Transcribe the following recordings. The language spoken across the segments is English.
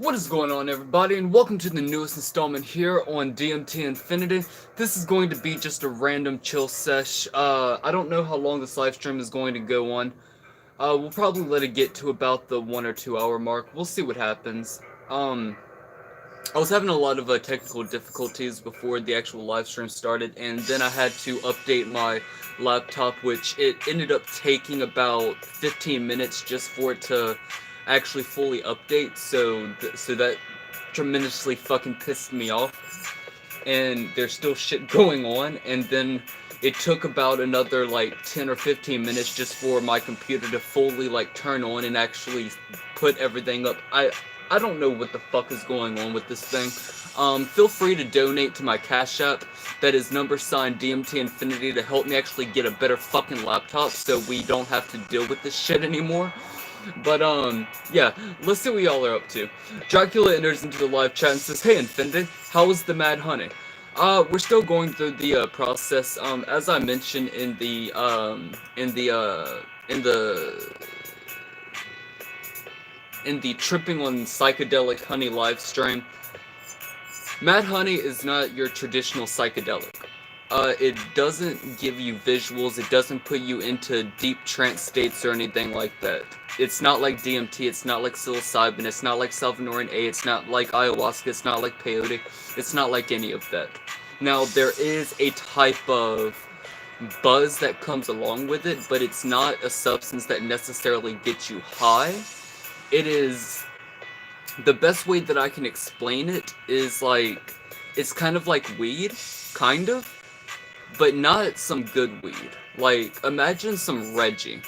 What is going on, everybody, and welcome to the newest installment here on DMT Infinity. This is going to be just a random chill sesh. I don't know how long this live stream is going to go on. We'll probably let it get to about the 1 or 2 hour mark. We'll see what happens. I was having a lot of technical difficulties before the actual live stream started, and then I had to update my laptop, which it ended up taking about 15 minutes just for it to actually fully update, so that tremendously fucking pissed me off. And there's still shit going on, and then it took about another like 10 or 15 minutes just for my computer to fully like turn on and actually put everything up. I don't know what the fuck is going on with this thing. Feel free to donate to my Cash App. That is # DMT Infinity to help me actually get a better fucking laptop so we don't have to deal with this shit anymore. But, yeah, let's see what y'all are up to. Dracula enters into the live chat and says, "Hey, Infinity, how is the Mad Honey?" We're still going through the, process. As I mentioned in the Tripping on Psychedelic Honey live stream, Mad Honey is not your traditional psychedelic. It doesn't give you visuals, it doesn't put you into deep trance states or anything like that. It's not like DMT, it's not like psilocybin, it's not like Salvinorin A, it's not like ayahuasca, it's not like peyote, it's not like any of that. Now, there is a type of buzz that comes along with it, but it's not a substance that necessarily gets you high. It is, the best way that I can explain it is like, it's kind of like weed, kind of, but not some good weed. Like, imagine some Reggie,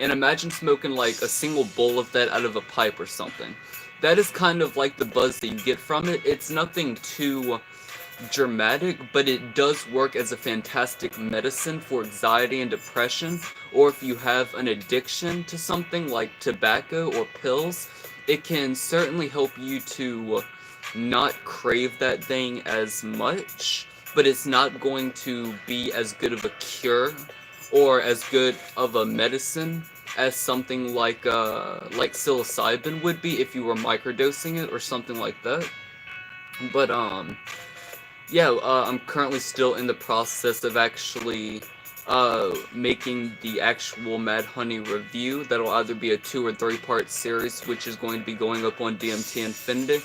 and imagine smoking like a single bowl of that out of a pipe or something. That is kind of like the buzz that you get from it. It's nothing too dramatic, but it does work as a fantastic medicine for anxiety and depression, or if you have an addiction to something like tobacco or pills, it can certainly help you to not crave that thing as much, but it's not going to be as good of a cure or as good of a medicine as something like psilocybin would be if you were microdosing it or something like that. But yeah, I'm currently still in the process of actually making the actual Mad Honey review. That'll either be a 2 or 3-part series, which is going to be going up on DMT Infinity.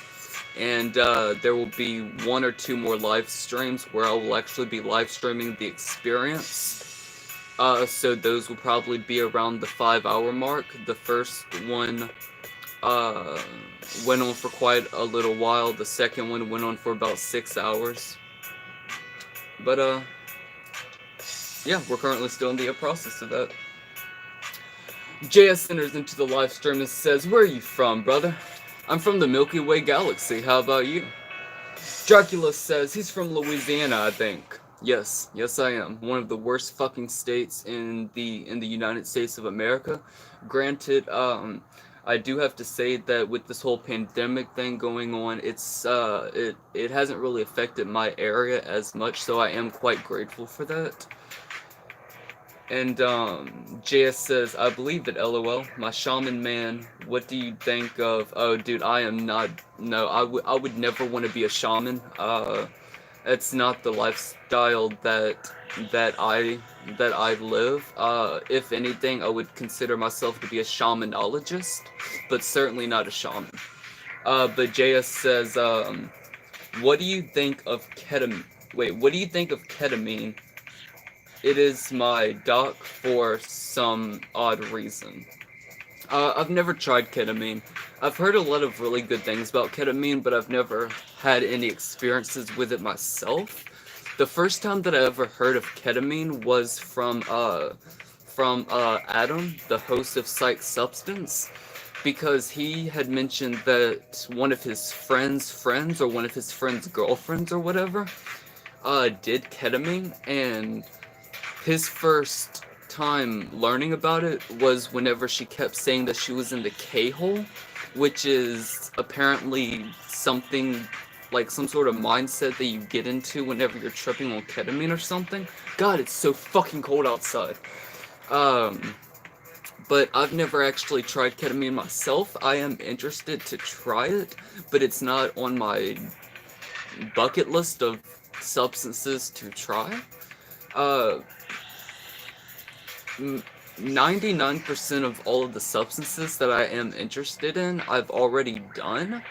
And there will be 1 or 2 more live streams where I will actually be live streaming the experience. So those will probably be around the 5-hour mark. The first one went on for quite a little while. The second one went on for about 6 hours. But yeah, we're currently still in the process of that. JS enters into the live stream and says, "Where are you from, brother?" "I'm from the Milky Way galaxy. How about you?" Dracula says he's from Louisiana, I think. Yes, I am. One of the worst fucking states in the United States of America. Granted, I do have to say that with this whole pandemic thing going on, it hasn't really affected my area as much, so I am quite grateful for that. And JS says, "I believe it, LOL. My shaman man, what do you think of..." Oh, dude, I am not... No, I would never want to be a shaman. It's not the lifestyle that I live. If anything, I would consider myself to be a shamanologist, but certainly not a shaman. But JS says, "What do you think of ketamine?" Wait, what do you think of ketamine? It is my doc for some odd reason. I've never tried ketamine. I've heard a lot of really good things about ketamine, but I've never had any experiences with it myself. The first time that I ever heard of ketamine was from Adam, the host of Psych Substance, because he had mentioned that one of his friends or one of his friends' girlfriends or whatever, did ketamine, and his first time learning about it was whenever she kept saying that she was in the K-hole, which is apparently something like some sort of mindset that you get into whenever you're tripping on ketamine or something. God, it's so fucking cold outside. But I've never actually tried ketamine myself. I am interested to try it, but it's not on my bucket list of substances to try. 99% of all of the substances that I am interested in, I've already done.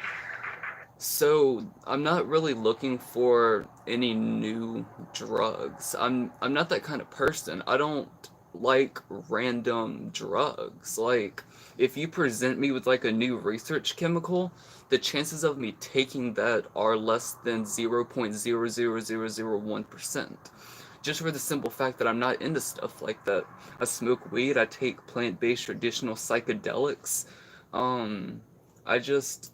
So I'm not really looking for any new drugs. I'm not that kind of person. I don't like random drugs. Like, if you present me with like a new research chemical, the chances of me taking that are less than 0.00001%. Just for the simple fact that I'm not into stuff like that. I smoke weed, I take plant-based traditional psychedelics. I just...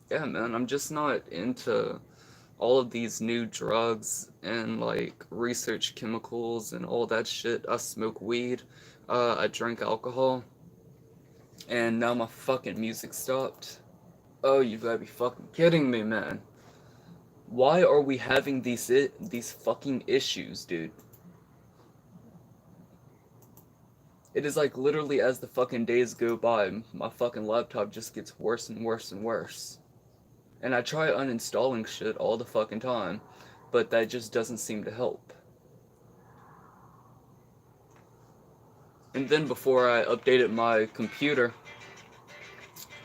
Yeah, man, I'm just not into all of these new drugs and, like, research chemicals and all that shit. I smoke weed, I drink alcohol, and now my fucking music stopped. Oh, you gotta be fucking kidding me, man. Why are we having these fucking issues, dude? It is like literally as the fucking days go by, my fucking laptop just gets worse and worse and worse. And I try uninstalling shit all the fucking time, but that just doesn't seem to help. And then before I updated my computer,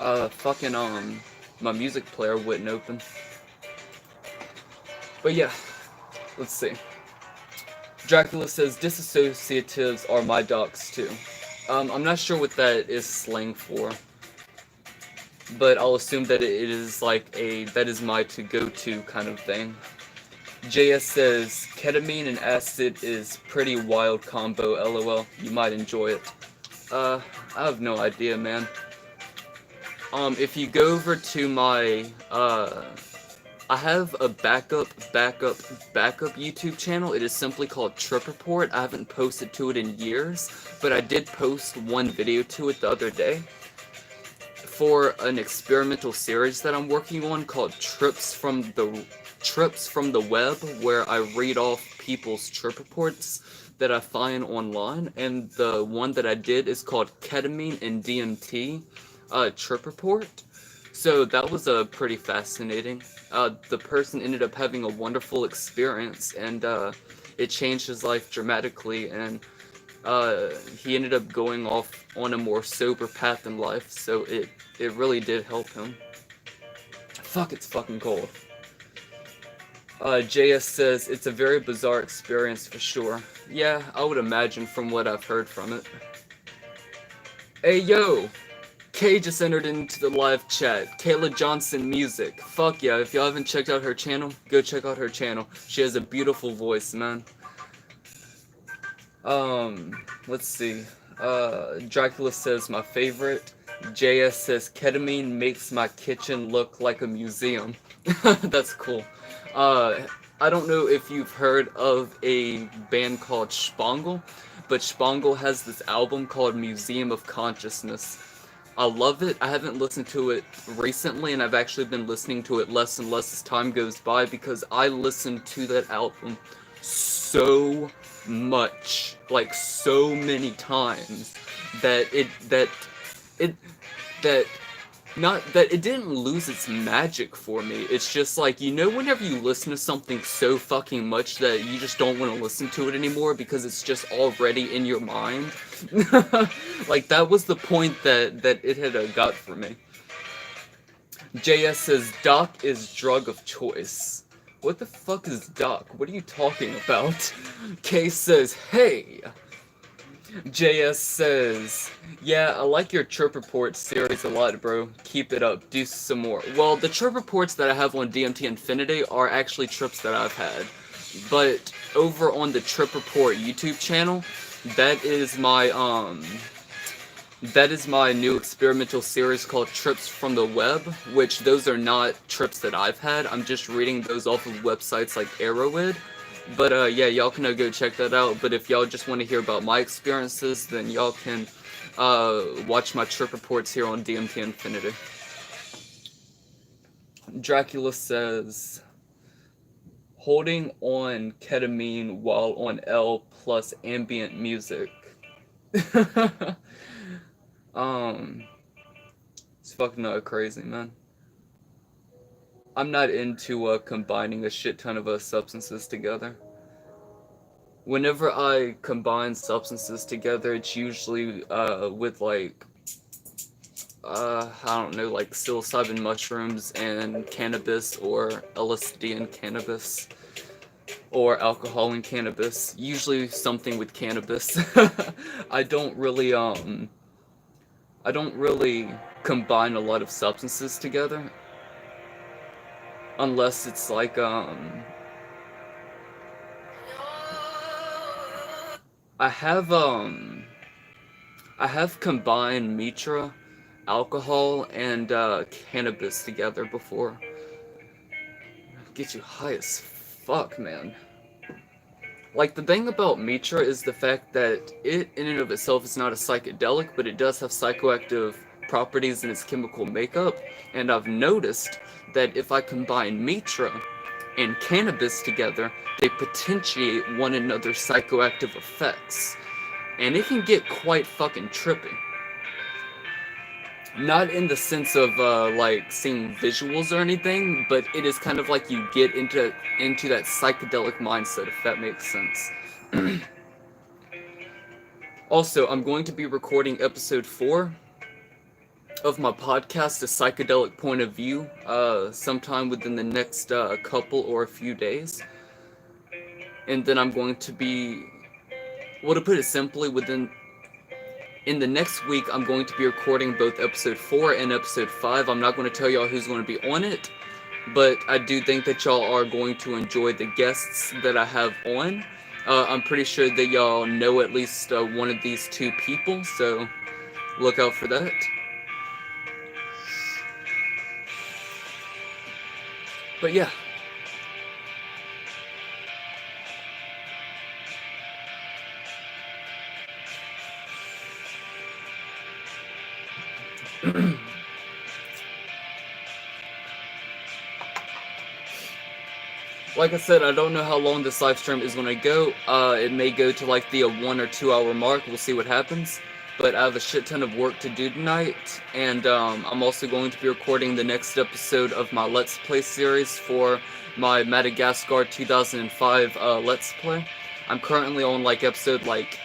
my music player wouldn't open. But yeah, let's see. Dracula says disassociatives are my docs too. I'm not sure what that is slang for, but I'll assume that it is like that is my to-go-to kind of thing. JS says ketamine and acid is pretty wild combo, lol. You might enjoy it. I have no idea, man. If you go over to my, I have a backup YouTube channel. It is simply called Trip Report. I haven't posted to it in years, but I did post one video to it the other day for an experimental series that I'm working on called Trips from the Web, where I read off people's trip reports that I find online, and the one that I did is called Ketamine and DMT Trip Report. So that was pretty fascinating. The person ended up having a wonderful experience, and it changed his life dramatically, and he ended up going off on a more sober path in life, so it really did help him. Fuck, it's fucking cold. JS says, it's a very bizarre experience for sure. Yeah, I would imagine from what I've heard from it. Hey yo! Kay just entered into the live chat. Kayla Johnson Music. Fuck yeah, if y'all haven't checked out her channel, go check out her channel. She has a beautiful voice, man. Let's see. Dracula says, my favorite. JS says, ketamine makes my kitchen look like a museum. That's cool. I don't know if you've heard of a band called Spangle, but Spangle has this album called Museum of Consciousness. I love it. I haven't listened to it recently, and I've actually been listening to it less and less as time goes by, because I listened to that album so much, like so many times, that it didn't lose its magic for me. It's just like, you know, whenever you listen to something so fucking much that you just don't want to listen to it anymore because it's just already in your mind. Like, that was the point that it had got for me. JS says, Doc is drug of choice. What the fuck is Doc? What are you talking about? K says, hey! JS says, yeah, I like your Trip Reports series a lot, bro. Keep it up. Do some more. Well, the Trip Reports that I have on DMT Infinity are actually trips that I've had. But over on the Trip Report YouTube channel, that is my new experimental series called Trips from the Web, which those are not trips that I've had. I'm just reading those off of websites like Arrowhead. But yeah, y'all can go check that out. But if y'all just want to hear about my experiences, then y'all can watch my Trip Reports here on DMT Infinity. Dracula says, holding on ketamine while on L plus ambient music. It's fucking crazy, man. I'm not into combining a shit ton of substances together. Whenever I combine substances together, it's usually with like, I don't know, like psilocybin mushrooms and cannabis, or LSD and cannabis, or alcohol and cannabis. Usually something with cannabis. I don't really combine a lot of substances together. Unless it's like, I have combined Mitra, alcohol, and cannabis together before. Get you high as fuck, man. Like, the thing about Mitra is the fact that it, in and of itself, is not a psychedelic, but it does have psychoactive properties in its chemical makeup, and I've noticed that if I combine Mitra and cannabis together, they potentiate one another's psychoactive effects. And it can get quite fucking trippy. Not in the sense of like seeing visuals or anything, but it is kind of like you get into that psychedelic mindset, if that makes sense. Also, I'm going to be recording episode 4 of my podcast, A Psychedelic Point of View, sometime within the next couple or a few days. and then I'm going to be, well, to put it simply, in the next week, I'm going to be recording both episode 4 and episode 5. I'm not going to tell y'all who's going to be on it, but I do think that y'all are going to enjoy the guests that I have on. I'm pretty sure that y'all know at least one of these two people, so look out for that. But yeah. Like I said, I don't know how long this live stream is going to go. It may go to like the 1 or 2 hour mark. We'll see what happens. But I have a shit ton of work to do tonight. And I'm also going to be recording the next episode of my Let's Play series for my Madagascar 2005 Let's Play. I'm currently on like episode like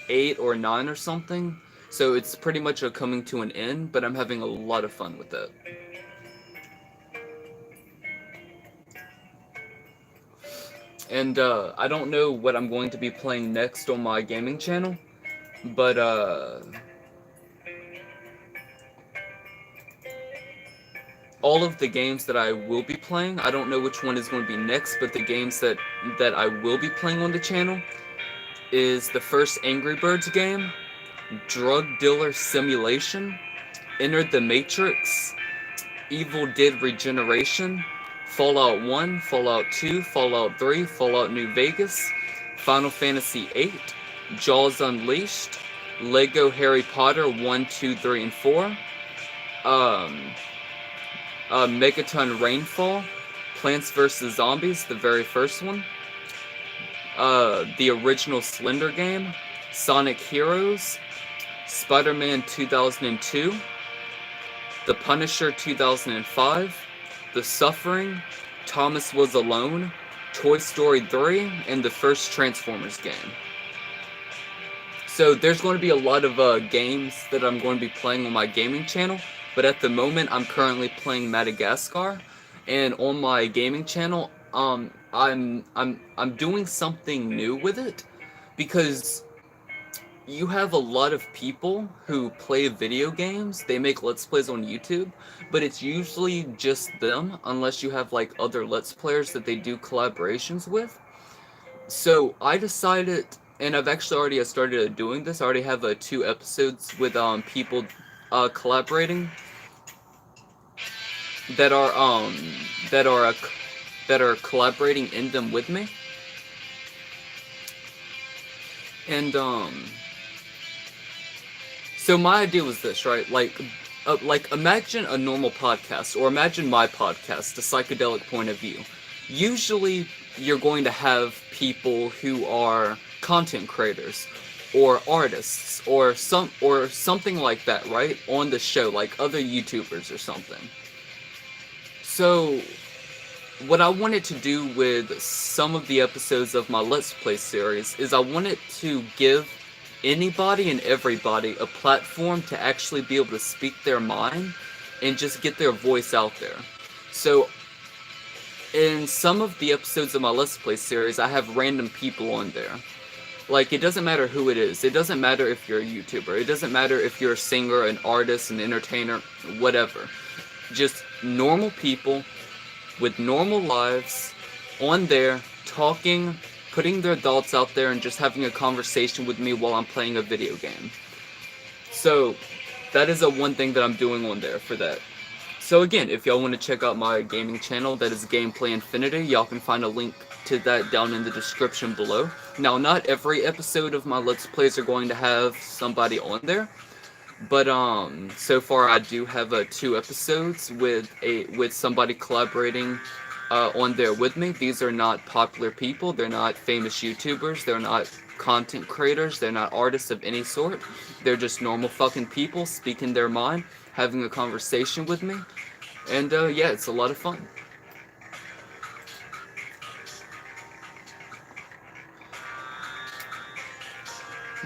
8 or 9 or something. So it's pretty much coming to an end, but I'm having a lot of fun with it. And I don't know what I'm going to be playing next on my gaming channel, but all of the games that I will be playing, I don't know which one is going to be next, but the games that I will be playing on the channel is the first Angry Birds game, Drug Dealer Simulation, Enter the Matrix, Evil Dead Regeneration, Fallout 1, Fallout 2, Fallout 3, Fallout New Vegas, Final Fantasy VIII, Jaws Unleashed, Lego Harry Potter 1, 2, 3, and 4, Megaton Rainfall, Plants vs. Zombies, the very first one, the original Slender game, Sonic Heroes, Spider-Man 2002, The Punisher 2005, The Suffering, Thomas Was Alone, Toy Story 3, and the first Transformers game. So there's going to be a lot of games that I'm going to be playing on my gaming channel, but at the moment I'm currently playing Madagascar, and on my gaming channel, I'm doing something new with it, because you have a lot of people who play video games, they make Let's Plays on YouTube, but it's usually just them, unless you have like other Let's Players that they do collaborations with. So I decided, and I've actually already started doing this, I already have 2 episodes with people collaborating that are collaborating in them with me. And so my idea was this, right? Like imagine a normal podcast, or imagine my podcast, a psychedelic point of view. Usually, you're going to have people who are content creators, or artists, or something like that, right? On the show, like other YouTubers or something. So, what I wanted to do with some of the episodes of my Let's Play series is I wanted to give anybody and everybody a platform to actually be able to speak their mind and just get their voice out there. So in some of the episodes of my Let's Play series, I have random people on there. Like, it doesn't matter who it is. It doesn't matter if you're a YouTuber. It doesn't matter if you're a singer, an artist, an entertainer, whatever. Just normal people with normal lives on there talking, putting their thoughts out there, and just having a conversation with me while I'm playing a video game. So that is one thing that I'm doing on there for that. So again, if y'all want to check out my gaming channel, that is Gameplay Infinity, y'all can find a link to that down in the description below. Now, not every episode of my Let's Plays are going to have somebody on there, but so far I do have 2 episodes with somebody collaborating on there with me. These are not popular people, they're not famous YouTubers, they're not content creators, they're not artists of any sort. They're just normal fucking people speaking their mind, having a conversation with me, and yeah, it's a lot of fun.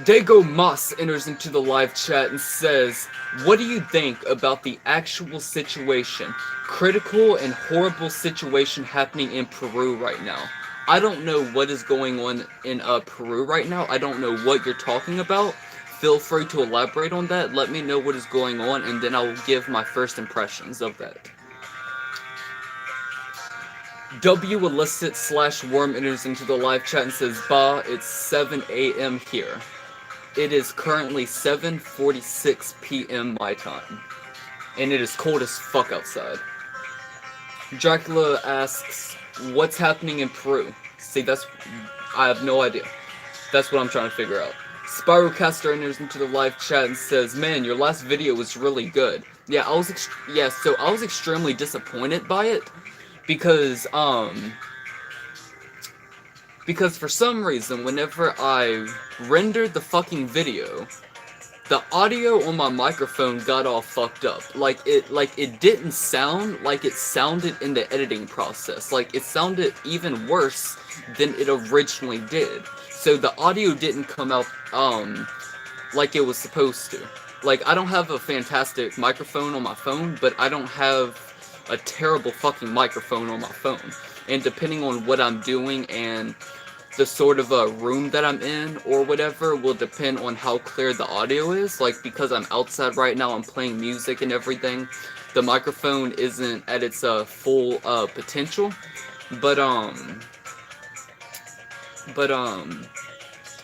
Dago Moss enters into the live chat and says, "What do you think about the actual situation, critical and horrible situation happening in Peru right now? I don't know what is going on in Peru right now. I don't know what you're talking about. Feel free to elaborate on that. Let me know what is going on, and then I'll give my first impressions of that. W illicit slash worm enters into the live chat and says, "Bah, it's 7 a.m. here. It is currently 7:46 p.m. my time, and it is cold as fuck outside." Dracula asks, "What's happening in Peru?" See, I have no idea. That's what I'm trying to figure out. Spyrocaster enters into the live chat and says, "Man, your last video was really good." Yeah, so I was extremely disappointed by it because for some reason, whenever I rendered the fucking video, the audio on my microphone got all fucked up. Like it didn't sound like it sounded in the editing process. Like it sounded even worse than it originally did. So the audio didn't come out like it was supposed to. Like, I don't have a fantastic microphone on my phone, but I don't have a terrible fucking microphone on my phone. And depending on what I'm doing and the sort of a room that I'm in or whatever will depend on how clear the audio is. Like, because I'm outside right now, I'm playing music and everything, the microphone isn't at its full potential. But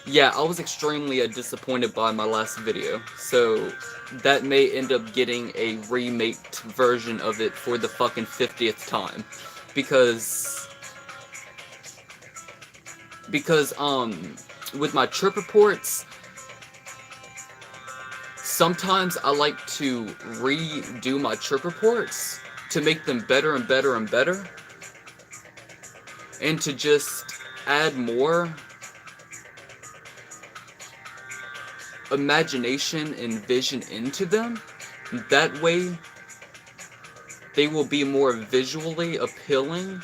yeah, I was extremely disappointed by my last video, so that may end up getting a remaked version of it for the fucking 50th time, because with my trip reports, sometimes I like to redo my trip reports to make them better and better and better, and to just add more imagination and vision into them. That way they will be more visually appealing,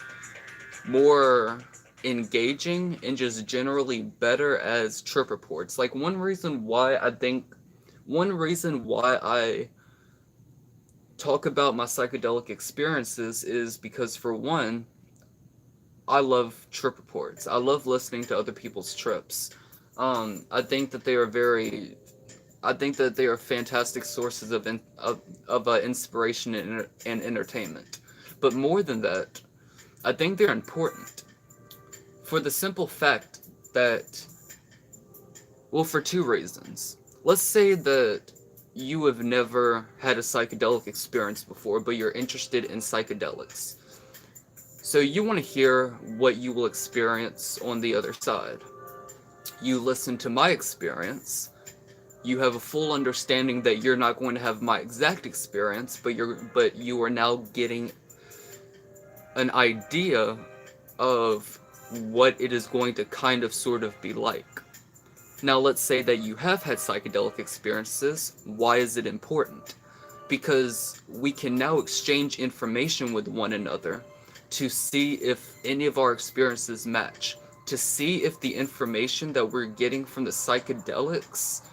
more engaging, and just generally better as trip reports. Like, one reason why I talk about my psychedelic experiences is because, for one, I love trip reports. I love listening to other people's trips. I think that they are fantastic sources of inspiration and entertainment. But more than that, I think they're important for the simple fact that, well, for two reasons. Let's say that you have never had a psychedelic experience before, but you're interested in psychedelics. So you want to hear what you will experience on the other side. You listen to my experience, you have a full understanding that you're not going to have my exact experience, but you are now getting an idea of what it is going to kind of sort of be like. Now, let's say that you have had psychedelic experiences. Why is it important? Because we can now exchange information with one another to see if any of our experiences match, to see if the information that we're getting from the psychedelics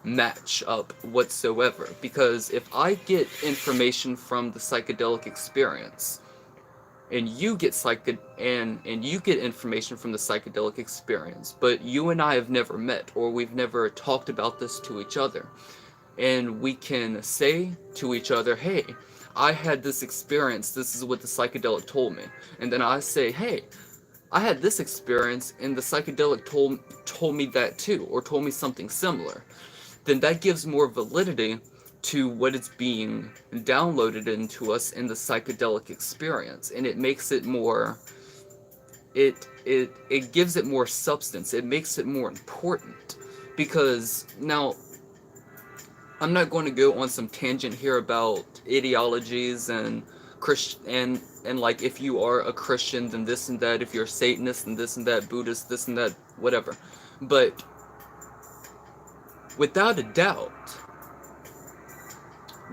match up whatsoever. Because if I get information from the psychedelic experience, and you get and you get information from the psychedelic experience, but you and I have never met, or we've never talked about this to each other, and we can say to each other, "Hey, I had this experience, this is what the psychedelic told me," and then I say, "Hey, I had this experience and the psychedelic told me that too, or told me something similar," then that gives more validity to what is being downloaded into us in the psychedelic experience, and it makes it more, it gives it more substance, it makes it more important. Because now, I'm not going to go on some tangent here about ideologies and Christian and like, if you are a Christian then this and that, if you're a Satanist then this and that, Buddhist this and that, whatever. But without a doubt,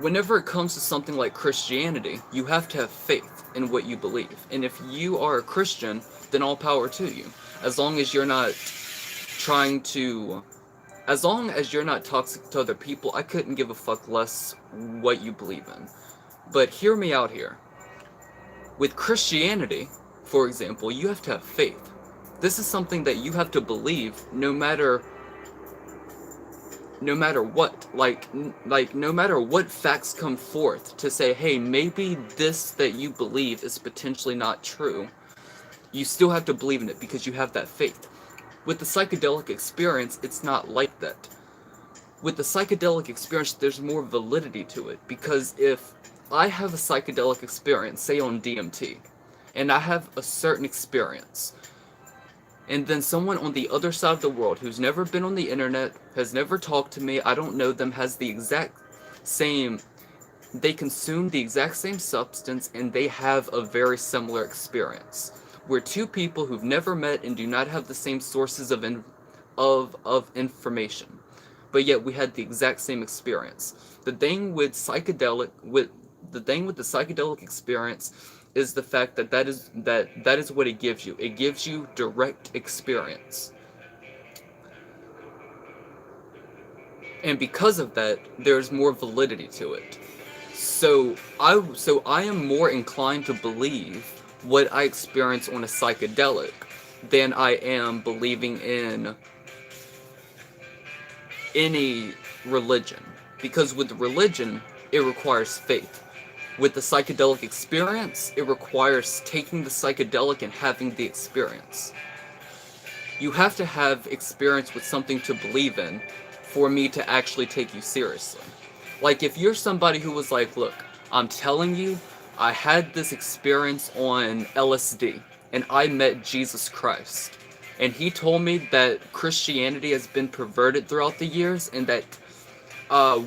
whenever it comes to something like Christianity, you have to have faith in what you believe. And if you are a Christian, then all power to you. As long as you're not as long as you're not toxic to other people, I couldn't give a fuck less what you believe in. But hear me out here. With Christianity, for example, you have to have faith. This is something that you have to believe no matter what, no matter what facts come forth to say, hey, maybe this that you believe is potentially not true. You still have to believe in it because you have that faith. With the psychedelic experience, it's not like that. With the psychedelic experience, there's more validity to it, because if I have a psychedelic experience, say on DMT, and I have a certain experience, and then someone on the other side of the world who's never been on the internet, has never talked to me, I don't know them, has the exact same, they consume the exact same substance, and they have a very similar experience. We're two people who've never met and do not have the same sources of information, but yet we had the exact same experience. The thing with the psychedelic experience is the fact that that is what it gives you. It gives you direct experience. And because of that, there's more validity to it. So I am more inclined to believe what I experience on a psychedelic than I am believing in any religion. Because with religion, it requires faith. With the psychedelic experience, it requires taking the psychedelic and having the experience. You have to have experience with something to believe in for me to actually take you seriously. Like, if you're somebody who was like, look, I'm telling you, I had this experience on LSD, and I met Jesus Christ, and he told me that Christianity has been perverted throughout the years, and that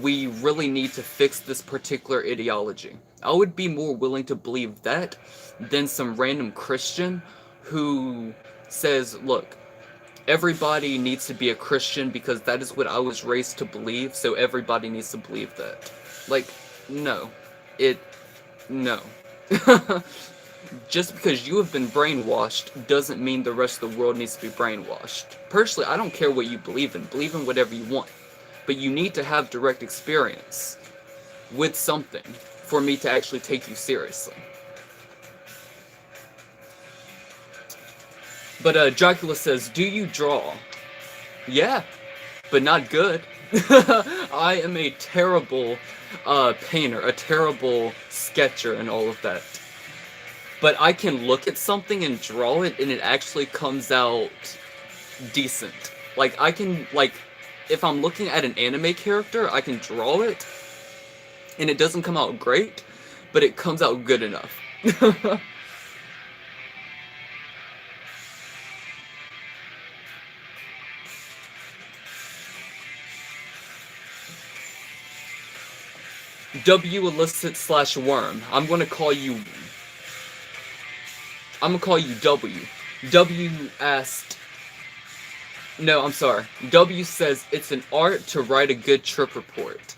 we really need to fix this particular ideology. I would be more willing to believe that than some random Christian who says, look, everybody needs to be a Christian because that is what I was raised to believe, so everybody needs to believe that. Like, no. No. Just because you have been brainwashed doesn't mean the rest of the world needs to be brainwashed. Personally, I don't care what you believe in. Believe in whatever you want. But you need to have direct experience with something for me to actually take you seriously. But Dracula says, do you draw? Yeah, but not good. I am a terrible painter, a terrible sketcher and all of that. But I can look at something and draw it and it actually comes out decent. Like, I can, like, if I'm looking at an anime character, I can draw it and it doesn't come out great, but it comes out good enough. W illicit / worm. I'm gonna call you W. W asked. No, I'm sorry. W says it's an art to write a good trip report.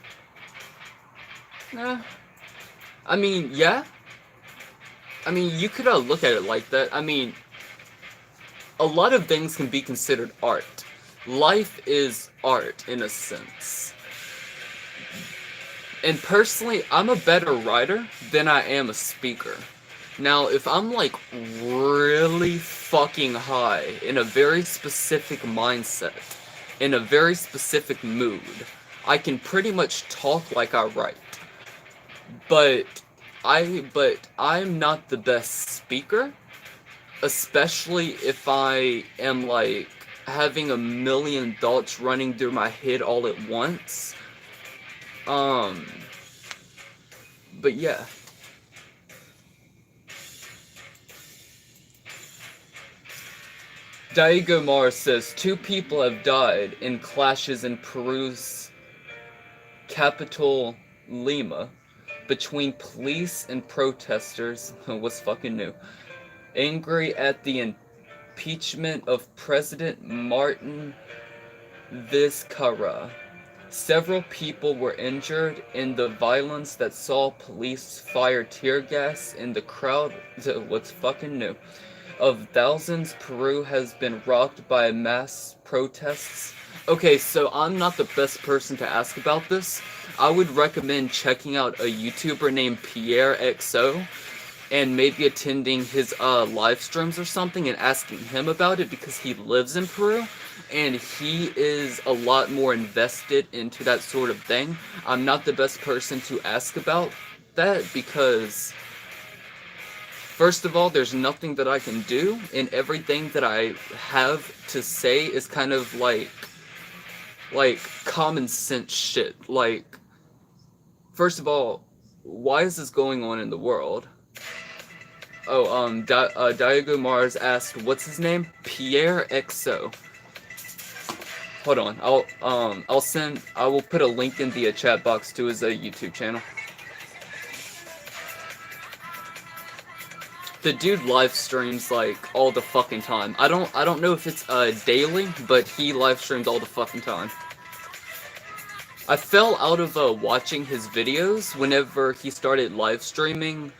I mean, yeah. I mean, you could look at it like that. I mean, a lot of things can be considered art. Life is art, in a sense. And personally, I'm a better writer than I am a speaker. Now, if I'm like really fucking high, in a very specific mindset, in a very specific mood, I can pretty much talk like I write. But I'm not the best speaker, especially if I am like having a million thoughts running through my head all at once. But yeah. Diego Mars says 2 people have died in clashes in Peru's capital, Lima, between police and protesters. What's fucking new? Angry at the impeachment of President Martin Vizcarra. Several people were injured in the violence that saw police fire tear gas in the crowd. What's fucking new? Of thousands, Peru has been rocked by mass protests. Okay, so I'm not the best person to ask about this. I would recommend checking out a YouTuber named Pierre XO, and maybe attending his live streams or something and asking him about it, because he lives in Peru and he is a lot more invested into that sort of thing. I'm not the best person to ask about that because, first of all, there's nothing that I can do, and everything that I have to say is kind of like common sense shit. Like, first of all, why is this going on in the world? Oh, Diego Mars asked, what's his name? Pierre XO. Hold on, I will put a link in the chat box to his YouTube channel. The dude live streams like all the fucking time. I don't know if it's daily, but he live streams all the fucking time. I fell out of watching his videos whenever he started live streaming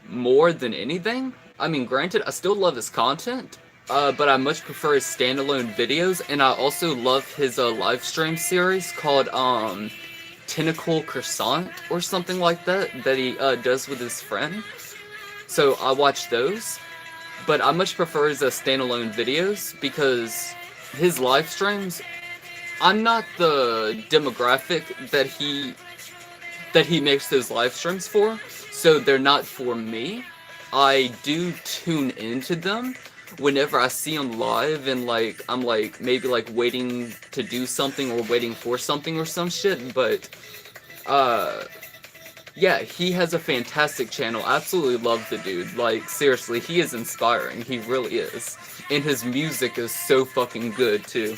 more than anything. I mean, granted, I still love his content, but I much prefer his standalone videos, and I also love his live stream series called Tentacle Croissant or something like that he does with his friend. So I watch those, but I much prefer his standalone videos because his live streams, I'm not the demographic that he makes those live streams for, so they're not for me. I do tune into them whenever I see him live, and like I'm like maybe like waiting to do something or waiting for something or some shit, but yeah, he has a fantastic channel. Absolutely love the dude. Like, seriously, he is inspiring. He really is. And his music is so fucking good too.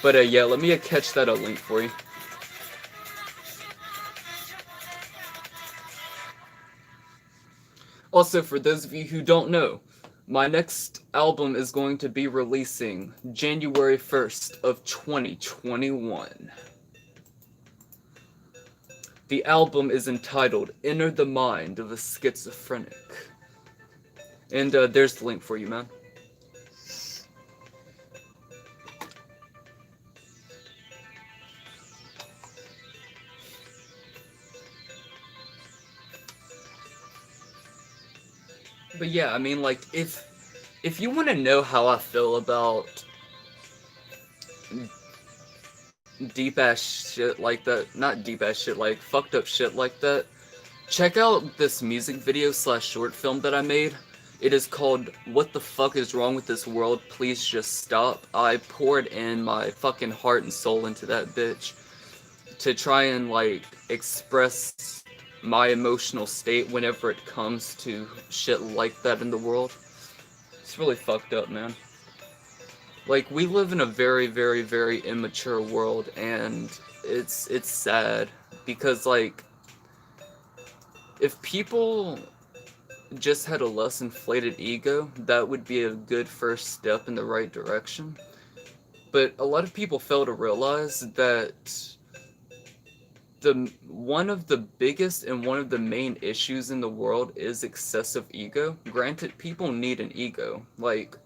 But yeah, let me catch that link for you. Also, for those of you who don't know, my next album is going to be releasing January 1st of 2021. The album is entitled Enter the Mind of a Schizophrenic. And there's the link for you, man. But yeah, I mean, like, if you want to know how I feel about deep ass shit like that, not deep ass shit, like fucked up shit like that, check out this music video / short film that I made. It is called What the Fuck is Wrong with This World? Please Just Stop. I poured in my fucking heart and soul into that bitch to try and like express my emotional state whenever it comes to shit like that in the world. It's really fucked up, man. Like, we live in a very, very, very immature world, and it's sad because, like, if people just had a less inflated ego, that would be a good first step in the right direction. But a lot of people fail to realize that one of the biggest and one of the main issues in the world is excessive ego. Granted, people need an ego. Like,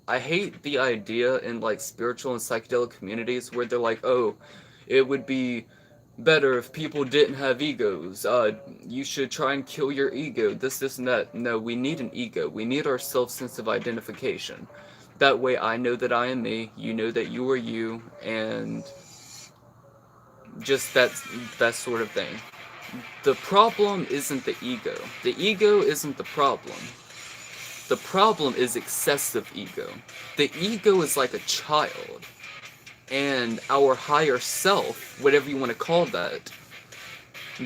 I hate the idea in like spiritual and psychedelic communities where they're like, oh, it would be better if people didn't have egos. You should try and kill your ego. This, and that. No, we need an ego. We need our self-sense of identification. That way I know that I am me, you know that you are you, and just that sort of thing. The problem isn't the ego. The ego isn't the problem. The problem is excessive ego. The ego is like a child, and our higher self, whatever you want to call that,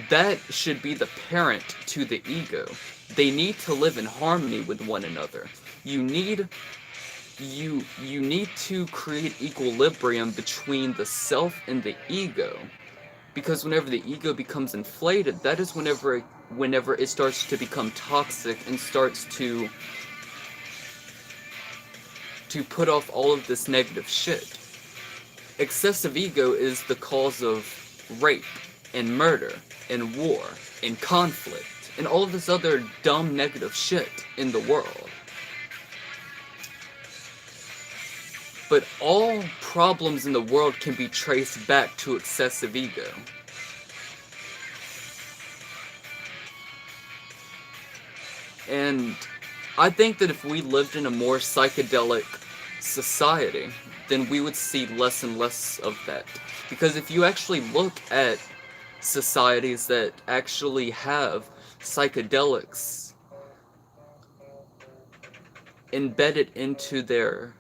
that should be the parent to the ego. They need to live in harmony with one another. You need to create equilibrium between the self and the ego, because whenever the ego becomes inflated, that is whenever it starts to become toxic and starts to put off all of this negative shit. Excessive ego is the cause of rape and murder and war and conflict and all of this other dumb negative shit in the world. But all problems in the world can be traced back to excessive ego. And I think that if we lived in a more psychedelic society, then we would see less and less of that. Because if you actually look at societies that actually have psychedelics embedded into their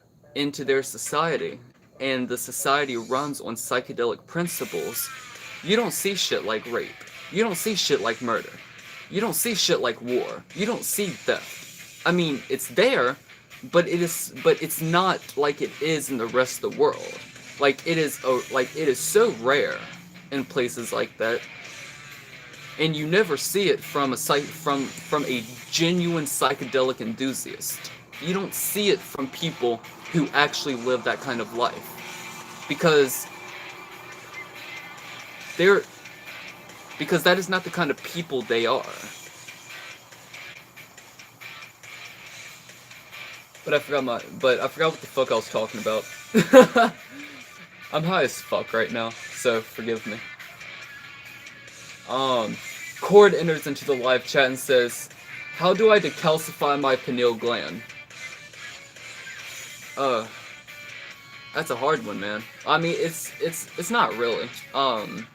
society, and the society runs on psychedelic principles, you don't see shit like rape. You don't see shit like murder. You don't see shit like war. You don't see theft. I mean, it's there, but it's not like it is in the rest of the world. Like it is so rare in places like that, and you never see it from a genuine psychedelic enthusiast. You don't see it from people who actually live that kind of life, because they're because that is not the kind of people they are. But I forgot what the fuck I was talking about. I'm high as fuck right now, so forgive me. Cord enters into the live chat and says, "How do I decalcify my pineal gland?" That's a hard one, man. I mean, it's not really. I'm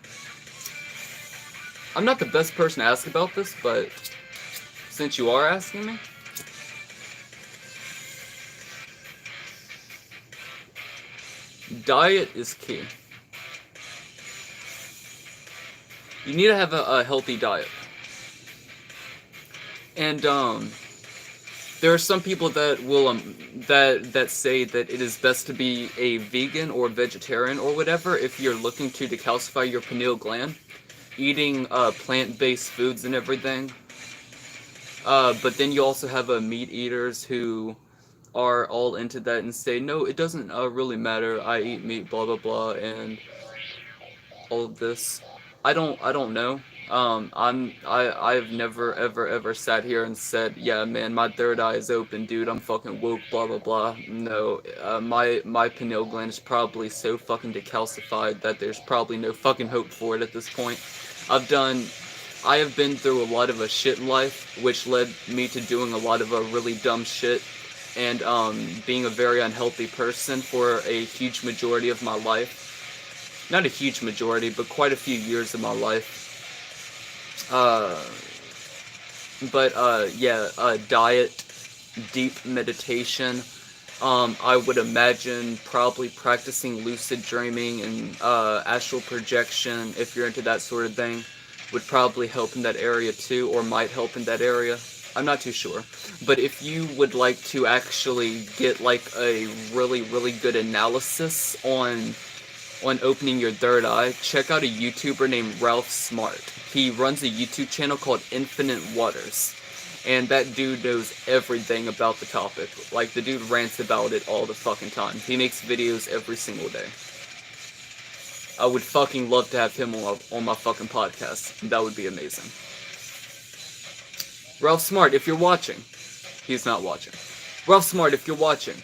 not the best person to ask about this, but since you are asking me, diet is key. You need to have a healthy diet. And there are some people that will that say that it is best to be a vegan or vegetarian or whatever if you're looking to decalcify your pineal gland, eating plant-based foods and everything. But then you also have meat eaters who are all into that and say, no, it doesn't really matter. I eat meat, blah blah blah, and all of this. I don't know. I've never ever sat here and said, yeah, man, my third eye is open, dude. I'm fucking woke, blah blah blah. No, my pineal gland is probably so fucking decalcified that there's probably no fucking hope for it at this point. I have been through a lot of shit in life, which led me to doing a lot of really dumb shit, and being a very unhealthy person for a huge majority of my life. Not a huge majority, but quite a few years of my life. Diet, deep meditation. I would imagine probably practicing lucid dreaming and astral projection, if you're into that sort of thing, would probably help in that area too, or might help in that area. I'm not too sure. But if you would like to actually get like a really, really good analysis on opening your third eye, check out a YouTuber named Ralph Smart. He runs a YouTube channel called Infinite Waters, and that dude knows everything about the topic. Like, the dude rants about it all the fucking time. He makes videos every single day. I would fucking love to have him on my fucking podcast. That would be amazing. Ralph Smart, if you're watching. He's not watching. Ralph Smart, if you're watching.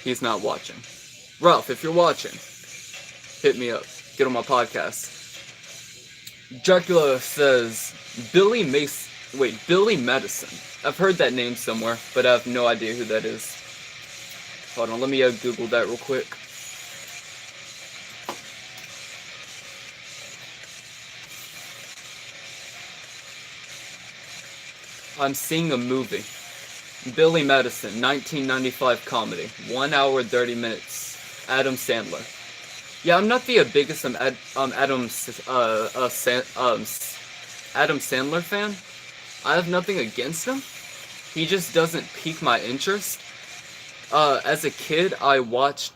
He's not watching. Ralph, if you're watching, hit me up. Get on my podcast. Dracula says, Billy Madison. I've heard that name somewhere, but I have no idea who that is. Hold on, let me Google that real quick. I'm seeing a movie. Billy Madison, 1995 comedy. 1 hour, 30 minutes. Adam Sandler. Yeah, I'm not the biggest Adam Sandler fan. I have nothing against him. He just doesn't pique my interest. As a kid, I watched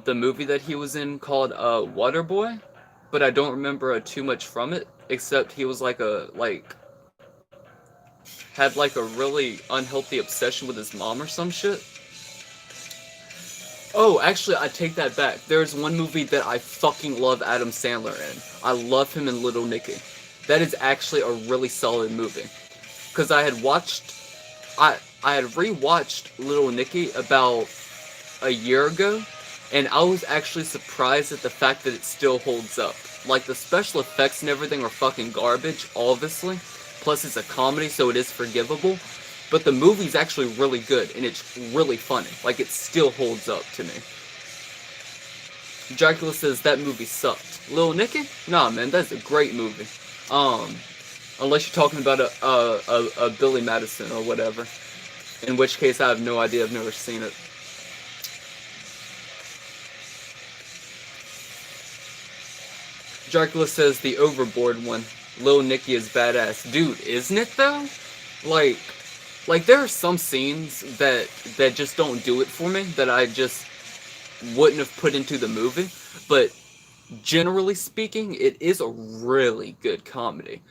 the movie that he was in called Waterboy, but I don't remember too much from it, except he was had like a really unhealthy obsession with his mom or some shit. Oh, actually, I take that back. There's one movie that I fucking love Adam Sandler in. I love him in Little Nicky. That is actually a really solid movie. Because I had rewatched Little Nicky about a year ago, and I was actually surprised at the fact that it still holds up. Like, the special effects and everything are fucking garbage, obviously, Plus, it's a comedy, so it is forgivable. But the movie's actually really good, and it's really funny. Like, it still holds up to me. Dracula says that movie sucked. Little Nicky? Nah, man, that's a great movie. Unless you're talking about a Billy Madison or whatever. In which case, I have no idea. I've never seen it. Dracula says the Overboard one. Lil Nicky is badass. Dude, isn't it though? Like there are some scenes that just don't do it for me, that I just wouldn't have put into the movie, but generally speaking, it is a really good comedy.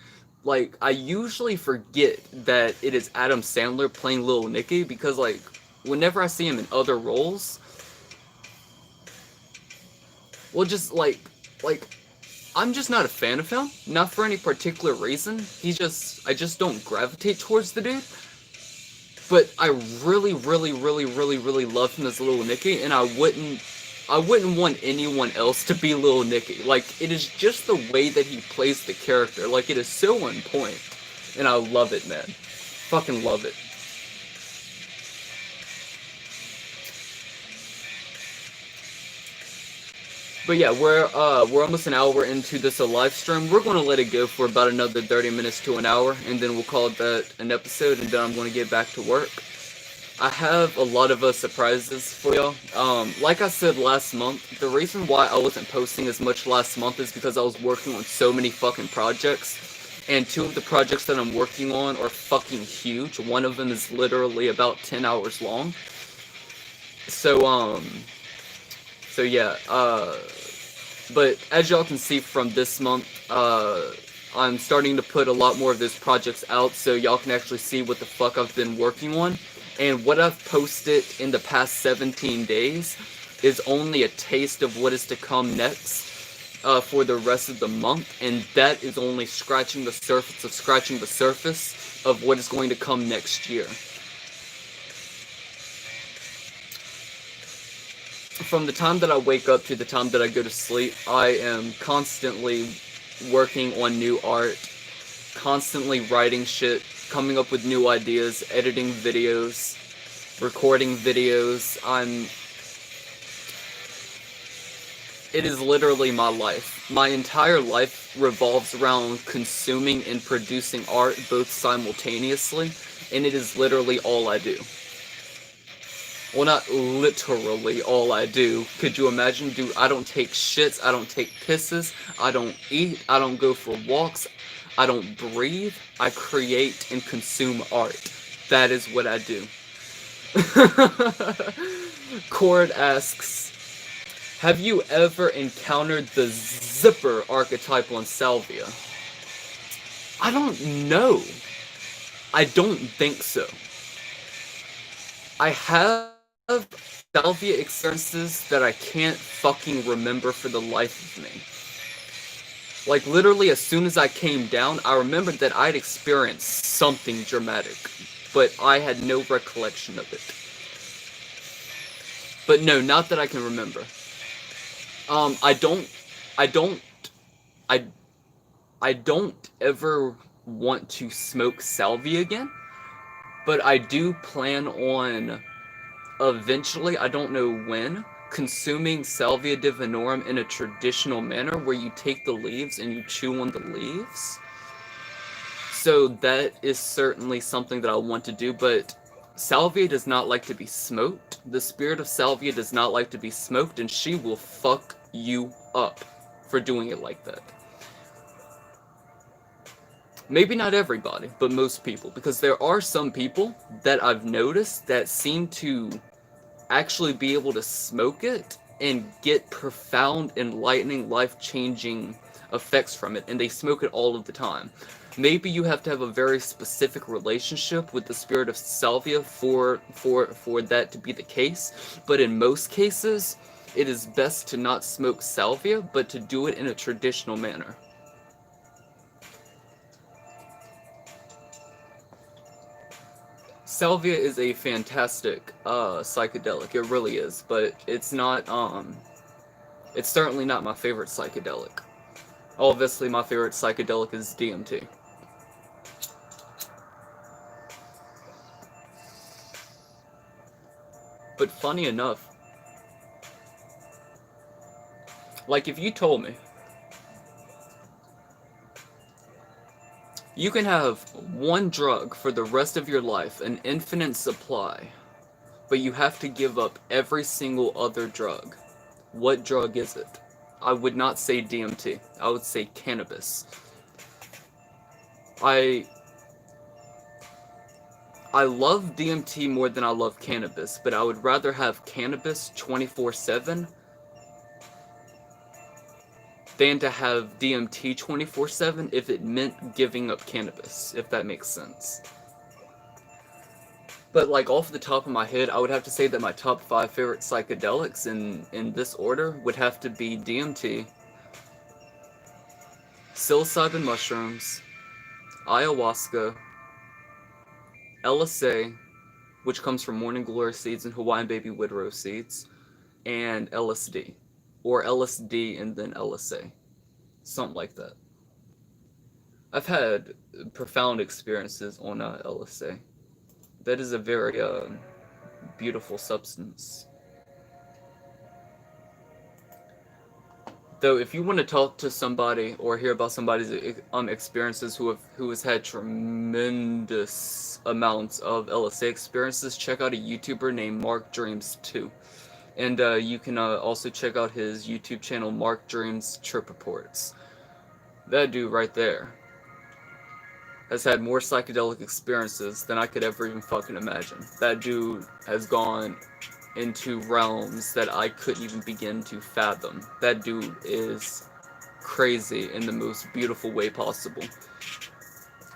Like, I usually forget that it is Adam Sandler playing Lil Nicky, because, like, whenever I see him in other roles, well, just, like, I'm just not a fan of him. Not for any particular reason. I just don't gravitate towards the dude. But I really, really, really, really, really love him as Lil Nicky, and I wouldn't want anyone else to be Lil Nicky. Like, it is just the way that he plays the character. Like, it is so on point. And I love it, man. Fucking love it. But yeah, we're almost an hour into this live stream. We're going to let it go for about another 30 minutes to an hour, and then we'll call that an episode, and then I'm going to get back to work. I have a lot of surprises for y'all. Like I said last month, the reason why I wasn't posting as much last month is because I was working on so many fucking projects, and 2 of the projects that I'm working on are fucking huge. One of them is literally about 10 hours long. So yeah, but as y'all can see from this month, I'm starting to put a lot more of those projects out, so y'all can actually see what the fuck I've been working on. And what I've posted in the past 17 days is only a taste of what is to come next for the rest of the month, and that is only scratching the surface of what is going to come next year. From the time that I wake up to the time that I go to sleep, I am constantly working on new art, constantly writing shit, coming up with new ideas, editing videos, recording videos. It is literally my life. My entire life revolves around consuming and producing art both simultaneously, and it is literally all I do. Well, not literally all I do. Could you imagine? Dude, I don't take shits, I don't take pisses, I don't eat, I don't go for walks, I don't breathe. I create and consume art. That is what I do. Cord asks, have you ever encountered the zipper archetype on Salvia? I don't know. I don't think so. I have Salvia experiences that I can't fucking remember for the life of me. Like, literally, as soon as I came down, I remembered that I'd experienced something dramatic, but I had no recollection of it. But no, not that I can remember. I don't ever want to smoke salvia again, but I do plan on eventually, I don't know when, consuming Salvia divinorum in a traditional manner where you take the leaves and you chew on the leaves. So that is certainly something that I want to do, but Salvia does not like to be smoked. The spirit of Salvia does not like to be smoked, and she will fuck you up for doing it like that. Maybe not everybody, but most people, because there are some people that I've noticed that seem to actually be able to smoke it and get profound, enlightening, life-changing effects from it, and they smoke it all of the time. Maybe you have to have a very specific relationship with the spirit of salvia for that to be the case, but in most cases, it is best to not smoke salvia, but to do it in a traditional manner. Salvia is a fantastic psychedelic, it really is, but it's not, it's certainly not my favorite psychedelic. Obviously, my favorite psychedelic is DMT. But funny enough, like if you told me you can have one drug for the rest of your life, an infinite supply, but you have to give up every single other drug, what drug is it? I would not say DMT. I would say cannabis. I love DMT more than I love cannabis, but I would rather have cannabis 24/7 than to have DMT 24/7 if it meant giving up cannabis, if that makes sense. But like off the top of my head, I would have to say that my top 5 favorite psychedelics in this order would have to be DMT, psilocybin mushrooms, ayahuasca, LSA, which comes from morning glory seeds and Hawaiian baby wood rose seeds, and LSD. Or LSD and then LSA. Something like that. I've had profound experiences on LSA. That is a very beautiful substance. Though, if you want to talk to somebody or hear about somebody's experiences who has had tremendous amounts of LSA experiences, check out a YouTuber named Mark Dreams 2. And you can also check out his YouTube channel, Mark Dreams Trip Reports. That dude right there has had more psychedelic experiences than I could ever even fucking imagine. That dude has gone into realms that I couldn't even begin to fathom. That dude is crazy in the most beautiful way possible.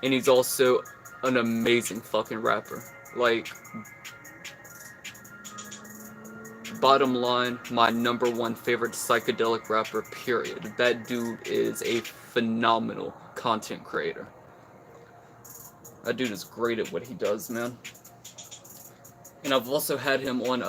And he's also an amazing fucking rapper. Like, bottom line, my number 1 favorite psychedelic rapper, period. That dude is a phenomenal content creator. That dude is great at what he does, man. And I've also had him on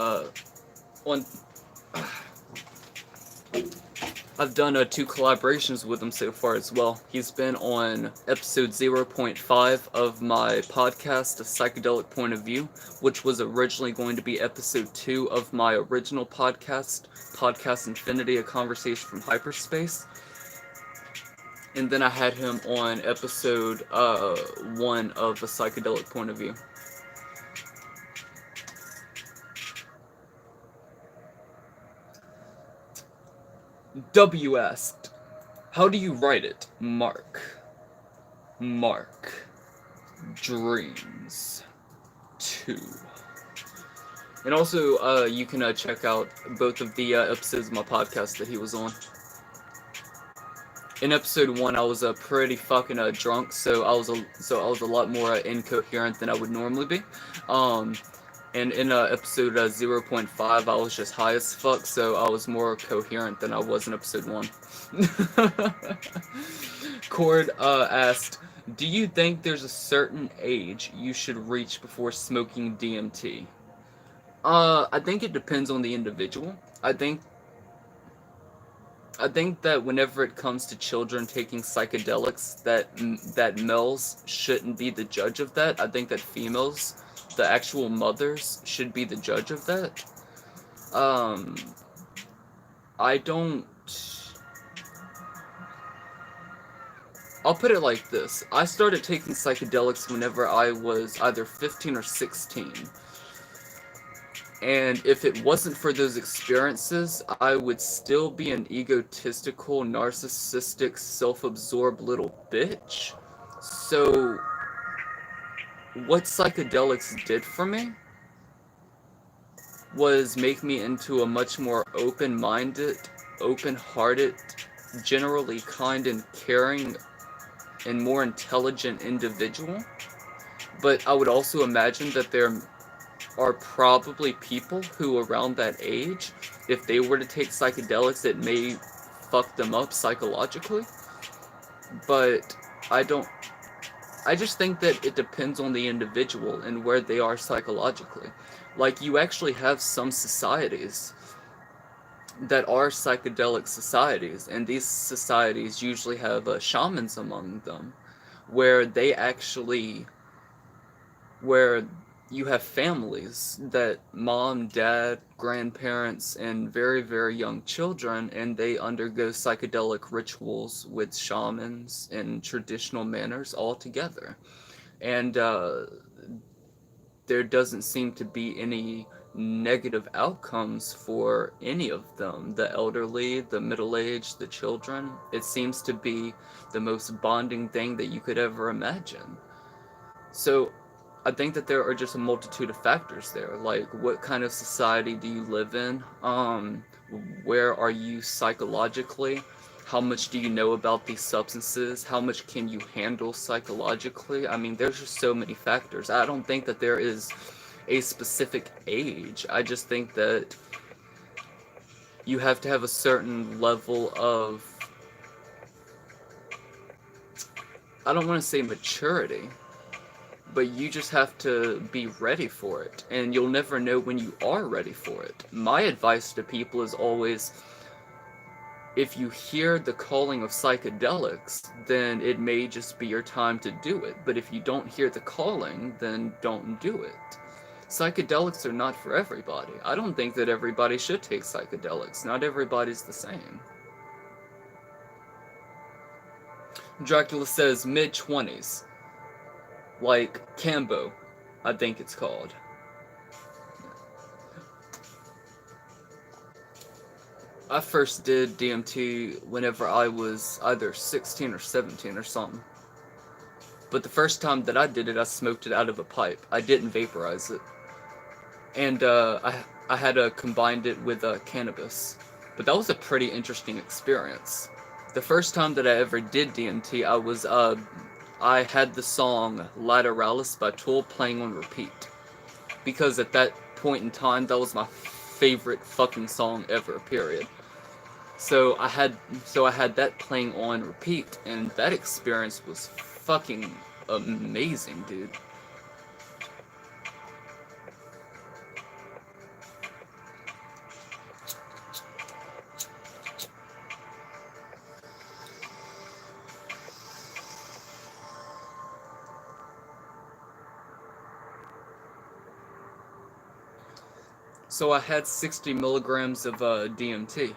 I've done 2 collaborations with him so far as well. He's been on episode 0.5 of my podcast, A Psychedelic Point of View, which was originally going to be episode 2 of my original podcast, Podcast Infinity, A Conversation from Hyperspace. And then I had him on episode 1 of A Psychedelic Point of View. W asked, how do you write it? Mark Dreams 2. And also, you can check out both of the episodes of my podcast that he was on. In episode 1, I was pretty fucking drunk, so I was a lot more incoherent than I would normally be. And in episode 0.5, I was just high as fuck, so I was more coherent than I was in episode 1. Cord asked, do you think there's a certain age you should reach before smoking DMT? I think it depends on the individual. I think that whenever it comes to children taking psychedelics, that males shouldn't be the judge of that. I think that females, the actual mothers, should be the judge of that. I'll put it like this. I started taking psychedelics whenever I was either 15 or 16. And if it wasn't for those experiences, I would still be an egotistical, narcissistic, self-absorbed little bitch. So, what psychedelics did for me was make me into a much more open-minded, open-hearted, generally kind and caring, and more intelligent individual. But I would also imagine that there are probably people who around that age, if they were to take psychedelics, it may fuck them up psychologically. But I just think that it depends on the individual and where they are psychologically. Like, you actually have some societies that are psychedelic societies, and these societies usually have shamans among them, where you have families that mom, dad, grandparents, and very, very young children, and they undergo psychedelic rituals with shamans in traditional manners all together. And there doesn't seem to be any negative outcomes for any of them, the elderly, the middle-aged, the children. It seems to be the most bonding thing that you could ever imagine. So I think that there are just a multitude of factors there. Like, what kind of society do you live in? Where are you psychologically? How much do you know about these substances? How much can you handle psychologically? I mean, there's just so many factors. I don't think that there is a specific age. I just think that you have to have a certain level of, I don't want to say maturity, but you just have to be ready for it, and you'll never know when you are ready for it. My advice to people is always, if you hear the calling of psychedelics, then it may just be your time to do it. But if you don't hear the calling, then don't do it. Psychedelics are not for everybody. I don't think that everybody should take psychedelics. Not everybody's the same. Dracula says mid-20s. Like Cambo, I think it's called. I first did DMT whenever I was either 16 or 17 or something. But the first time that I did it, I smoked it out of a pipe. I didn't vaporize it. And I had combined it with cannabis. But that was a pretty interesting experience. The first time that I ever did DMT, I had the song Lateralis by Tool playing on repeat. Because at that point in time, that was my favorite fucking song ever, period. So I had that playing on repeat, and that experience was fucking amazing, dude. So I had 60 milligrams of DMT,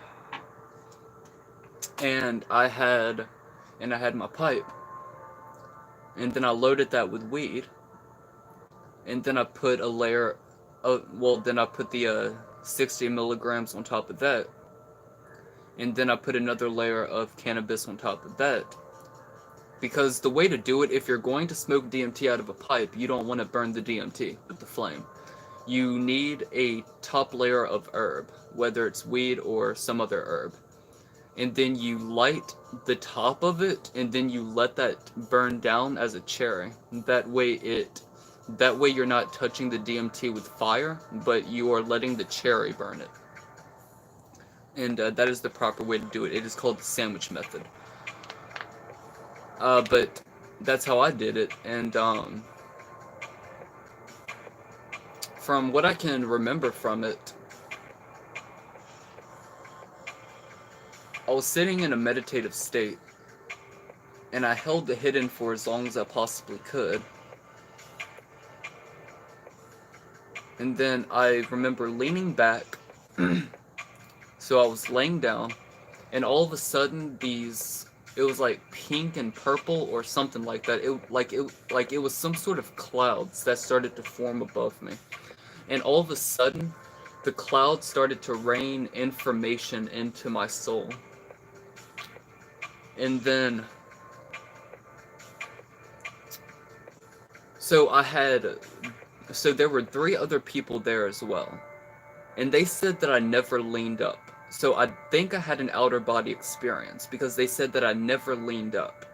and I had my pipe, and then I loaded that with weed, and then I put a layer then I put the 60 milligrams on top of that, and then I put another layer of cannabis on top of that. Because the way to do it, if you're going to smoke DMT out of a pipe, you don't want to burn the DMT with the flame. You need a top layer of herb, whether it's weed or some other herb. And then you light the top of it, and then you let that burn down as a cherry. That way you're not touching the DMT with fire, but you are letting the cherry burn it. And that is the proper way to do it. It is called the sandwich method. But that's how I did it, and from what I can remember from it, I was sitting in a meditative state, and I held the hidden for as long as I possibly could. And then I remember leaning back, so I was laying down, and all of a sudden it was like pink and purple or something like that. It was some sort of clouds that started to form above me. And all of a sudden, the clouds started to rain information into my soul. And then, so there were 3 other people there as well. And they said that I never leaned up. So I think I had an outer body experience, because they said that I never leaned up.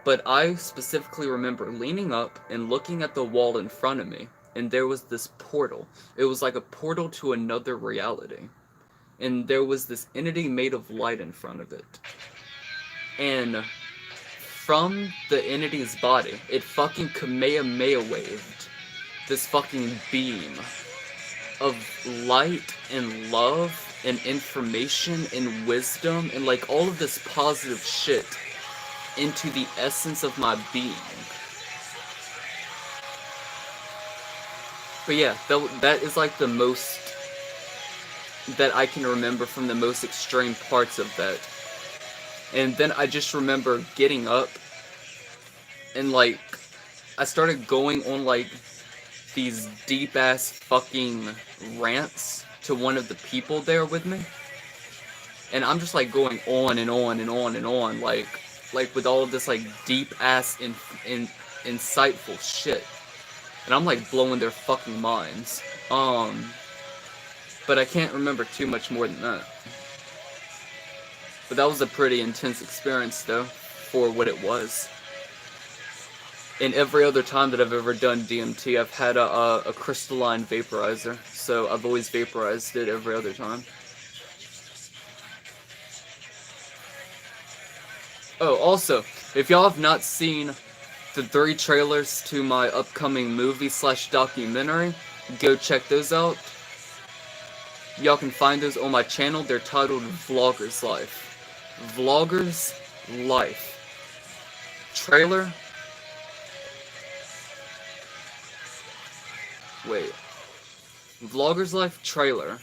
But I specifically remember leaning up and looking at the wall in front of me, and there was this portal. It was like a portal to another reality. And there was this entity made of light in front of it. And from the entity's body, it fucking Kamehameha waved this fucking beam of light and love and information and wisdom and like all of this positive shit into the essence of my being. But yeah, that is like the most that I can remember from the most extreme parts of that. And then I just remember getting up and like I started going on like these deep ass fucking rants to one of the people there with me. And I'm just like going on and on and on and on, like with all of this like deep ass insightful shit. And I'm like blowing their fucking minds. But I can't remember too much more than that. But that was a pretty intense experience though, for what it was. And every other time that I've ever done DMT, I've had a crystalline vaporizer, so I've always vaporized it every other time. Oh, also, if y'all have not seen the 3 trailers to my upcoming movie / documentary, go check those out. Y'all can find those on my channel. They're titled Vlogger's Life. Vlogger's Life. Trailer. Wait. Vlogger's Life trailer.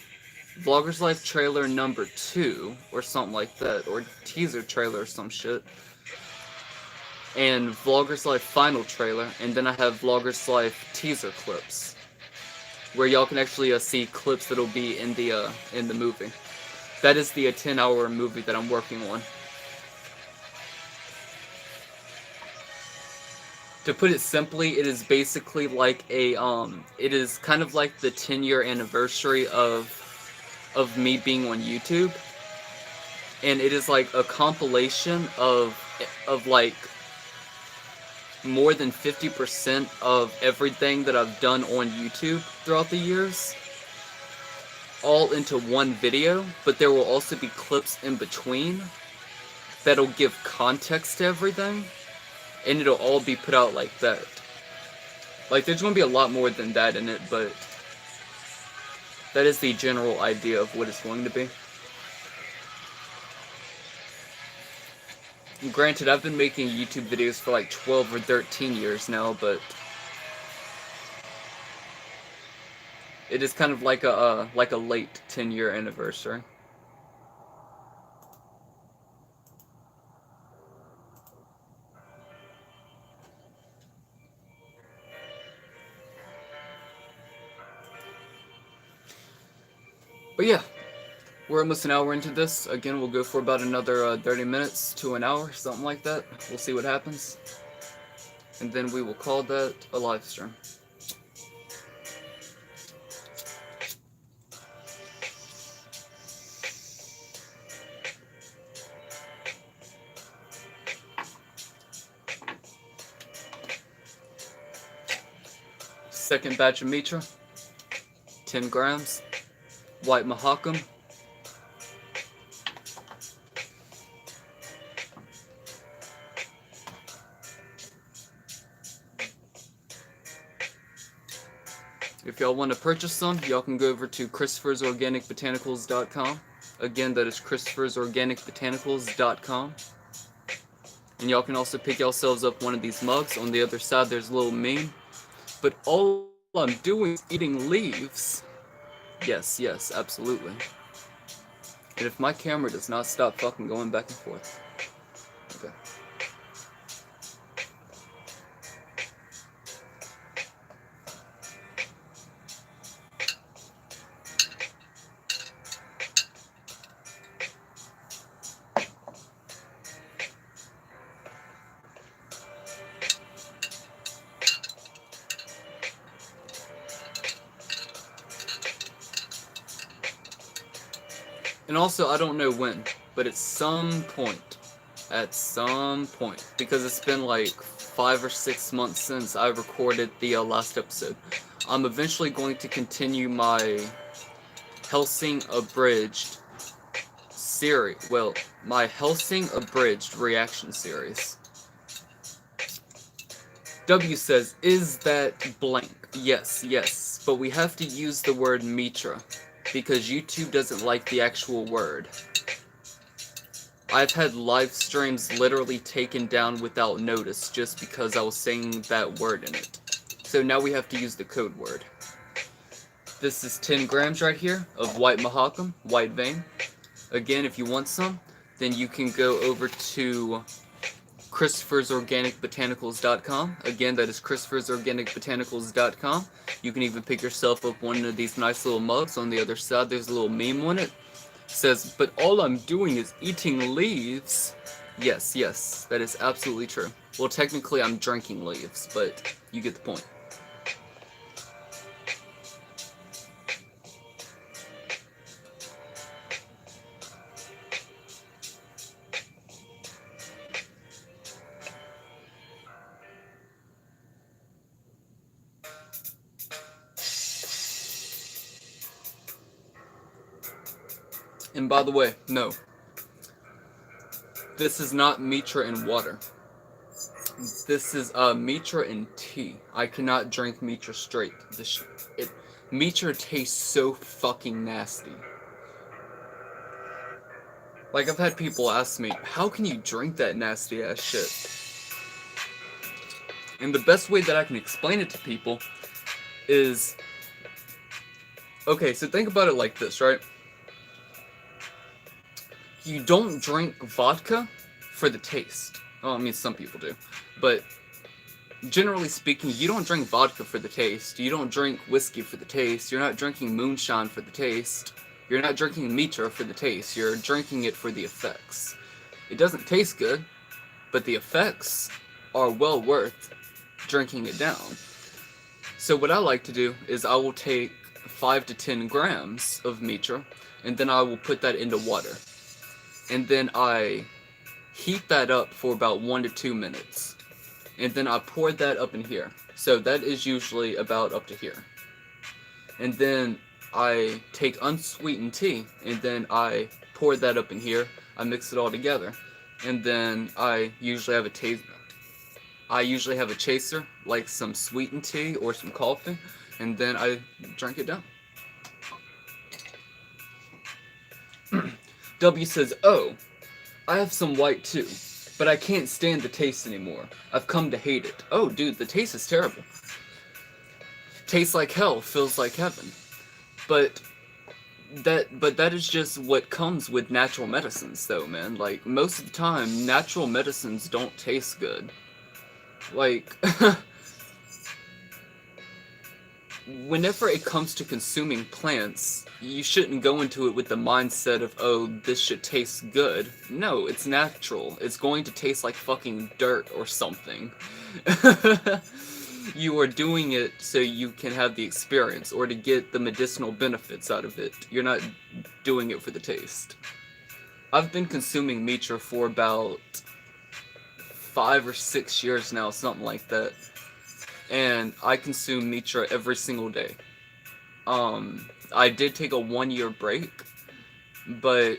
Vlogger's Life trailer number 2, or something like that, or teaser trailer or some shit. And Vlogger's Life final trailer, and then I have Vlogger's Life teaser clips, where y'all can actually see clips that'll be in the movie. That is the 10-hour movie that I'm working on. To put it simply, it is basically like it is kind of like the 10-year anniversary of me being on YouTube. And it is like a compilation of like more than 50% of everything that I've done on YouTube throughout the years, all into one video, but there will also be clips in between that'll give context to everything. And it'll all be put out like that. Like, there's gonna be a lot more than that in it, but that is the general idea of what it's going to be. And granted, I've been making YouTube videos for like 12 or 13 years now, but it is kind of like a late 10-year anniversary. But yeah, we're almost an hour into this. Again, we'll go for about another 30 minutes to an hour, something like that. We'll see what happens. And then we will call that a live stream. Second batch of Mitra, 10 grams. White Mahakam. If y'all want to purchase some, y'all can go over to Christopher'sOrganicBotanicals.com. Again, that is Christopher'sOrganicBotanicals.com. And y'all can also pick yourselves up one of these mugs. On the other side, there's a little meme. But all I'm doing is eating leaves. Yes, yes, absolutely. And if my camera does not stop fucking going back and forth. Okay. And also, I don't know when, but at some point, because it's been like 5 or 6 months since I recorded the last episode, I'm eventually going to continue my Helsing Abridged series. Well, my Helsing Abridged reaction series. W says, is that blank? Yes, yes, but we have to use the word Mitra, because YouTube doesn't like the actual word. I've had live streams literally taken down without notice just because I was saying that word in it. So now we have to use the code word. This is 10 grams right here of white mahakam, white vein. Again, if you want some, then you can go over to Christopher'sOrganicBotanicals.com. Again, that is Christopher'sOrganicBotanicals.com. You can even pick yourself up one of these nice little mugs. On the other side, there's a little meme on it. It says, but all I'm doing is eating leaves. Yes, yes, that is absolutely true. Well, technically, I'm drinking leaves, but you get the point. And by the way, no, this is not Mitra in water. This is Mitra in tea. I cannot drink Mitra straight. Mitra tastes so fucking nasty. Like, I've had people ask me, how can you drink that nasty ass shit? And the best way that I can explain it to people is, okay, so think about it like this, right? You don't drink vodka for the taste. Oh, I mean, some people do. But generally speaking, you don't drink vodka for the taste. You don't drink whiskey for the taste. You're not drinking moonshine for the taste. You're not drinking Mitra for the taste. You're drinking it for the effects. It doesn't taste good, but the effects are well worth drinking it down. So what I like to do is I will take 5 to 10 grams of Mitra, and then I will put that into water. And then I heat that up for about 1 to 2 minutes. And then I pour that up in here. So that is usually about up to here. And then I take unsweetened tea, and then I pour that up in here. I mix it all together. And then I usually have a chaser, like some sweetened tea or some coffee, and then I drink it down. W says, oh, I have some white too, but I can't stand the taste anymore. I've come to hate it. Oh, dude, the taste is terrible. Tastes like hell, feels like heaven. But that is just what comes with natural medicines, though, man. Like, most of the time, natural medicines don't taste good. Like, whenever it comes to consuming plants, you shouldn't go into it with the mindset of, oh, this should taste good. No, it's natural. It's going to taste like fucking dirt or something. You are doing it so you can have the experience or to get the medicinal benefits out of it. You're not doing it for the taste. I've been consuming Mitra for about 5 or 6 years now, something like that. And I consume Mitra every single day. I did take a 1-year break, but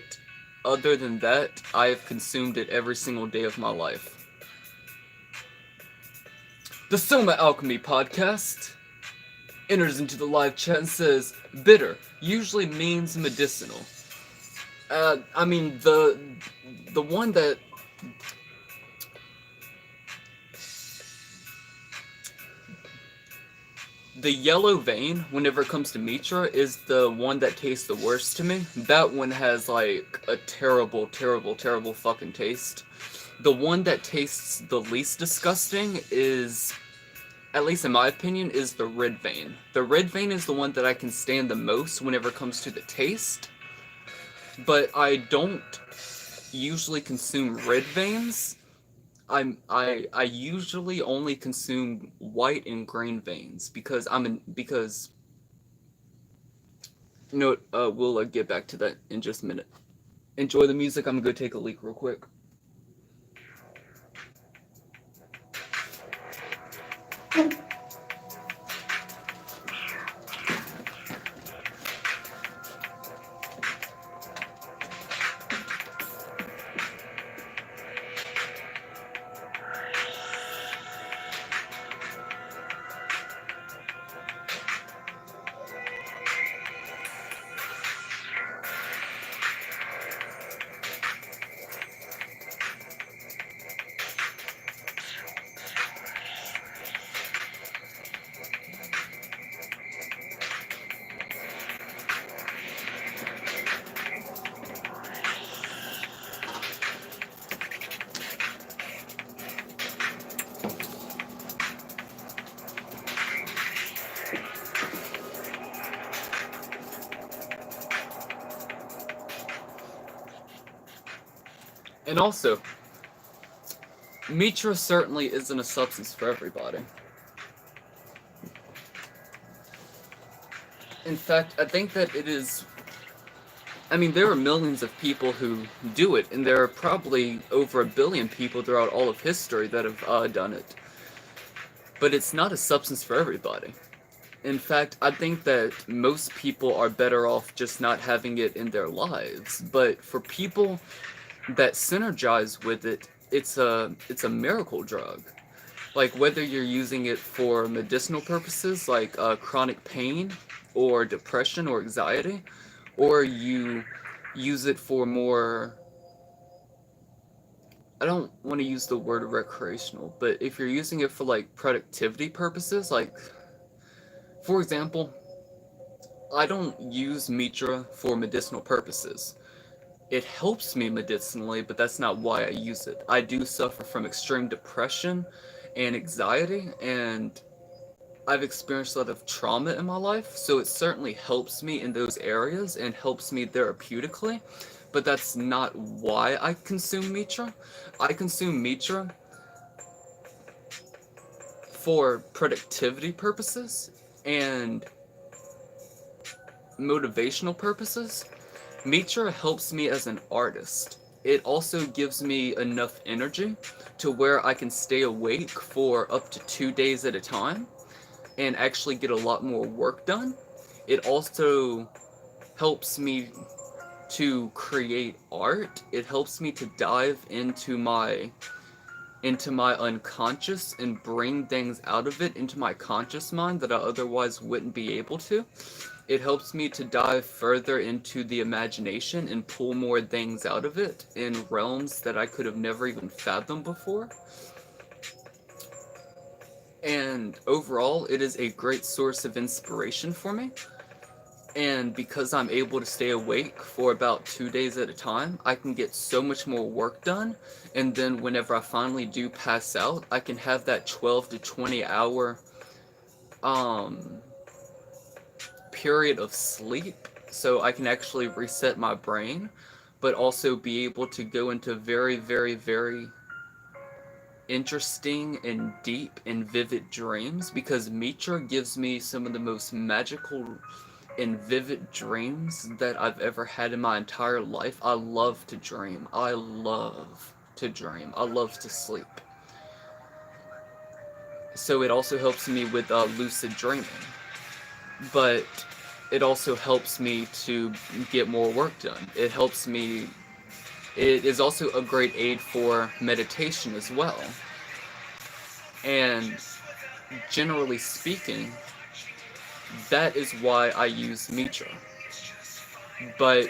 other than that, I have consumed it every single day of my life. The Soma Alchemy podcast enters into the live chat and says, bitter usually means medicinal. I mean, the one that... The yellow vein, whenever it comes to Mitra, is the one that tastes the worst to me. That one has, like, a terrible, terrible, terrible fucking taste. The one that tastes the least disgusting is, at least in my opinion, is the red vein. The red vein is the one that I can stand the most whenever it comes to the taste. But I don't usually consume red veins. I usually only consume white and green veins because we'll get back to that in just a minute. Enjoy the music. I'm gonna go take a leak real quick. And also, Mitra certainly isn't a substance for everybody. In fact, I think that it is. I mean, there are millions of people who do it, and there are probably over 1 billion people throughout all of history that have done it. But it's not a substance for everybody. In fact, I think that most people are better off just not having it in their lives. But for people that synergize with it, it's a miracle drug. Like whether you're using it for medicinal purposes, like chronic pain, or depression or anxiety, or you use it for more. I don't want to use the word recreational, but if you're using it for like productivity purposes, like for example, I don't use Mitra for medicinal purposes. It helps me medicinally, but that's not why I use it. I do suffer from extreme depression and anxiety, and I've experienced a lot of trauma in my life, so it certainly helps me in those areas and helps me therapeutically, but that's not why I consume Mitra. I consume Mitra for productivity purposes and motivational purposes. Mitra helps me as an artist. It also gives me enough energy to where I can stay awake for up to 2 days at a time and actually get a lot more work done. It also helps me to create art. It helps me to dive into my unconscious and bring things out of it into my conscious mind that I otherwise wouldn't be able to. It helps me to dive further into the imagination and pull more things out of it in realms that I could have never even fathomed before. And overall, it is a great source of inspiration for me. And because I'm able to stay awake for about 2 days at a time, I can get so much more work done. And then whenever I finally do pass out, I can have that 12 to 20 hour um, period of sleep so I can actually reset my brain, but also be able to go into very, very, very interesting and deep and vivid dreams because Mitra gives me some of the most magical and vivid dreams that I've ever had in my entire life. I love to dream. I love to dream. I love to sleep. So it also helps me with lucid dreaming. But it also helps me to get more work done. It helps me. It is also a great aid for meditation as well. And generally speaking, that is why I use Mitra. But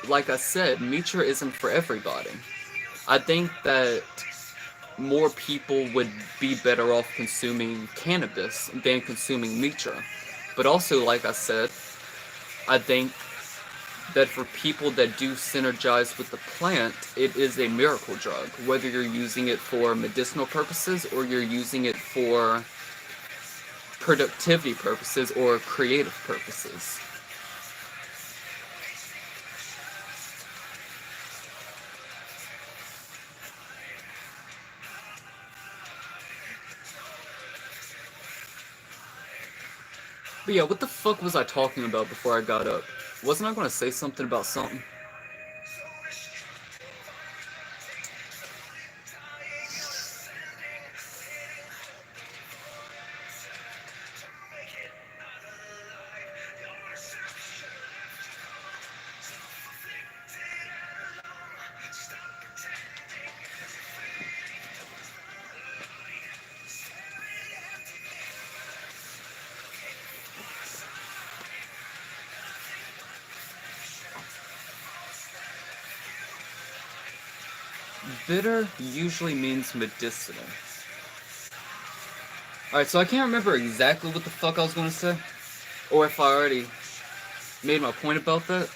like I said, Mitra isn't for everybody. I think that more people would be better off consuming cannabis than consuming Mitra. But also, like I said, I think that for people that do synergize with the plant, it is a miracle drug. Whether you're using it for medicinal purposes or you're using it for productivity purposes or creative purposes. But yeah, what the fuck was I talking about before I got up? Wasn't I going to say something about something? Bitter usually means medicinal. Alright, so I can't remember exactly what the fuck I was going to say, or if I already made my point about that.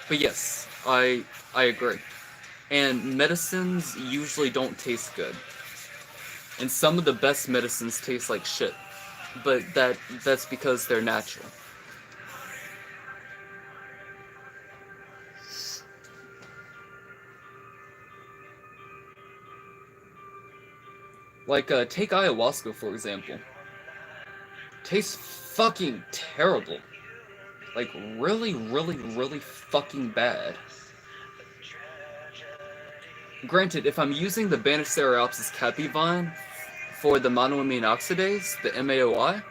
But yes, I agree. And medicines usually don't taste good. And some of the best medicines taste like shit. But that's because they're natural. Like, take ayahuasca, for example. Tastes fucking terrible. Like, really, really, really fucking bad. Granted, if I'm using the Banisteriopsis capivine for the monoamine oxidase, the MAOI,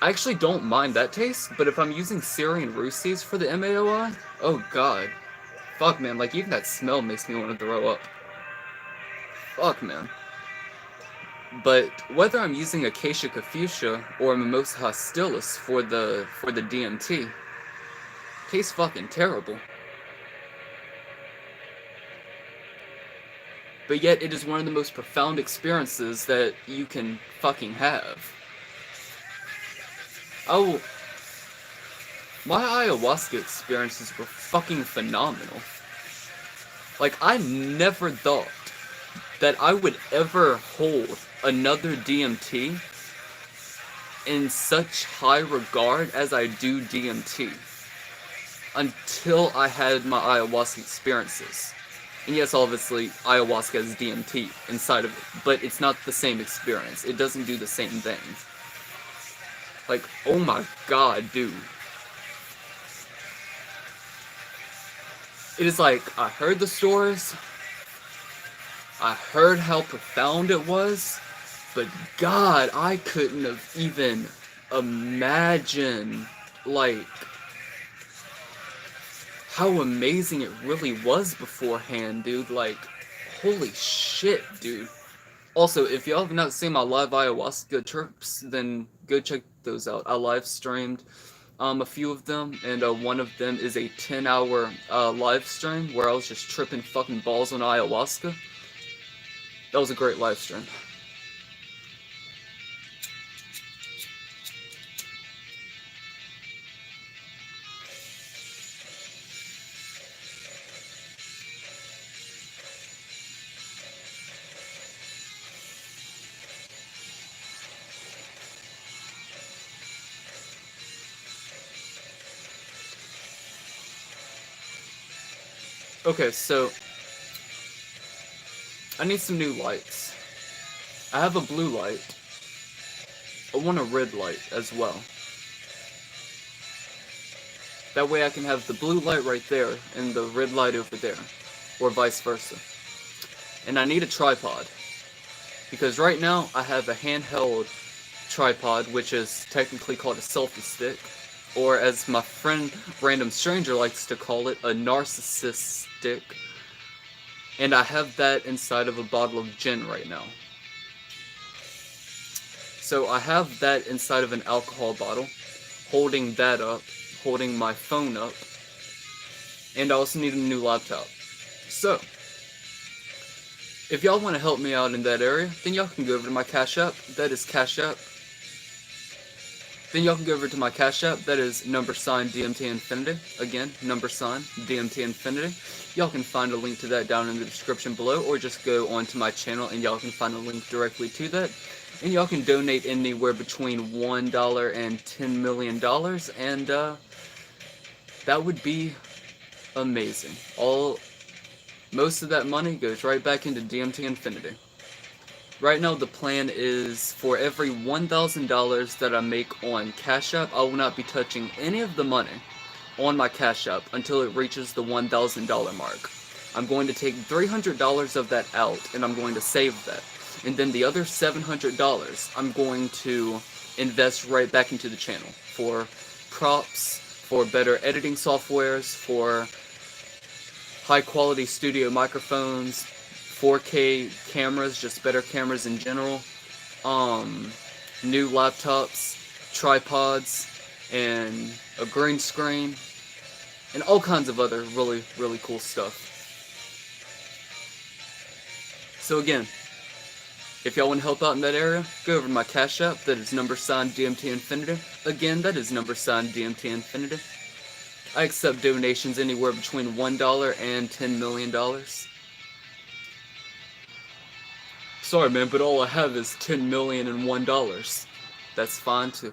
I actually don't mind that taste, but if I'm using Syrian Rousses for the MAOI, oh god. Fuck, man, like, even that smell makes me want to throw up. Fuck, man. But whether I'm using Acacia Confucia or Mimosa hostilis for the DMT, tastes fucking terrible. But yet it is one of the most profound experiences that you can fucking have. Oh, my ayahuasca experiences were fucking phenomenal. Like, I never thought that I would ever hold another DMT in such high regard as I do DMT until I had my ayahuasca experiences. And yes, obviously, ayahuasca has DMT inside of it, but it's not the same experience. It doesn't do the same thing. Like, oh my god, dude. It is like, I heard the stories, I heard how profound it was, but god, I couldn't have even imagined, like, how amazing it really was beforehand, dude. Like, holy shit, dude. Also, if y'all have not seen my live ayahuasca trips, then go check those out. I live streamed a few of them, and one of them is a 10-hour live stream where I was just tripping fucking balls on ayahuasca. That was a great live stream. Okay, so I need some new lights. I have a blue light. I want a red light as well. That way I can have the blue light right there and the red light over there, or vice versa. And I need a tripod, because right now I have a handheld tripod, which is technically called a selfie stick, or as my friend Random Stranger likes to call it, a narcissist stick. And I have that inside of a bottle of gin right now. So I have that inside of an alcohol bottle, holding that up, holding my phone up, and I also need a new laptop. So, if y'all want to help me out in that area, then y'all can go over to my Cash App, that is Cash App. Then y'all can go over to my Cash App, that is $DMT Infinity. Again, $DMT Infinity. Y'all can find a link to that down in the description below, or just go onto my channel and y'all can find a link directly to that. And y'all can donate anywhere between $1 and $10 million, and that would be amazing. Most of that money goes right back into DMT Infinity. Right now the plan is for every $1,000 that I make on Cash App, I will not be touching any of the money on my Cash App until it reaches the $1,000 mark. I'm going to take $300 of that out and I'm going to save that. And then the other $700 I'm going to invest right back into the channel for props, for better editing softwares, for high quality studio microphones, 4K cameras, just better cameras in general, new laptops, tripods, and a green screen, and all kinds of other really, really cool stuff. So again, if y'all want to help out in that area, go over to my Cash App, that is $DMT Infinity. Again, that is $DMT Infinity. I accept donations anywhere between $1 and $10 million. Sorry, man, but all I have is $10 million and $1. That's fine, too.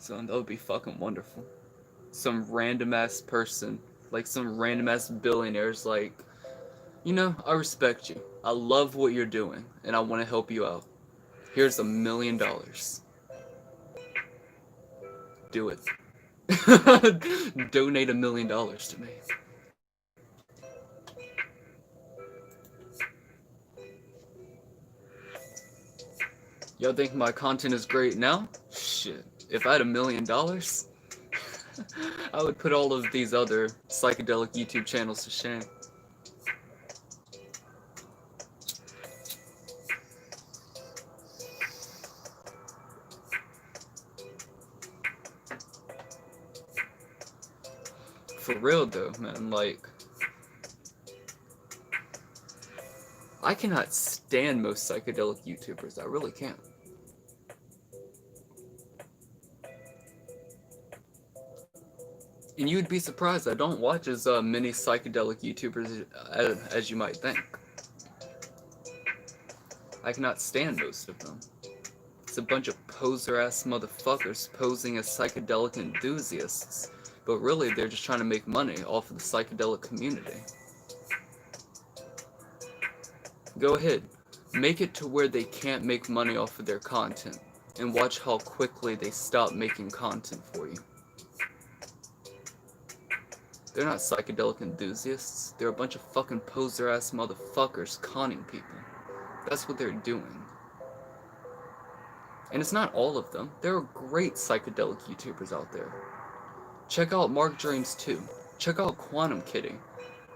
Son, that would be fucking wonderful. Some random ass person, like some random ass billionaires, like, you know, I respect you. I love what you're doing, and I want to help you out. Here's $1 million. Do it. Donate $1 million to me. Y'all think my content is great now? Shit. If I had $1 million, I would put all of these other psychedelic YouTube channels to shame. For real though, man, like, I cannot stand most psychedelic YouTubers. I really can't. And you'd be surprised, I don't watch as many psychedelic YouTubers as you might think. I cannot stand most of them. It's a bunch of poser-ass motherfuckers posing as psychedelic enthusiasts, but really they're just trying to make money off of the psychedelic community. Go ahead, make it to where they can't make money off of their content, and watch how quickly they stop making content for you. They're not psychedelic enthusiasts. They're a bunch of fucking poser-ass motherfuckers conning people. That's what they're doing. And it's not all of them. There are great psychedelic YouTubers out there. Check out Mark Dreams 2. Check out Quantum Kitty.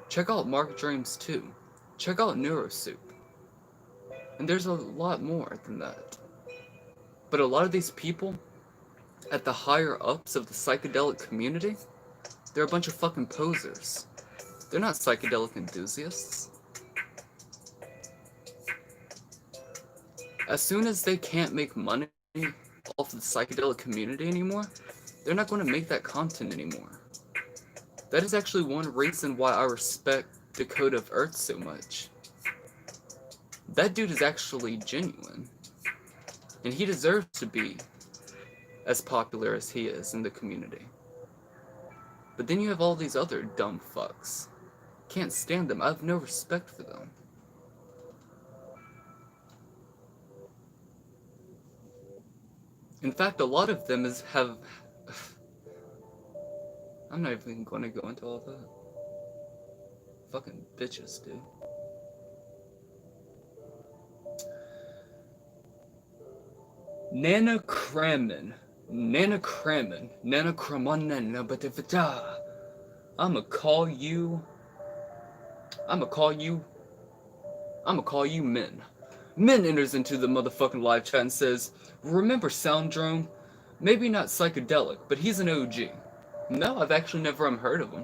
Check out Mark Dreams 2. Check out Neurosoup. And there's a lot more than that. But a lot of these people, at the higher ups of the psychedelic community, they're a bunch of fucking posers. They're not psychedelic enthusiasts. As soon as they can't make money off the psychedelic community anymore, they're not going to make that content anymore. That is actually one reason why I respect Dakota of Earth so much. That dude is actually genuine. And he deserves to be as popular as he is in the community. But then you have all these other dumb fucks. Can't stand them. I have no respect for them. In fact, a lot of them have... I'm not even going to go into all that. Fucking bitches, dude. Nana Kramen. I'ma call you Min. Min enters into the motherfucking live chat and says, remember Sounddrome? Maybe not psychedelic, but he's an OG. No, I've actually never heard of him.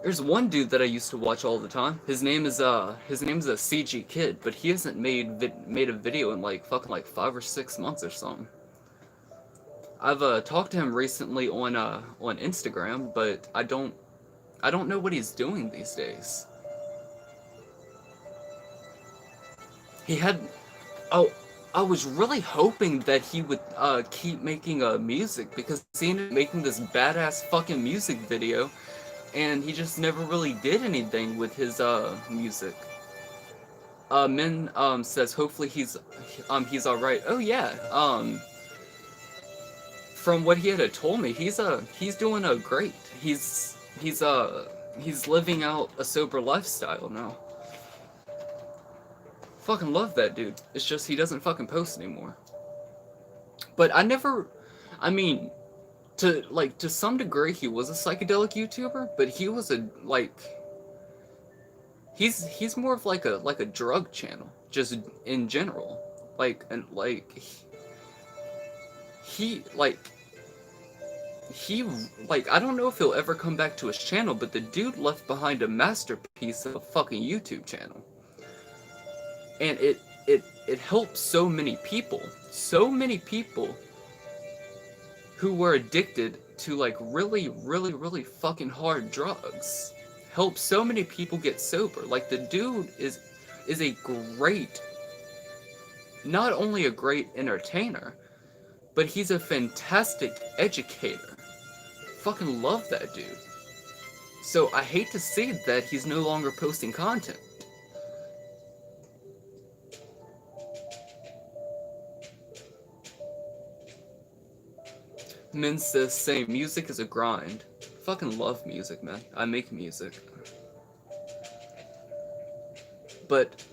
There's one dude that I used to watch all the time. His name is a CG Kid, but he hasn't made a video in like 5 or 6 months or something. I've talked to him recently on Instagram, but I don't know what he's doing these days. He had, oh, I was really hoping that he would keep making music, because he ended up making this badass fucking music video, and he just never really did anything with his music. Min says hopefully he's alright. Oh yeah. From what he had told me, he's doing great. He's living out a sober lifestyle now. Fucking love that dude. It's just he doesn't fucking post anymore. But I mean, to some degree he was a psychedelic YouTuber, but he was he's more of like a drug channel, just in general. He I don't know if he'll ever come back to his channel, but the dude left behind a masterpiece of a fucking YouTube channel. And it helped so many people who were addicted to like really fucking hard drugs. Helped so many people get sober. Like, the dude is a great, not only a great entertainer, but he's a fantastic educator. Fucking love that dude. So I hate to see that he's no longer posting content. Min says, same, music is a grind. Fucking love music, man. I make music. But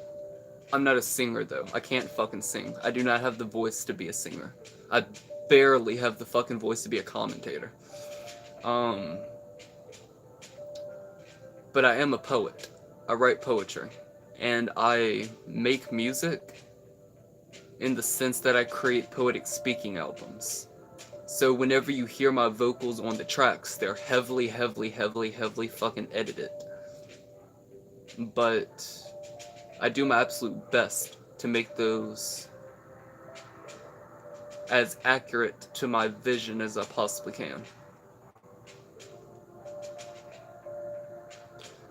I'm not a singer, though. I can't fucking sing. I do not have the voice to be a singer. I barely have the fucking voice to be a commentator. But I am a poet. I write poetry. And I make music in the sense that I create poetic speaking albums. So whenever you hear my vocals on the tracks, they're heavily fucking edited. But I do my absolute best to make those as accurate to my vision as I possibly can.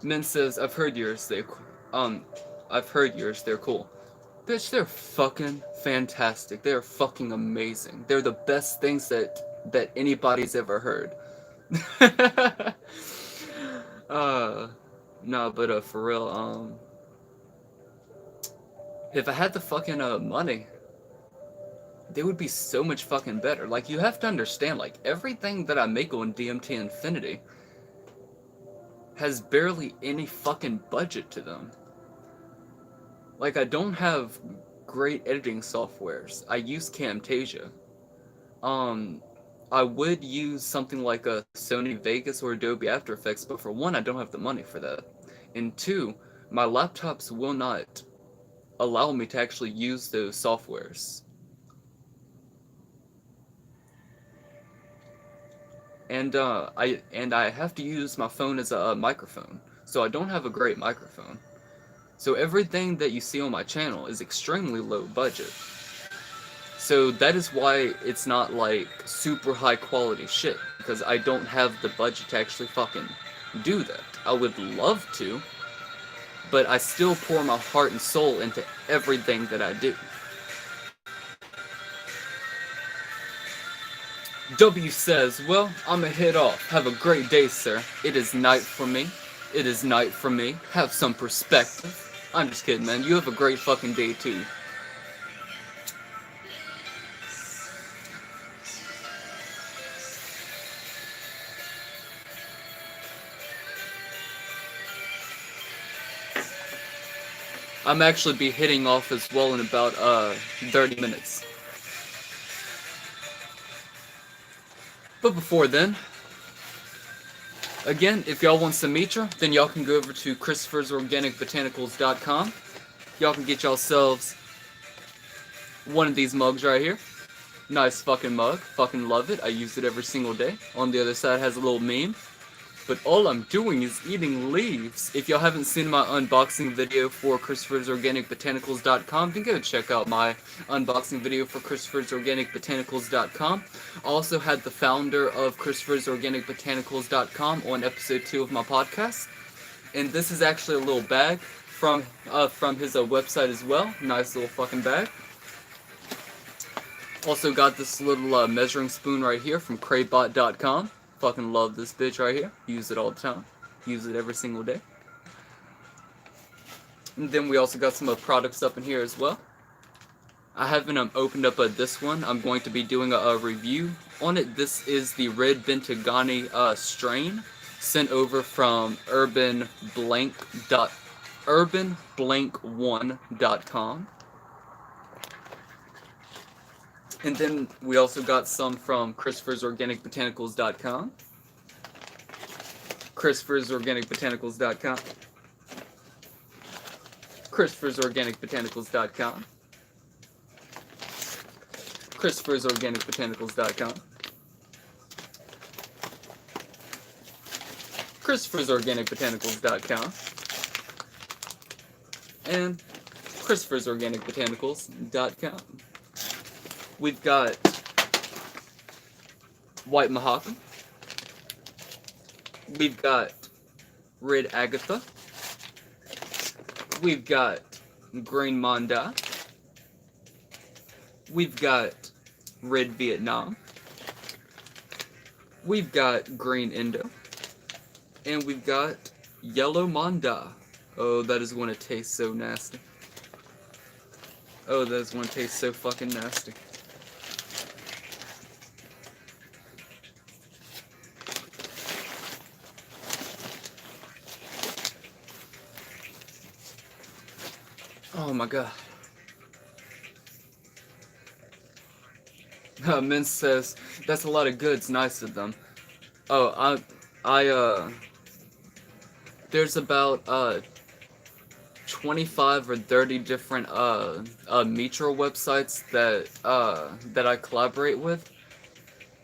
Min says, I've heard yours, they're cool. Bitch, they're fucking fantastic. They're fucking amazing. They're the best things that anybody's ever heard. No, but for real, if I had the fucking money, they would be so much fucking better. Like, you have to understand, like, everything that I make on DMT Infinity has barely any fucking budget to them. Like, I don't have great editing softwares. I use Camtasia. I would use something like a Sony Vegas or Adobe After Effects, but for one, I don't have the money for that. And two, my laptops will not allow me to actually use those softwares. And I have to use my phone as a microphone, so I don't have a great microphone. So everything that you see on my channel is extremely low budget. So that is why it's not like super high quality shit, because I don't have the budget to actually fucking do that. I would love to, but I still pour my heart and soul into everything that I do. W says, well, I'ma head off. Have a great day, sir. It is night for me. It is night for me. Have some perspective. I'm just kidding, man. You have a great fucking day, too. I'm actually be hitting off as well in about 30 minutes. But before then, again, if y'all want some mitra, then y'all can go over to Christopher'sOrganicBotanicals.com. Y'all can get yourselves one of these mugs right here. Nice fucking mug. Fucking love it. I use it every single day. On the other side has a little meme. But all I'm doing is eating leaves. If y'all haven't seen my unboxing video for Christopher'sOrganicBotanicals.com, then go check out my unboxing video for Christopher'sOrganicBotanicals.com. I also had the founder of Christopher'sOrganicBotanicals.com on episode 2 of my podcast. And this is actually a little bag from his website as well. Nice little fucking bag. Also got this little measuring spoon right here from Craybot.com. Fucking love this bitch right here. Use it all the time. Use it every single day. And then we also got some products up in here as well. I haven't opened up this one. I'm going to be doing a review on it. This is the Red Bentagani strain sent over from urbanblank1.com. And then we also got some from Christopher'sOrganicBotanicals.com. Christopher'sOrganicBotanicals.com. Christopher'sOrganicBotanicals.com. Christopher'sOrganicBotanicals.com. Christopher'sOrganicBotanicals.com. And Christopher'sOrganicBotanicals.com. We've got White Mahogany. We've got Red Agatha. We've got Green Manda. We've got Red Vietnam. We've got Green Indo. And we've got Yellow Manda. Oh, that is going to taste so nasty. Oh, that is going to taste so fucking nasty. Oh my god. Min says, that's a lot of goods, nice of them. Oh, there's about, 25 or 30 different, Mitra websites that I collaborate with.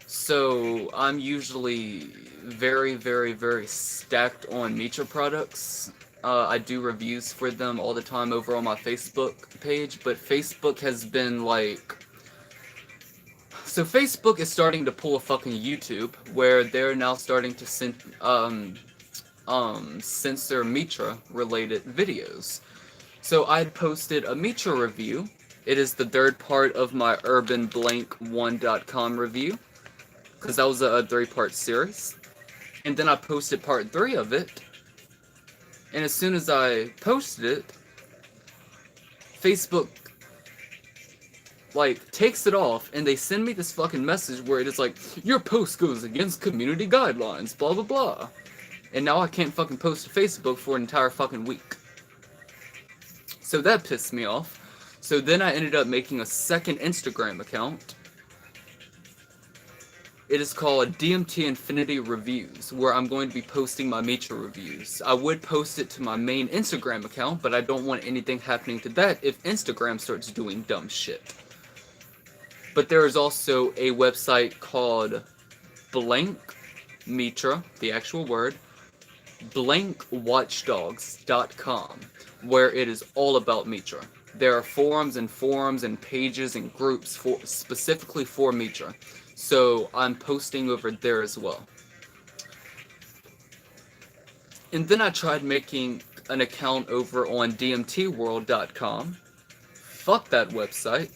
So, I'm usually very, very, very stacked on Mitra products. I do reviews for them all the time over on my Facebook page, but Facebook has been like... So Facebook is starting to pull a fucking YouTube, where they're now starting to censor Mitra-related videos. So I posted a Mitra review. It is the third part of my urbanblank1.com review, because that was a 3-part series. And then I posted part 3 of it, and as soon as I posted it, Facebook like takes it off, and they send me this fucking message where it is like, your post goes against community guidelines, blah blah blah. And now I can't fucking post to Facebook for an entire fucking week. So that pissed me off. So then I ended up making a second Instagram account. It is called DMT Infinity Reviews, where I'm going to be posting my Mitra reviews. I would post it to my main Instagram account, but I don't want anything happening to that if Instagram starts doing dumb shit. But there is also a website called Blank Mitra, the actual word, blankwatchdogs.com, where it is all about Mitra. There are forums and pages and groups specifically for Mitra. So I'm posting over there as well. And then I tried making an account over on DMTworld.com. Fuck that website.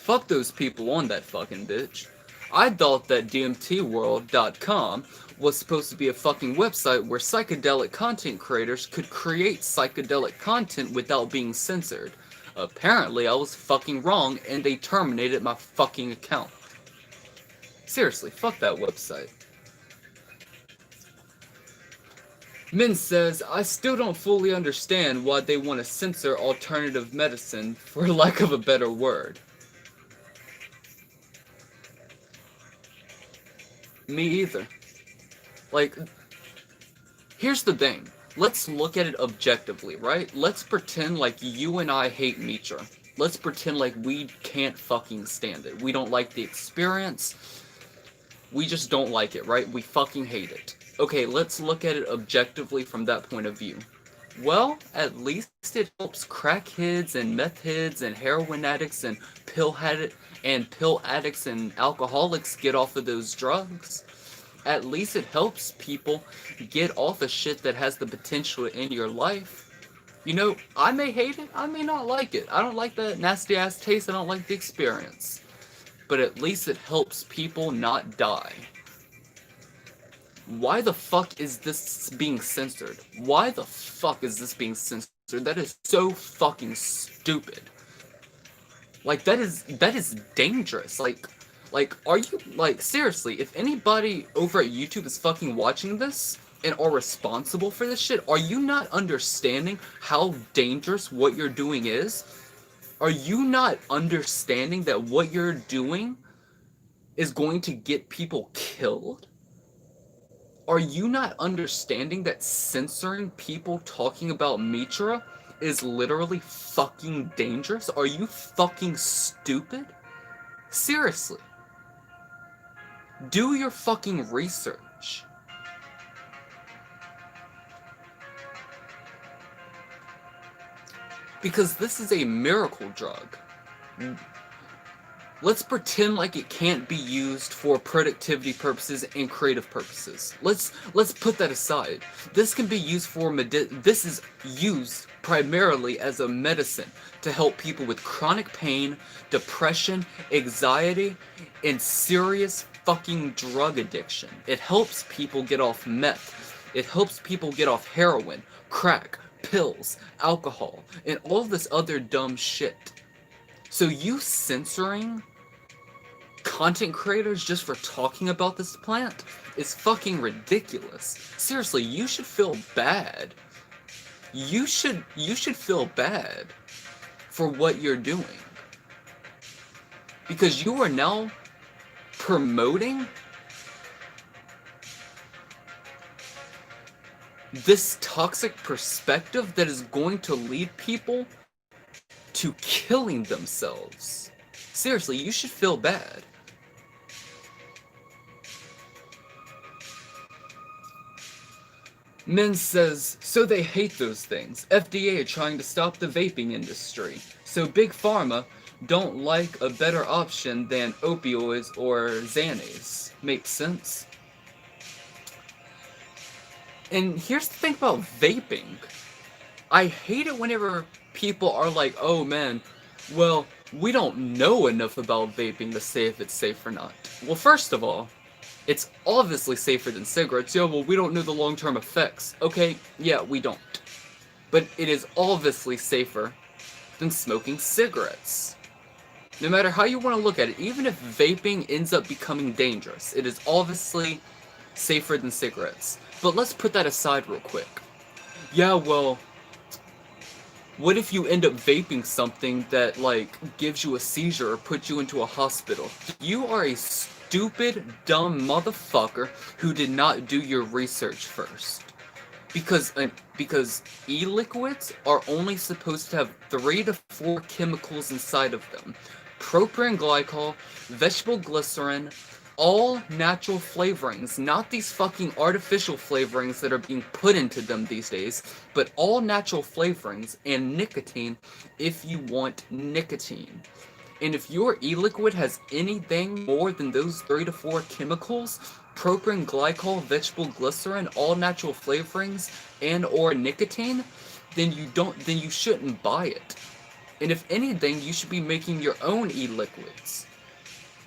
Fuck those people on that fucking bitch. I thought that DMTworld.com was supposed to be a fucking website where psychedelic content creators could create psychedelic content without being censored. Apparently, I was fucking wrong, and they terminated my fucking account. Seriously, fuck that website. Min says, I still don't fully understand why they want to censor alternative medicine, for lack of a better word. Me either. Like, here's the thing. Let's look at it objectively, right? Let's pretend like you and I hate Mitra. Let's pretend like we can't fucking stand it. We don't like the experience. We just don't like it, right? We fucking hate it. Okay, let's look at it objectively from that point of view. Well, at least it helps crackheads and meth heads and heroin addicts and pill addicts and alcoholics get off of those drugs. At least it helps people get off of shit that has the potential in your life. You know, I may hate it, I may not like it. I don't like that nasty ass taste, I don't like the experience. But at least it helps people not die. Why the fuck is this being censored? Why the fuck is this being censored? That is so fucking stupid. Like, that is dangerous. Like, are you, like, seriously, if anybody over at YouTube is fucking watching this and are responsible for this shit, are you not understanding how dangerous what you're doing is? Are you not understanding that what you're doing is going to get people killed? Are you not understanding that censoring people talking about Mitra is literally fucking dangerous? Are you fucking stupid? Seriously. Do your fucking research. Because this is a miracle drug. Let's pretend like it can't be used for productivity purposes and creative purposes. Let's put that aside. This can be used for this is used primarily as a medicine to help people with chronic pain, depression, anxiety, and serious fucking drug addiction. It helps people get off meth. It helps people get off heroin, crack, pills, alcohol, and all this other dumb shit. So you censoring content creators just for talking about this plant is fucking ridiculous. Seriously, you should feel bad. You should feel bad for what you're doing. Because you are now promoting this toxic perspective that is going to lead people to killing themselves. Seriously, you should feel bad. Min says, so they hate those things. FDA trying to stop the vaping industry. So Big Pharma don't like a better option than opioids or Xanax. Makes sense? And here's the thing about vaping. I hate it whenever people are like, oh man, well, we don't know enough about vaping to say if it's safe or not. Well, first of all, it's obviously safer than cigarettes. Yeah, well, we don't know the long-term effects. Okay, yeah, we don't. But it is obviously safer than smoking cigarettes. No matter how you want to look at it, even if vaping ends up becoming dangerous, it is obviously safer than cigarettes. But let's put that aside real quick. Yeah, well, what if you end up vaping something that, like, gives you a seizure or puts you into a hospital? You are a stupid, dumb motherfucker who did not do your research first. Because e-liquids are only supposed to have 3 to 4 chemicals inside of them. Propylene glycol, vegetable glycerin, all natural flavorings, not these fucking artificial flavorings that are being put into them these days, but all natural flavorings and nicotine if you want nicotine. And if your e-liquid has anything more than those 3 to 4 chemicals, propylene glycol, vegetable glycerin, all natural flavorings, and or nicotine, then you shouldn't buy it. And if anything, you should be making your own e-liquids.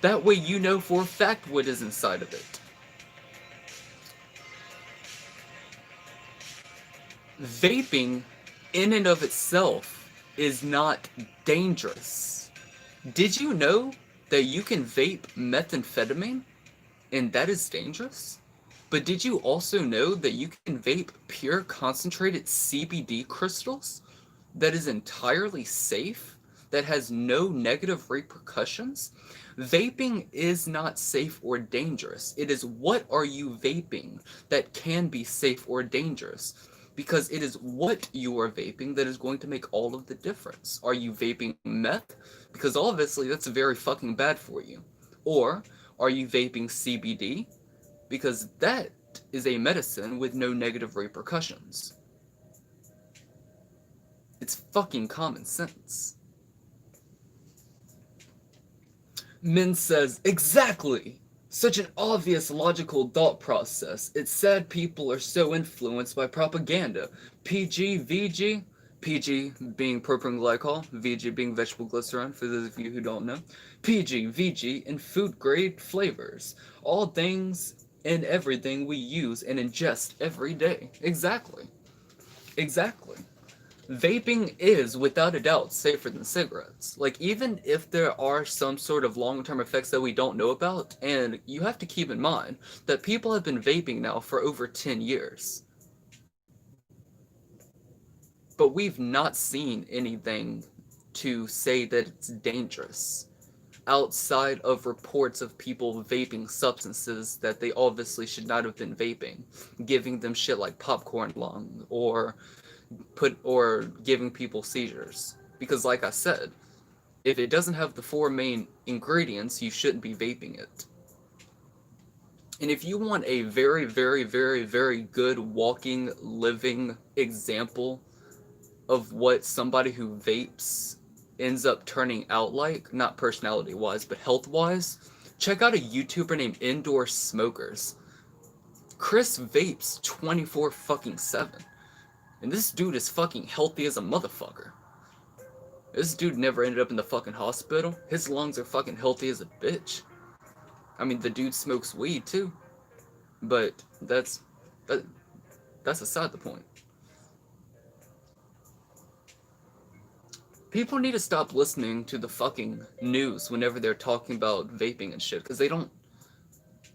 That way you know for a fact what is inside of it. Vaping, in and of itself, is not dangerous. Did you know that you can vape methamphetamine, and that is dangerous? But did you also know that you can vape pure concentrated CBD crystals? That is entirely safe? That has no negative repercussions? Vaping is not safe or dangerous. It is what are you vaping that can be safe or dangerous. Because it is what you are vaping that is going to make all of the difference. Are you vaping meth? Because obviously that's very fucking bad for you. Or are you vaping CBD? Because that is a medicine with no negative repercussions. It's fucking common sense. Min says, exactly! Such an obvious logical thought process. It's sad people are so influenced by propaganda. PG, VG, PG being propylene glycol, VG being vegetable glycerin, for those of you who don't know. PG, VG, and food grade flavors. All things and everything we use and ingest every day. Exactly. Exactly. Vaping is, without a doubt, safer than cigarettes. Like, even if there are some sort of long-term effects that we don't know about, and you have to keep in mind that people have been vaping now for over 10 years. But we've not seen anything to say that it's dangerous, outside of reports of people vaping substances that they obviously should not have been vaping, giving them shit like popcorn lung, or giving people seizures. Because like I said, if it doesn't have the 4 main ingredients, you shouldn't be vaping it. And if you want a very, very, very, very good walking, living example of what somebody who vapes ends up turning out like, not personality-wise, but health-wise, check out a YouTuber named Indoor Smokers. Chris vapes 24 fucking 7. And this dude is fucking healthy as a motherfucker. This dude never ended up in the fucking hospital. His lungs are fucking healthy as a bitch. I mean, the dude smokes weed too. But that's aside the point. People need to stop listening to the fucking news whenever they're talking about vaping and shit, because they don't.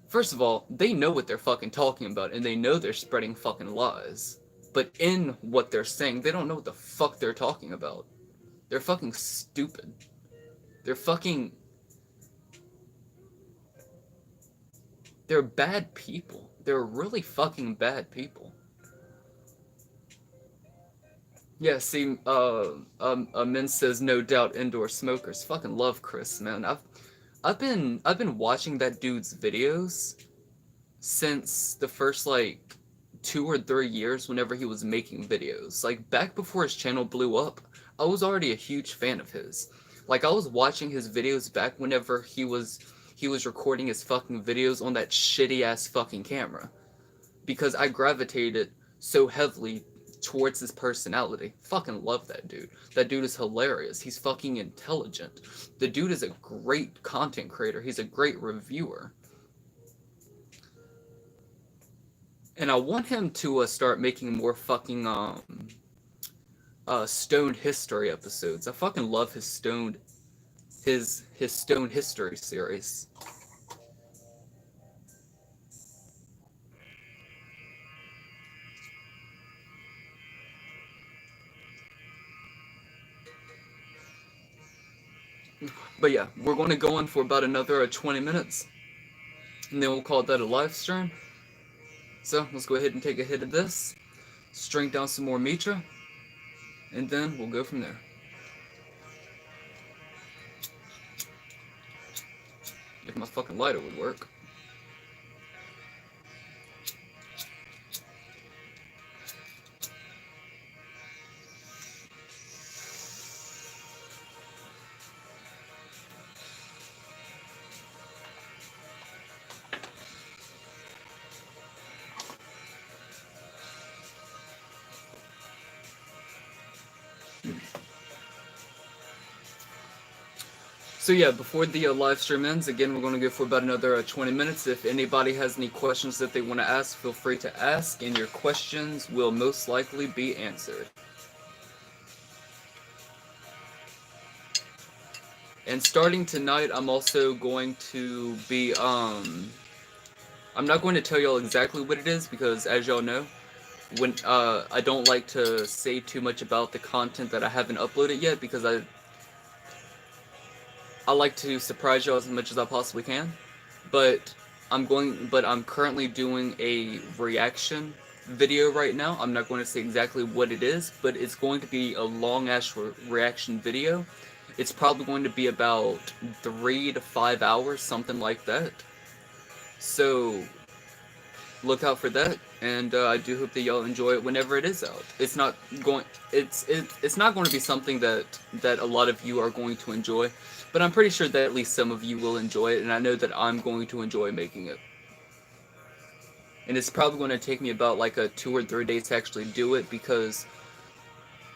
First of all, they know what they're fucking talking about, and they know they're spreading fucking lies. But in what they're saying, they don't know what the fuck they're talking about. They're fucking stupid. They're fucking. They're bad people. They're really fucking bad people. Yeah, see, Min says no doubt indoor smokers. Fucking love Chris, man. I've been watching that dude's videos since the first like 2 or 3 years whenever he was making videos. Like back before his channel blew up, I was already a huge fan of his. Like I was watching his videos back whenever he was recording his fucking videos on that shitty ass fucking camera. Because I gravitated so heavily towards his personality. Fucking love that dude. That dude is hilarious. He's fucking intelligent. The dude is a great content creator. He's a great reviewer. And I want him to start making more fucking stoned history episodes. I fucking love his stone history series. But yeah, we're going to go on for about another 20 minutes, and then we'll call that a live stream. So let's go ahead and take a hit of this, drink down some more Mitra, and then we'll go from there. If my fucking lighter would work. So yeah, before the live stream ends, again, we're going to go for about another 20 minutes. If anybody has any questions that they want to ask, feel free to ask, and your questions will most likely be answered. And starting tonight, I'm also going to be, I'm not going to tell y'all exactly what it is, because as y'all know, when, I don't like to say too much about the content that I haven't uploaded yet, because I like to surprise y'all as much as I possibly can. But I'm currently doing a reaction video right now. I'm not going to say exactly what it is, but it's going to be a long-ass reaction video. It's probably going to be about 3 to 5 hours, something like that. So look out for that, and I do hope that y'all enjoy it whenever it is out. It's not going to be something that a lot of you are going to enjoy, but I'm pretty sure that at least some of you will enjoy it, and I know that I'm going to enjoy making it. And it's probably going to take me about like 2 or 3 days to actually do it, because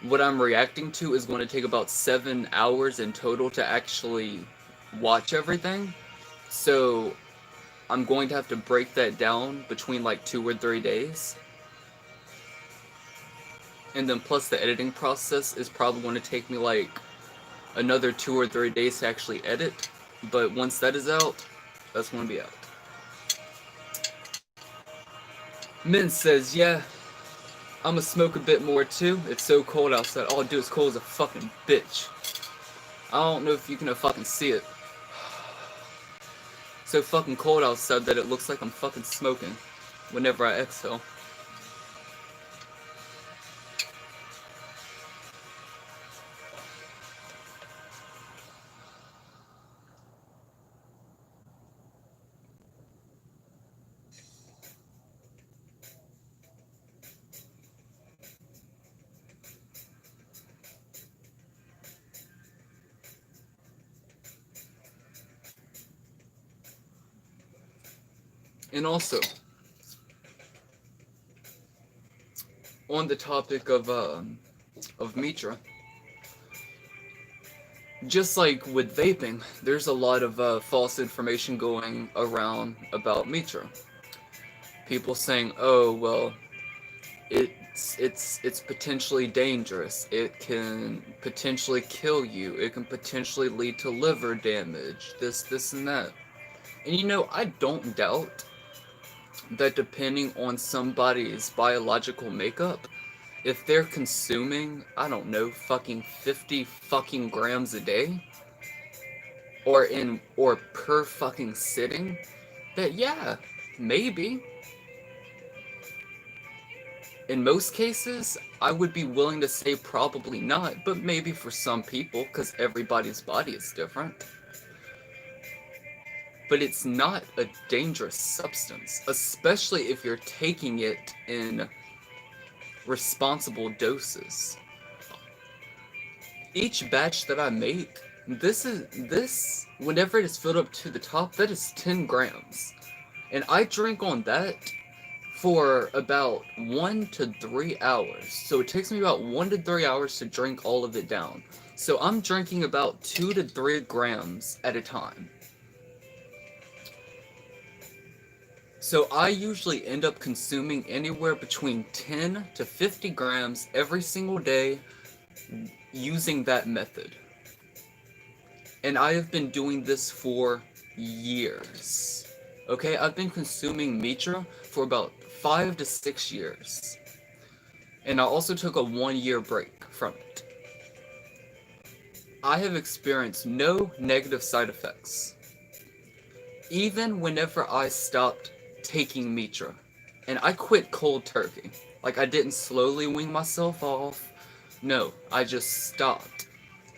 what I'm reacting to is going to take about 7 hours in total to actually watch everything. So I'm going to have to break that down between like 2 or 3 days. And then plus the editing process is probably going to take me like another 2 or 3 days to actually edit. But once that is out, that's going to be out. Min says, yeah, I'ma smoke a bit more too. It's so cold outside. Oh, dude, it's cold as a fucking bitch. I don't know if you can fucking see it. It's so fucking cold outside that it looks like I'm fucking smoking whenever I exhale. And also, on the topic of Mitra, just like with vaping, there's a lot of false information going around about Mitra. People saying, "Oh, well, it's potentially dangerous. It can potentially kill you. It can potentially lead to liver damage. This, and that." And I don't doubt that depending on somebody's biological makeup, if they're consuming, I don't know, fucking 50 fucking grams a day, or per fucking sitting, that yeah, maybe. In most cases, I would be willing to say probably not, but maybe for some people, because everybody's body is different. But it's not a dangerous substance, especially if you're taking it in responsible doses. Each batch that I make, whenever it is filled up to the top, that is 10 grams. And I drink on that for about 1 to 3 hours. So it takes me about 1 to 3 hours to drink all of it down. So I'm drinking about 2 to 3 grams at a time. So I usually end up consuming anywhere between 10 to 50 grams every single day using that method. And I have been doing this for years. Okay, I've been consuming Mitra for about 5 to 6 years. And I also took a 1-year break from it. I have experienced no negative side effects. Even whenever I stopped taking Mitra. And I quit cold turkey. Like, I didn't slowly wean myself off. No, I just stopped.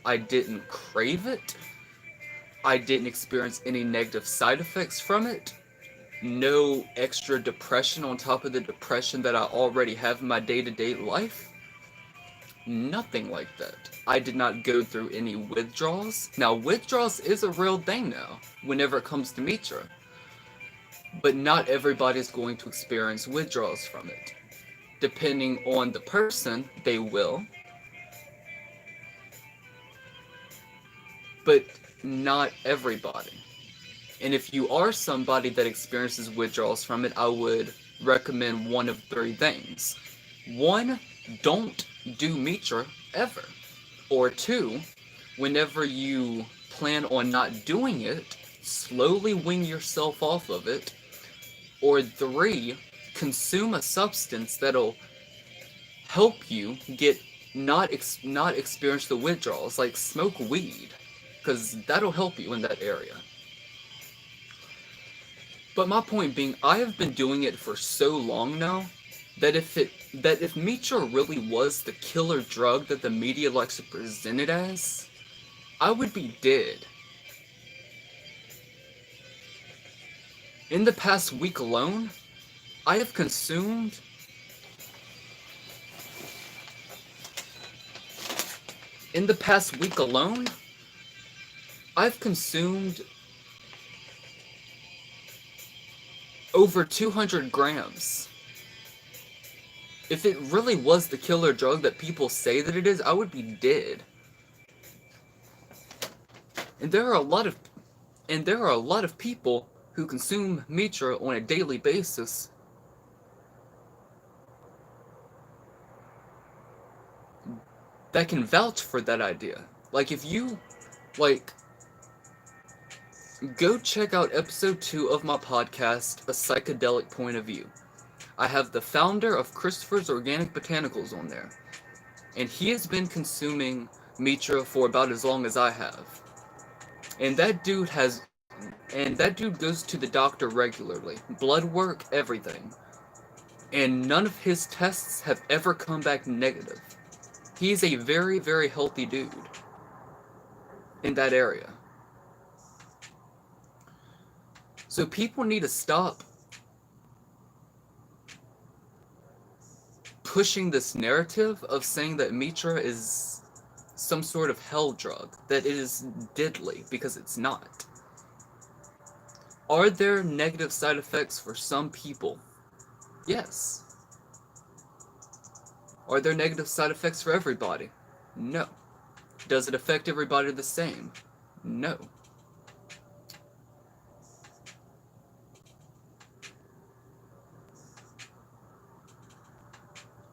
I didn't crave it. I didn't experience any negative side effects from it. No extra depression on top of the depression that I already have in my day-to-day life. Nothing like that. I did not go through any withdrawals. Now, withdrawals is a real thing now, whenever it comes to Mitra. But not everybody is going to experience withdrawals from it. Depending on the person, they will. But not everybody. And if you are somebody that experiences withdrawals from it, I would recommend one of 3 things. 1, don't do Mitra ever. Or 2, whenever you plan on not doing it, slowly wean yourself off of it. Or 3, consume a substance that'll help you get not experience the withdrawals, like smoke weed, because that'll help you in that area. But my point being, I have been doing it for so long now that if Mitra really was the killer drug that the media likes to present it as, I would be dead. In the past week alone, I have consumed I've consumed over 200 grams. If it really was the killer drug that people say that it is, I would be dead. And there are a lot of people who consume Mitra on a daily basis that can vouch for that idea. Like, if you, go check out episode 2 of my podcast, A Psychedelic Point of View. I have the founder of Christopher's Organic Botanicals on there. And he has been consuming Mitra for about as long as I have. And that dude goes to the doctor regularly. Blood work, everything. And none of his tests have ever come back negative. He's a very, very healthy dude in that area. So people need to stop pushing this narrative of saying that Mitra is some sort of hell drug, that it is deadly, because it's not. Are there negative side effects for some people? Yes. Are there negative side effects for everybody? No. Does it affect everybody the same? No.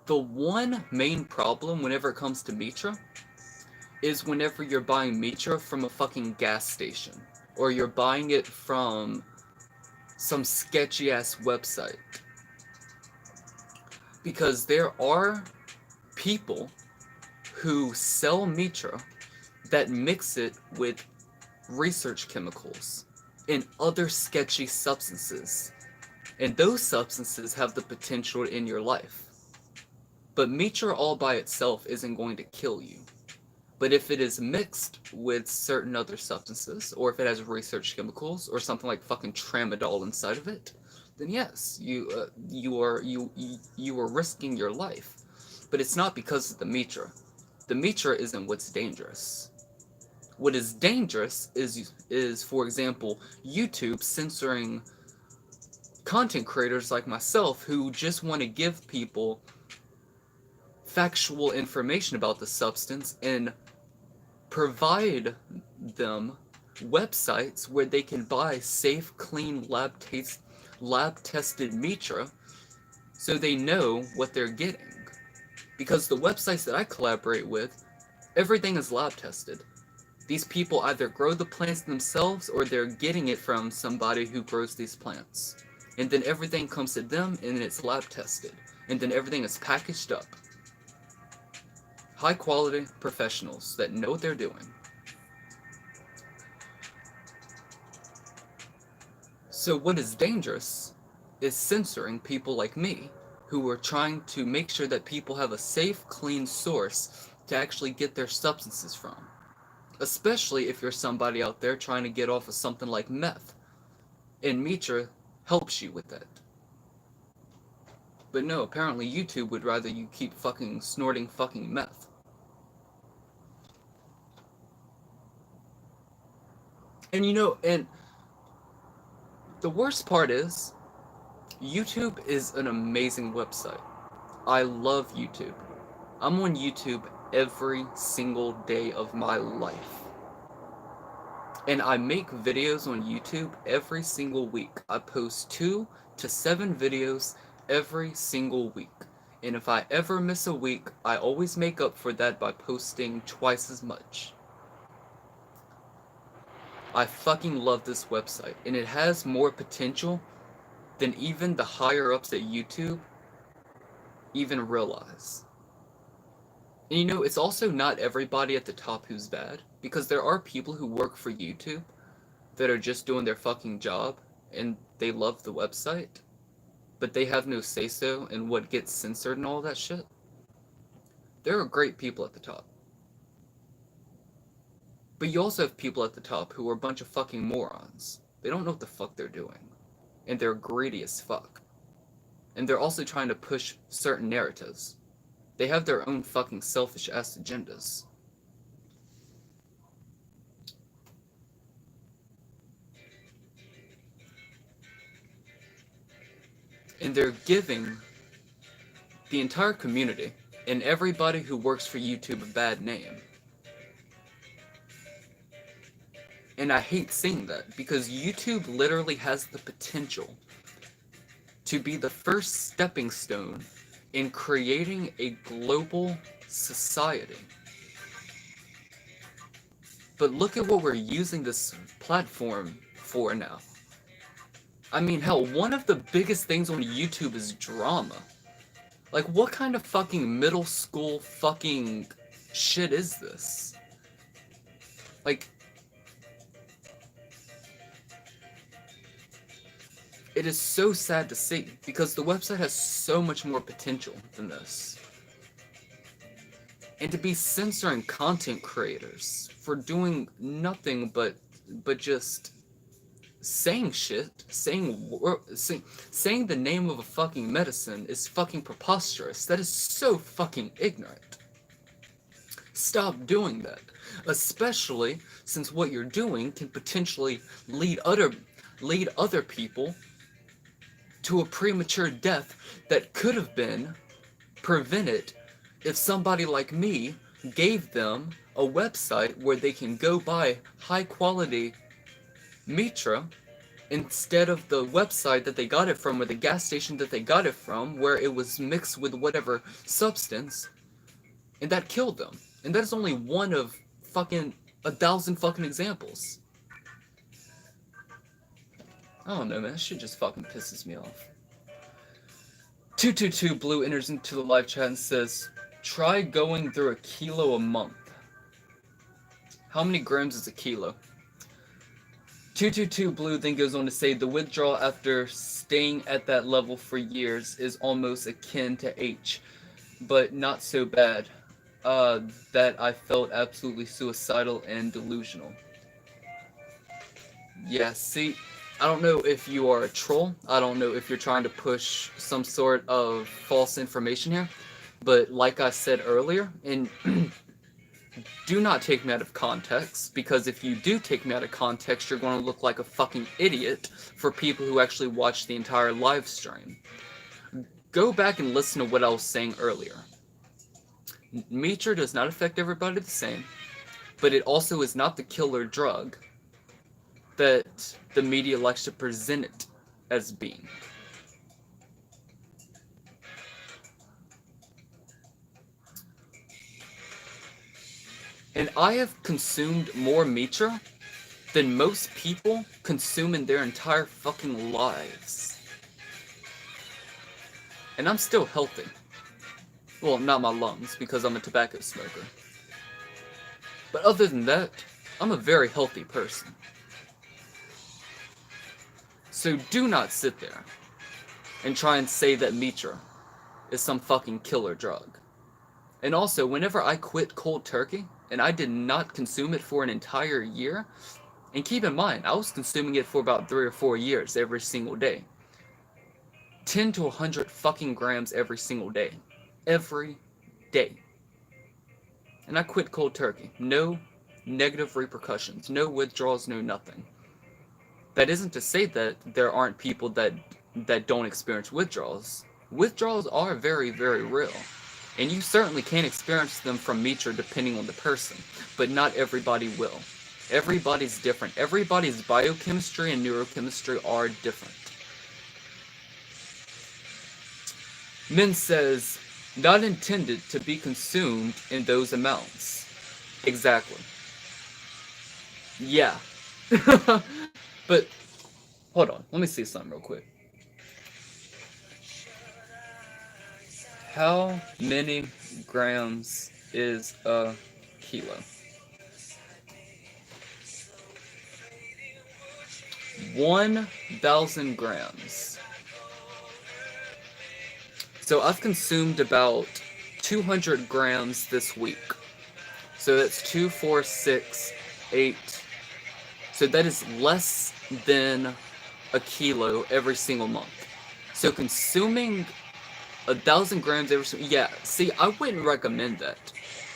The one main problem whenever it comes to Mitra is whenever you're buying Mitra from a fucking gas station, or you're buying it from some sketchy ass website. Because there are people who sell Mitra that mix it with research chemicals and other sketchy substances. And those substances have the potential to end your life. But Mitra all by itself isn't going to kill you. But if it is mixed with certain other substances, or if it has research chemicals, or something like fucking tramadol inside of it, then yes, you are risking your life. But it's not because of the Mitra. The Mitra isn't what's dangerous. What is dangerous is, for example, YouTube censoring content creators like myself who just want to give people factual information about the substance and provide them websites where they can buy safe, clean, lab-tested Mitra so they know what they're getting. Because the websites that I collaborate with, everything is lab-tested. These people either grow the plants themselves or they're getting it from somebody who grows these plants. And then everything comes to them and it's lab-tested. And then everything is packaged up. High-quality professionals that know what they're doing. So what is dangerous is censoring people like me who are trying to make sure that people have a safe, clean source to actually get their substances from. Especially if you're somebody out there trying to get off of something like meth. And Mitra helps you with that. But no, apparently YouTube would rather you keep fucking snorting fucking meth. And and the worst part is, YouTube is an amazing website. I love YouTube. I'm on YouTube every single day of my life. And I make videos on YouTube every single week. I post 2 to 7 videos every single week. And if I ever miss a week, I always make up for that by posting twice as much. I fucking love this website, and it has more potential than even the higher ups at YouTube even realize. And it's also not everybody at the top who's bad, because there are people who work for YouTube that are just doing their fucking job, and they love the website, but they have no say-so in what gets censored and all that shit. There are great people at the top. But you also have people at the top who are a bunch of fucking morons. They don't know what the fuck they're doing. And they're greedy as fuck. And they're also trying to push certain narratives. They have their own fucking selfish ass agendas. And they're giving the entire community and everybody who works for YouTube a bad name. And I hate seeing that, because YouTube literally has the potential to be the first stepping stone in creating a global society. But look at what we're using this platform for now. I mean, hell, one of the biggest things on YouTube is drama. Like, what kind of fucking middle school fucking shit is this? Like, it is so sad to see, because the website has so much more potential than this. And to be censoring content creators for doing nothing but just saying shit, saying the name of a fucking medicine is fucking preposterous. That is so fucking ignorant. Stop doing that. Especially since what you're doing can potentially lead other people to a premature death that could have been prevented if somebody like me gave them a website where they can go buy high quality Mitra instead of the website that they got it from or the gas station that they got it from where it was mixed with whatever substance, and that killed them. And that is only one of fucking 1,000 fucking examples. I don't know, man. That shit just fucking pisses me off. 222 Blue enters into the live chat and says, try going through a kilo a month. How many grams is a kilo? 222 Blue then goes on to say, the withdrawal after staying at that level for years is almost akin to H, but not so bad. That I felt absolutely suicidal and delusional. Yeah, see, I don't know if you are a troll. I don't know if you're trying to push some sort of false information here. But like I said earlier, and do not take me out of context, because if you do take me out of context, you're going to look like a fucking idiot for people who actually watch the entire live stream. Go back and listen to what I was saying earlier. Mitra does not affect everybody the same, but it also is not the killer drug that the media likes to present it as being. And I have consumed more Mitra than most people consume in their entire fucking lives. And I'm still healthy. Well, not my lungs, because I'm a tobacco smoker. But other than that, I'm a very healthy person. So do not sit there and try and say that Mitra is some fucking killer drug. And also, whenever I quit cold turkey, and I did not consume it for an entire year, and keep in mind, I was consuming it for about 3 or 4 years every single day. 10 to 100 fucking grams every single day. Every day. And I quit cold turkey. No negative repercussions. No withdrawals, no nothing. That isn't to say that there aren't people that don't experience withdrawals. Withdrawals are very, very real. And you certainly can experience them from Mitra depending on the person. But not everybody will. Everybody's different. Everybody's biochemistry and neurochemistry are different. Min says, not intended to be consumed in those amounts. Exactly. Yeah. But, hold on. Let me see something real quick. How many grams is a kilo? 1,000 grams. So I've consumed about 200 grams this week. So that's 2, 4, 6, 8. So that is less than a kilo every single month. So consuming 1,000 grams every yeah, see, I wouldn't recommend that.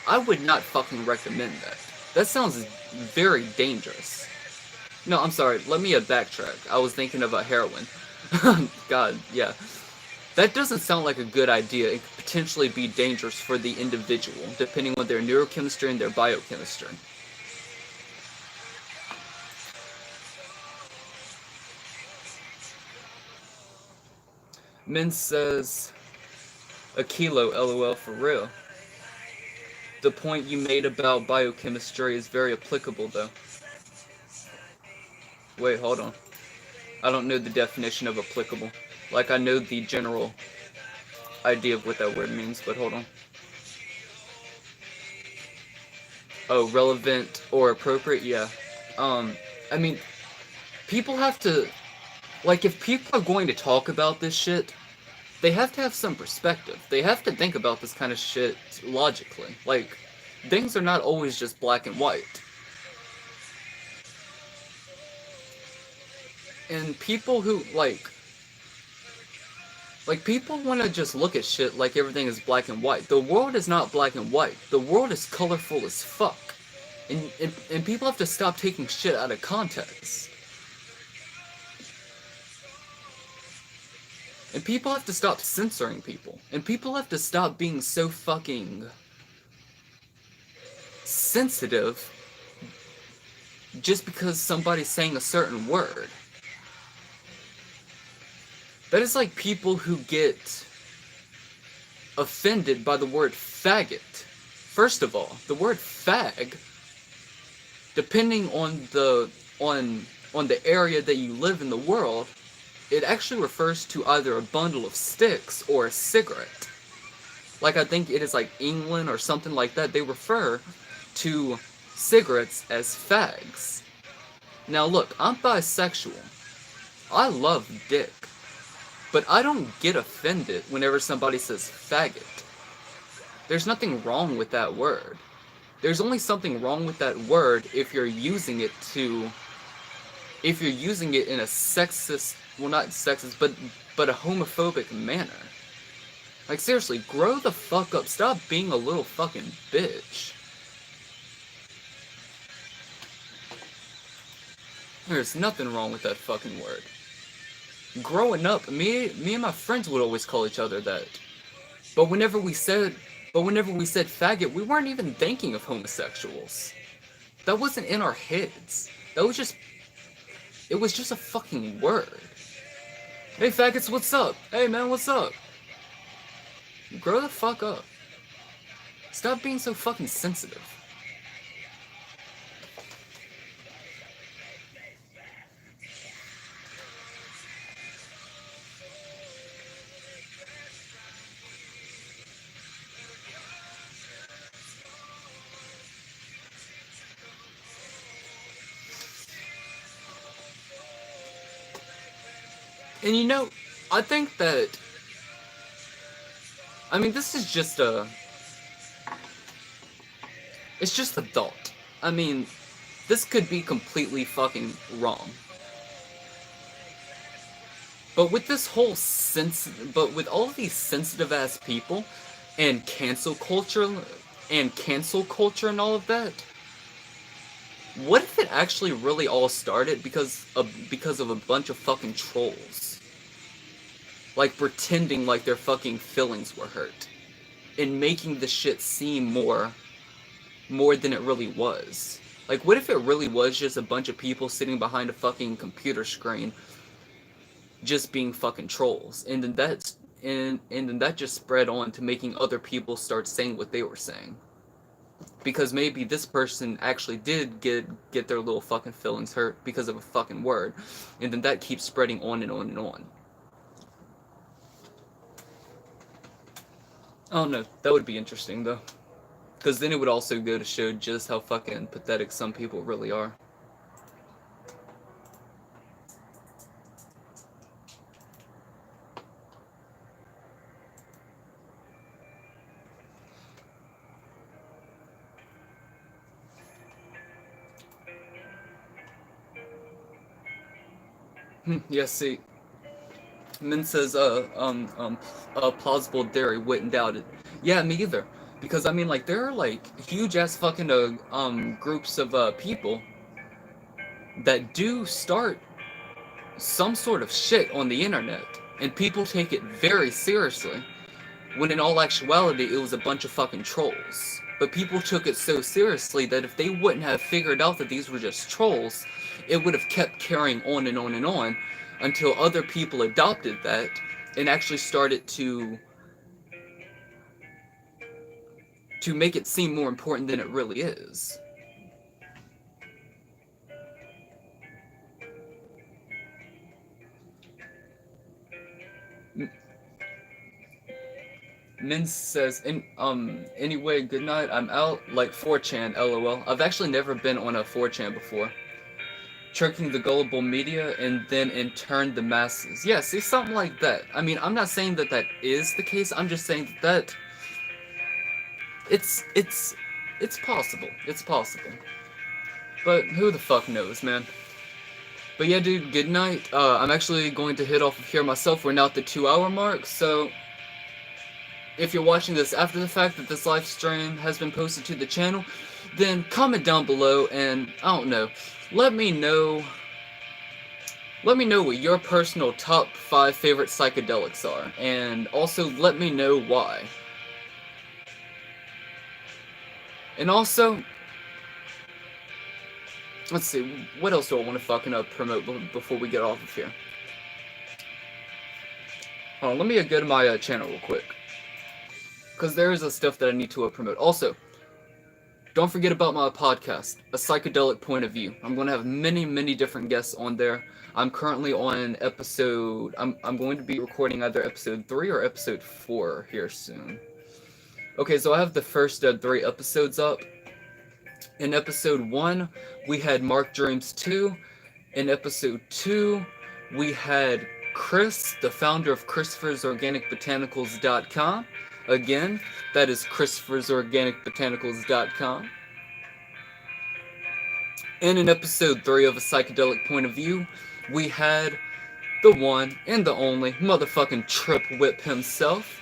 I would not fucking recommend that. That sounds very dangerous. No, I'm sorry, let me backtrack. I was thinking about heroin. God, yeah. That doesn't sound like a good idea. It could potentially be dangerous for the individual, depending on their neurochemistry and their biochemistry. Min says, a kilo, LOL, for real. The point you made about biochemistry is very applicable, though. Wait, hold on. I don't know the definition of applicable. Like, I know the general idea of what that word means, but hold on. Oh, relevant or appropriate? Yeah. I mean, people have to... Like, if people are going to talk about this shit, they have to have some perspective. They have to think about this kind of shit logically. Like, things are not always just black and white. And people who, like people want to just look at shit like everything is black and white. The world is not black and white. The world is colorful as fuck. And people have to stop taking shit out of context. And people have to stop censoring people. And people have to stop being so fucking sensitive just because somebody's saying a certain word. That is like people who get offended by the word faggot. First of all, the word fag, depending on the area that you live in the world, it actually refers to either a bundle of sticks or a cigarette. Like, I think it is like England or something like that, they refer to cigarettes as fags. Now look, I'm bisexual. I love dick. But I don't get offended whenever somebody says faggot. There's nothing wrong with that word. There's only something wrong with that word if you're using it in a sexist, well, not sexist, but a homophobic manner. Like, seriously, grow the fuck up. Stop being a little fucking bitch. There's nothing wrong with that fucking word. Growing up, me and my friends would always call each other that. But whenever we said faggot, we weren't even thinking of homosexuals. That wasn't in our heads. It was just a fucking word. Hey faggots, what's up? Hey man, what's up? Grow the fuck up. Stop being so fucking sensitive. And you know, I think that, I mean, this is just it's just a thought. I mean, this could be completely fucking wrong. But with this whole with all of these sensitive ass people and cancel culture and all of that, what if it actually really all started because of a bunch of fucking trolls? Like, pretending like their fucking feelings were hurt. And making the shit seem more than it really was. Like, what if it really was just a bunch of people sitting behind a fucking computer screen just being fucking trolls? And then that just spread on to making other people start saying what they were saying. Because maybe this person actually did get their little fucking feelings hurt because of a fucking word. And then that keeps spreading on and on and on. I don't know. That would be interesting, though. Because then it would also go to show just how fucking pathetic some people really are. Yes, see. Min says, plausible theory, wouldn't doubt it. Yeah, me either. Because, I mean, like, there are, like, huge-ass fucking, groups of, people that do start some sort of shit on the internet. And people take it very seriously. When in all actuality, it was a bunch of fucking trolls. But people took it so seriously that if they wouldn't have figured out that these were just trolls, it would have kept carrying on and on and on until other people adopted that and actually started to make it seem more important than it really is. Min says, anyway, good night, I'm out, like 4chan, lol. I've actually never been on a 4chan before. Tricking the gullible media and then in turn the masses. Yeah, see, something like that. I mean, I'm not saying that that is the case, I'm just saying that it's possible. It's possible. But who the fuck knows, man. But yeah, dude, good night. I'm actually going to hit off of here myself. We're now at the 2-hour mark, so if you're watching this after the fact that this live stream has been posted to the channel, then comment down below and, I don't know, let me know Let me know what your personal top 5 favorite psychedelics are, and also let me know why. And also, let's see, what else do I want to fucking promote before we get off of here? Hold on, let me go to my channel real quick, because there is stuff that I need to promote. Also, don't forget about my podcast, A Psychedelic Point of View. I'm going to have many different guests on there. I'm currently on episode... I'm going to be recording either episode 3 or episode 4 here soon. Okay, so I have the first 3 episodes up. In episode 1, we had Mark Dreams 2. In episode 2, we had Chris, the founder of Christopher'sOrganicBotanicals.com. Again, that is Christopher'sOrganicBotanicals.com. And in episode 3 of A Psychedelic Point of View, we had the one and the only motherfucking Trip Whip himself.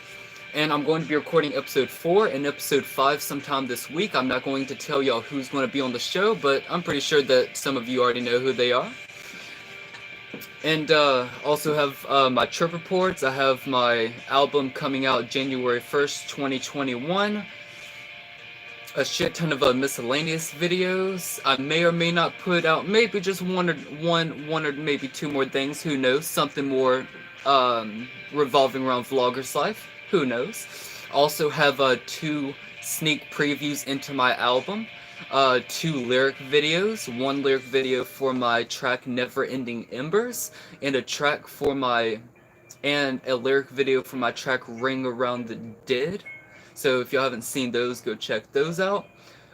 And I'm going to be recording episode 4 and episode 5 sometime this week. I'm not going to tell y'all who's going to be on the show, but I'm pretty sure that some of you already know who they are. And also have my Trip Reports. I have my album coming out January 1st, 2021. A shit ton of miscellaneous videos. I may or may not put out maybe just one or maybe 2 more things. Who knows? Something more revolving around vlogger's life. Who knows? Also have 2 sneak previews into my album. 2 lyric videos, 1 lyric video for my track Never Ending Embers, and a lyric video for my track Ring Around the Dead. So if y'all haven't seen those, go check those out.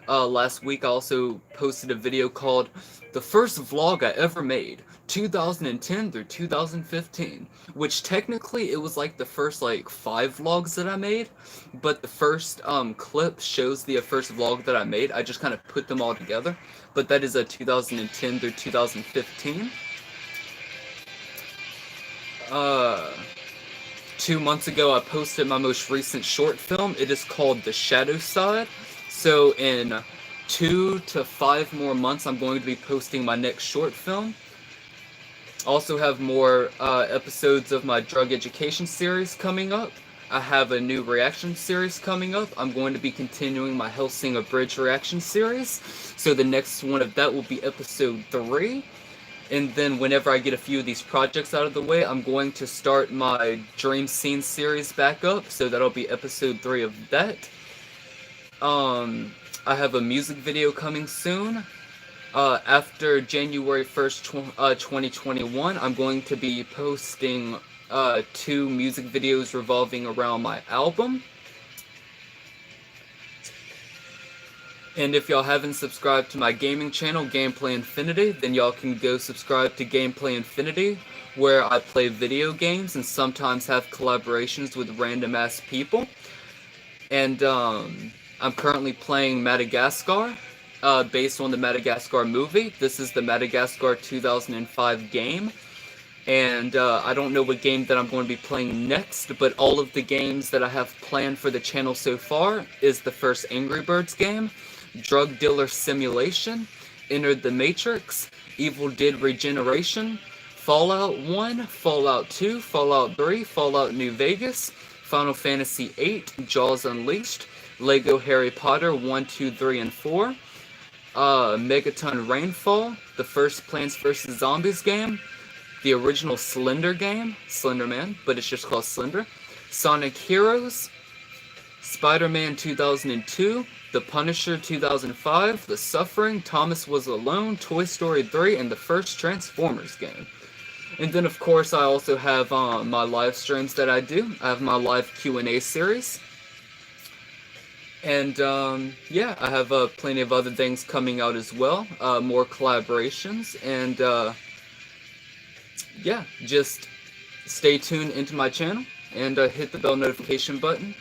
Last week I also posted a video called The First Vlog I Ever Made, 2010 through 2015, which technically it was like the first 5 vlogs that I made, but the first clip shows the first vlog that I made. I just kind of put them all together, but that is a 2010 through 2015. 2 months ago I posted my most recent short film. It is called The Shadow Side. So in 2 to 5 more months I'm going to be posting my next short film. Also have more episodes of my drug education series coming up. I have a new reaction series coming up. I'm going to be continuing my Hellsing Abridged reaction series. So the next one of that will be episode 3. And then whenever I get a few of these projects out of the way, I'm going to start my Dream Scene series back up. So that'll be episode 3 of that. I have a music video coming soon. After January 1st, 2021, I'm going to be posting 2 music videos revolving around my album. And if y'all haven't subscribed to my gaming channel, Gameplay Infinity, then y'all can go subscribe to Gameplay Infinity, where I play video games and sometimes have collaborations with random ass people. And I'm currently playing Madagascar. Based on the Madagascar movie. This is the Madagascar 2005 game, and I don't know what game that I'm going to be playing next, but all of the games that I have planned for the channel so far is the first Angry Birds game, Drug Dealer Simulation, Enter the Matrix, Evil Dead Regeneration, Fallout 1, Fallout 2, Fallout 3, Fallout New Vegas, Final Fantasy VIII, Jaws Unleashed, Lego Harry Potter 1, 2, 3, and 4, Megaton Rainfall, the first Plants vs. Zombies game, the original Slender game, Slender Man, but it's just called Slender, Sonic Heroes, Spider-Man 2002, The Punisher 2005, The Suffering, Thomas Was Alone, Toy Story 3, and the first Transformers game. And then of course I also have my live streams that I do. I have my live Q&A series. And yeah, I have plenty of other things coming out as well, more collaborations, and yeah, just stay tuned into my channel and hit the bell notification button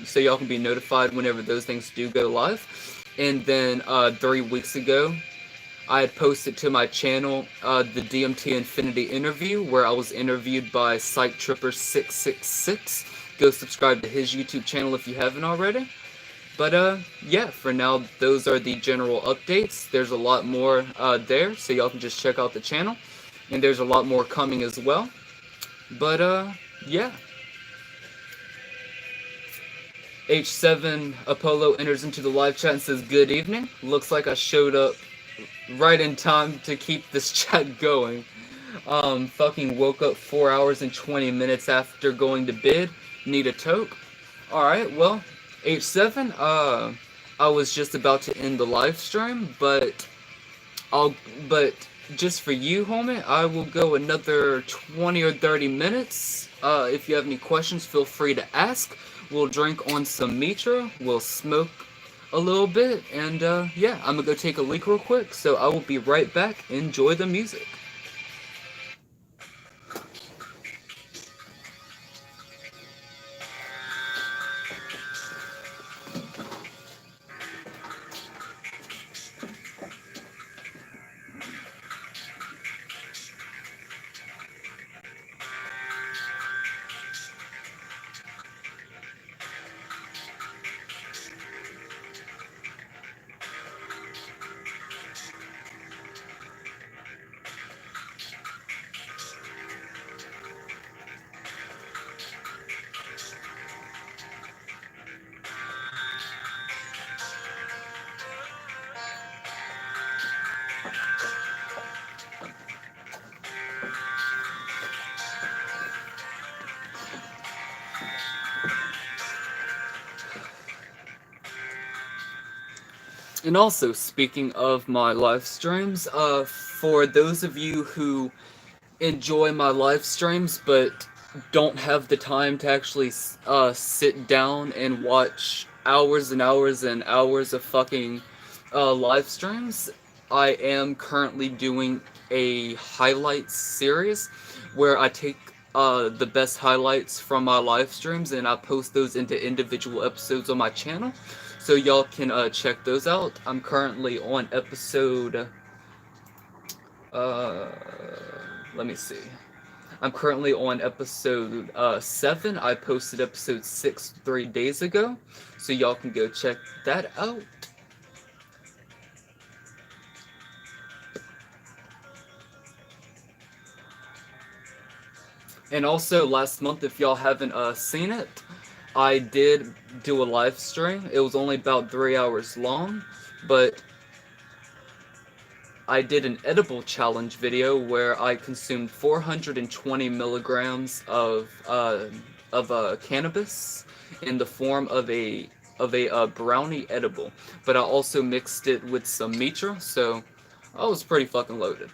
so y'all can be notified whenever those things do go live. And then 3 weeks ago, I had posted to my channel the DMT Infinity interview, where I was interviewed by PsychTripper666. Go subscribe to his YouTube channel if you haven't already. But yeah, for now, those are the general updates. There's a lot more there, so y'all can just check out the channel. and there's a lot more coming as well. But yeah. H7 Apollo enters into the live chat and says, "Good evening. Looks like I showed up right in time to keep this chat going. Fucking woke up 4 hours and 20 minutes after going to bed. Need a toke." Alright, well, H7, I was just about to end the live stream, but but just for you, homie, I will go another 20 or 30 minutes. If you have any questions, feel free to ask. We'll drink on some Mitra, we'll smoke a little bit, and yeah, I'm gonna go take a leak real quick, so I will be right back. Enjoy the music. And also, speaking of my live streams, for those of you who enjoy my live streams but don't have the time to actually sit down and watch hours and hours and hours of fucking live streams, I am currently doing a highlights series where I take the best highlights from my live streams and I post those into individual episodes on my channel. So y'all can check those out. I'm currently on episode... let me see. I'm currently on episode 7. I posted episode 6 3 days ago. So y'all can go check that out. And also, last month, if y'all haven't seen it, I did do a live stream. It was only about 3 hours long, but I did an edible challenge video where I consumed 420 milligrams of cannabis in the form of a brownie edible, but I also mixed it with some Mitra, so I was pretty fucking loaded.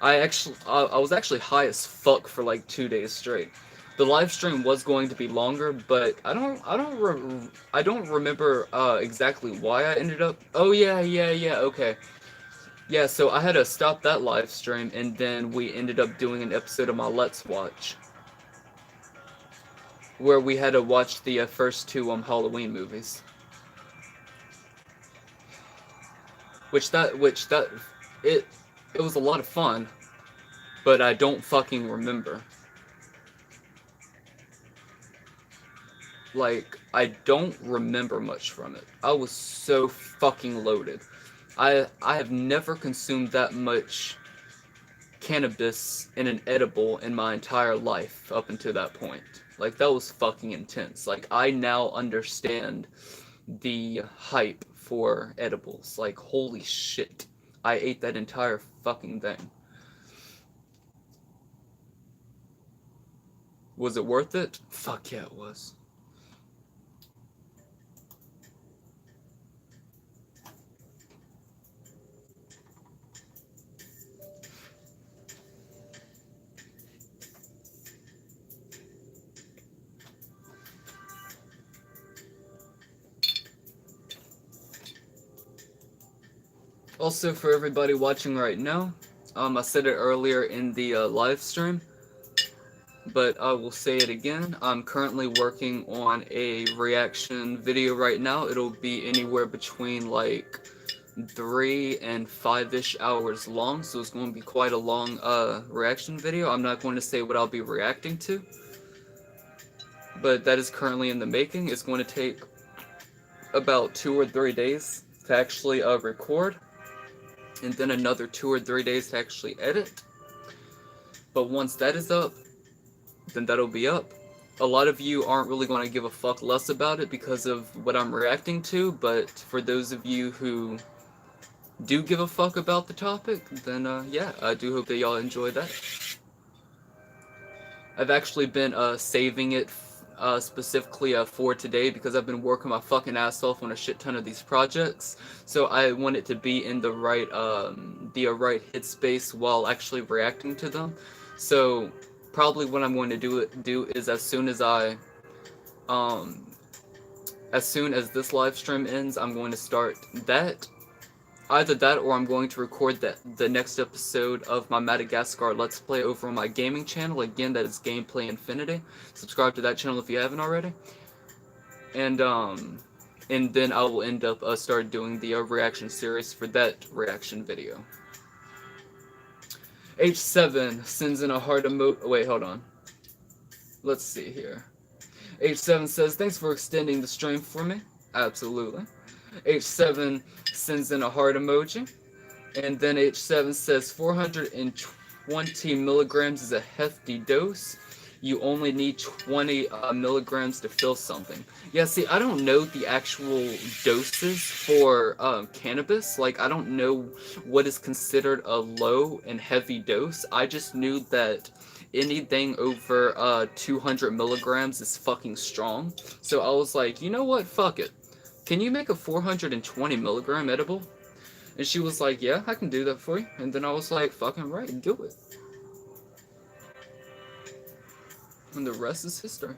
I was actually high as fuck for like 2 days straight. The live stream was going to be longer, but I don't remember exactly why I ended up. Oh yeah, okay. Yeah, so I had to stop that live stream, and then we ended up doing an episode of my Let's Watch, where we had to watch the first 2 Halloween movies. It was a lot of fun, but I don't fucking remember. Like, I don't remember much from it. I was so fucking loaded. I have never consumed that much cannabis in an edible in my entire life up until that point. Like, that was fucking intense. Like, I now understand the hype for edibles. Like, holy shit. I ate that entire fucking thing. Was it worth it? Fuck yeah, it was. Also, for everybody watching right now, I said it earlier in the live stream, but I will say it again. I'm currently working on a reaction video right now. It'll be anywhere between like 3 and 5-ish hours long, so it's going to be quite a long reaction video. I'm not going to say what I'll be reacting to, but that is currently in the making. It's going to take about 2 or 3 days to actually record, and then another 2 or 3 days to actually edit. But once that is up, then that'll be up. A lot of you aren't really going to give a fuck less about it because of what I'm reacting to, but for those of you who do give a fuck about the topic, then yeah, I do hope that y'all enjoy that. I've actually been saving it specifically for today because I've been working my fucking ass off on a shit ton of these projects. So I want it to be in the right right headspace while actually reacting to them. So probably what I'm going to do is as soon as this live stream ends, I'm going to start that. Either that or I'm going to record the next episode of my Madagascar Let's Play over on my gaming channel. Again, that is Gameplay Infinity. Subscribe to that channel if you haven't already. And then I will end up start doing the reaction series for that reaction video. H7 sends in a heart emoji. Wait, hold on. Let's see here. H7 says, thanks for extending the stream for me. Absolutely. H7 sends in a heart emoji. And then H7 says 420 milligrams is a hefty dose. You only need 20 milligrams to feel something. Yeah, see, I don't know the actual doses for cannabis. Like, I don't know what is considered a low and heavy dose. I just knew that anything over 200 milligrams is fucking strong. So I was like, you know what? Fuck it. Can you make a 420 milligram edible? And she was like, yeah, I can do that for you. And then I was like, fucking right, do it. And the rest is history.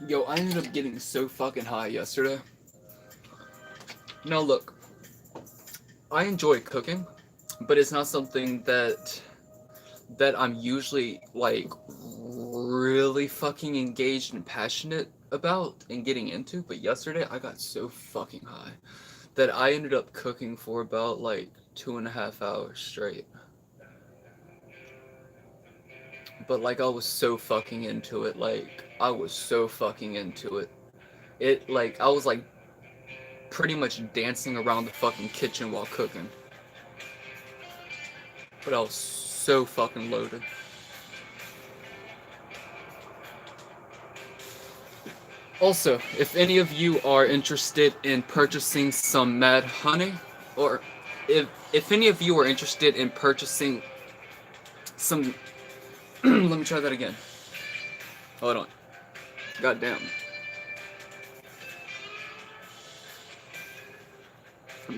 Yo, I ended up getting so fucking high yesterday. Now look, I enjoy cooking, but it's not something that I'm usually like really fucking engaged and passionate about and getting into. But yesterday I got so fucking high that I ended up cooking for about like 2.5 hours straight. But like I was so fucking into it, like I was so fucking into it. It like I was like pretty much dancing around the fucking kitchen while cooking. But I was so fucking loaded. Also, if any of you are interested in purchasing some mad honey, or if any of you are interested in purchasing some let me try that again. Hold on. Goddamn.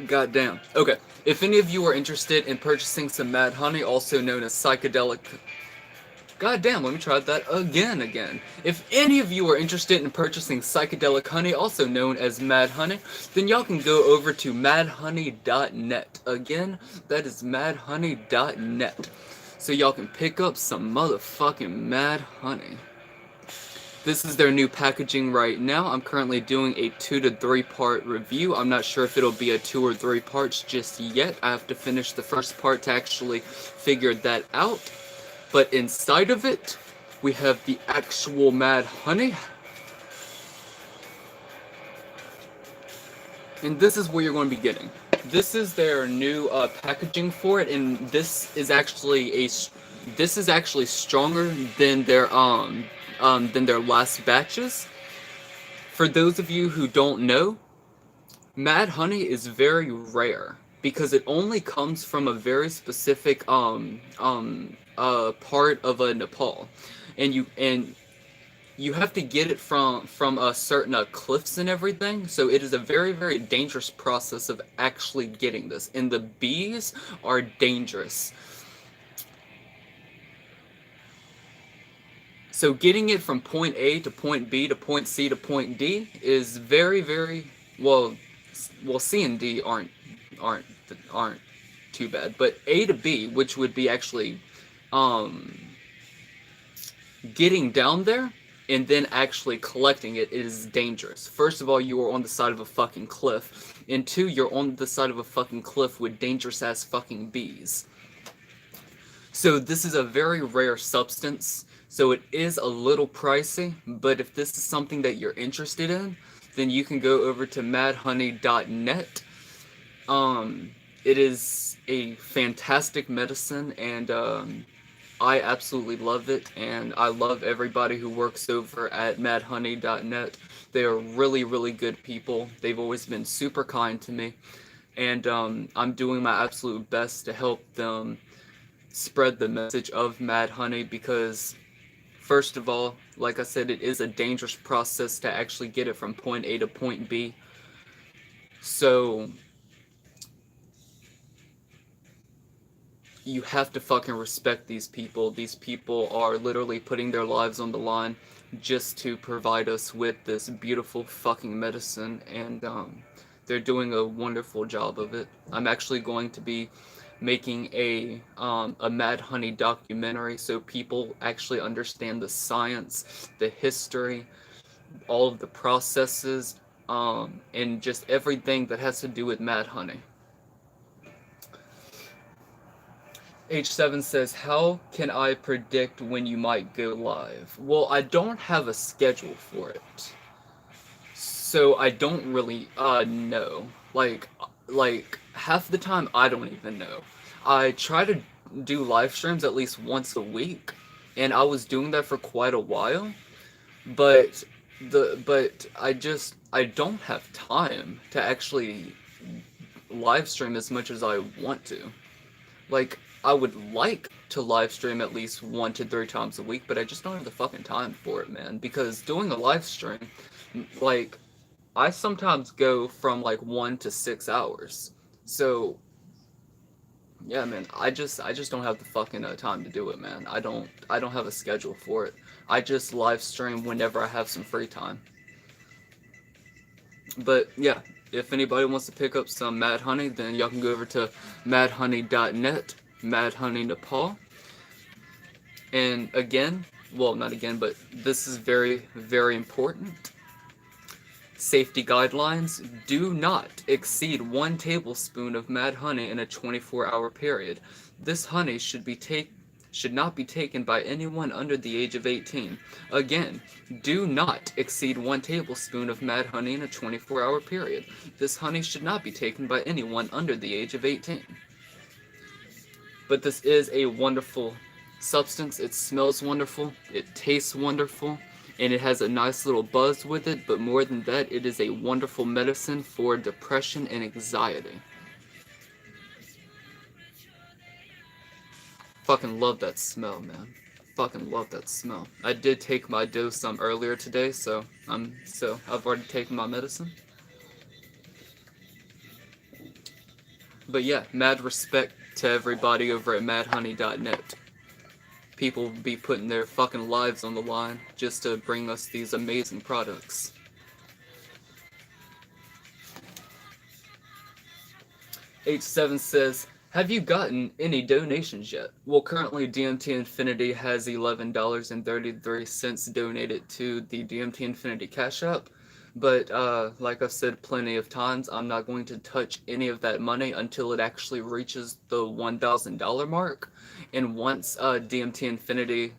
Goddamn. Okay. If any of you are interested in purchasing some mad honey, also known as psychedelic... Goddamn, let me try that again. If any of you are interested in purchasing psychedelic honey, also known as mad honey, then y'all can go over to madhoney.net. Again, that is madhoney.net. So y'all can pick up some motherfucking mad honey. This is their new packaging right now. I'm currently doing a 2 to 3 part review. I'm not sure if it'll be a 2 or 3 parts just yet. I have to finish the first part to actually figure that out. But inside of it, we have the actual mad honey. And this is what you're going to be getting. This is their new packaging for it, and this is actually stronger than their last batches. For those of you who don't know, mad honey is very rare because it only comes from a very specific part of Nepal, and you have to get it from a certain cliffs and everything. So it is a very, very dangerous process of actually getting this, and the bees are dangerous. So getting it from point A to point B to point C to point D is very, very well. C and D aren't too bad, but A to B, which would be actually getting down there and then actually collecting it is dangerous. First of all, you are on the side of a fucking cliff, and two, you're on the side of a fucking cliff with dangerous ass fucking bees. So this is a very rare substance, so it is a little pricey, but if this is something that you're interested in, then you can go over to madhoney.net. It is a fantastic medicine, and I absolutely love it, and I love everybody who works over at madhoney.net. They are really, really good people. They've always been super kind to me, and I'm doing my absolute best to help them spread the message of Mad Honey because, first of all, like I said, it is a dangerous process to actually get it from point A to point B. So you have to fucking respect these people. These people are literally putting their lives on the line just to provide us with this beautiful fucking medicine, and they're doing a wonderful job of it. I'm actually going to be making a Mad Honey documentary so people actually understand the science, the history, all of the processes, and just everything that has to do with Mad Honey. H7 says, how can I predict when you might go live? Well, I don't have a schedule for it. So I don't really know. Like half the time I don't even know. I try to do live streams at least once a week, and I was doing that for quite a while, but I don't have time to actually live stream as much as I want to. Like, I would like to live stream at least 1 to 3 times a week, but I just don't have the fucking time for it, man. Because doing a live stream, like, I sometimes go from like 1 to 6 hours. So, yeah, man, I just don't have the fucking time to do it, man. I don't have a schedule for it. I just live stream whenever I have some free time. But yeah, if anybody wants to pick up some Mad Honey, then y'all can go over to madhoney.net, Mad Honey Nepal. And again, well, not again, but this is very, very important. Safety guidelines: do not exceed 1 tablespoon of Mad Honey in a 24-hour period. This honey should not be taken by anyone under the age of 18. Again, do not exceed 1 tablespoon of Mad Honey in a 24-hour period. This honey should not be taken by anyone under the age of 18. But this is a wonderful substance. It smells wonderful, it tastes wonderful, and it has a nice little buzz with it, but more than that, it is a wonderful medicine for depression and anxiety. Fucking love that smell, man. Fucking love that smell. I did take my dose earlier today, so I've already taken my medicine. But yeah, mad respect to everybody over at madhoney.net. People be putting their fucking lives on the line just to bring us these amazing products. H7 says, have you gotten any donations yet? Well, currently DMT Infinity has $11.33 donated to the DMT Infinity Cash App. But like I've said plenty of times, I'm not going to touch any of that money until it actually reaches the $1,000 mark. And once DMT Infinity,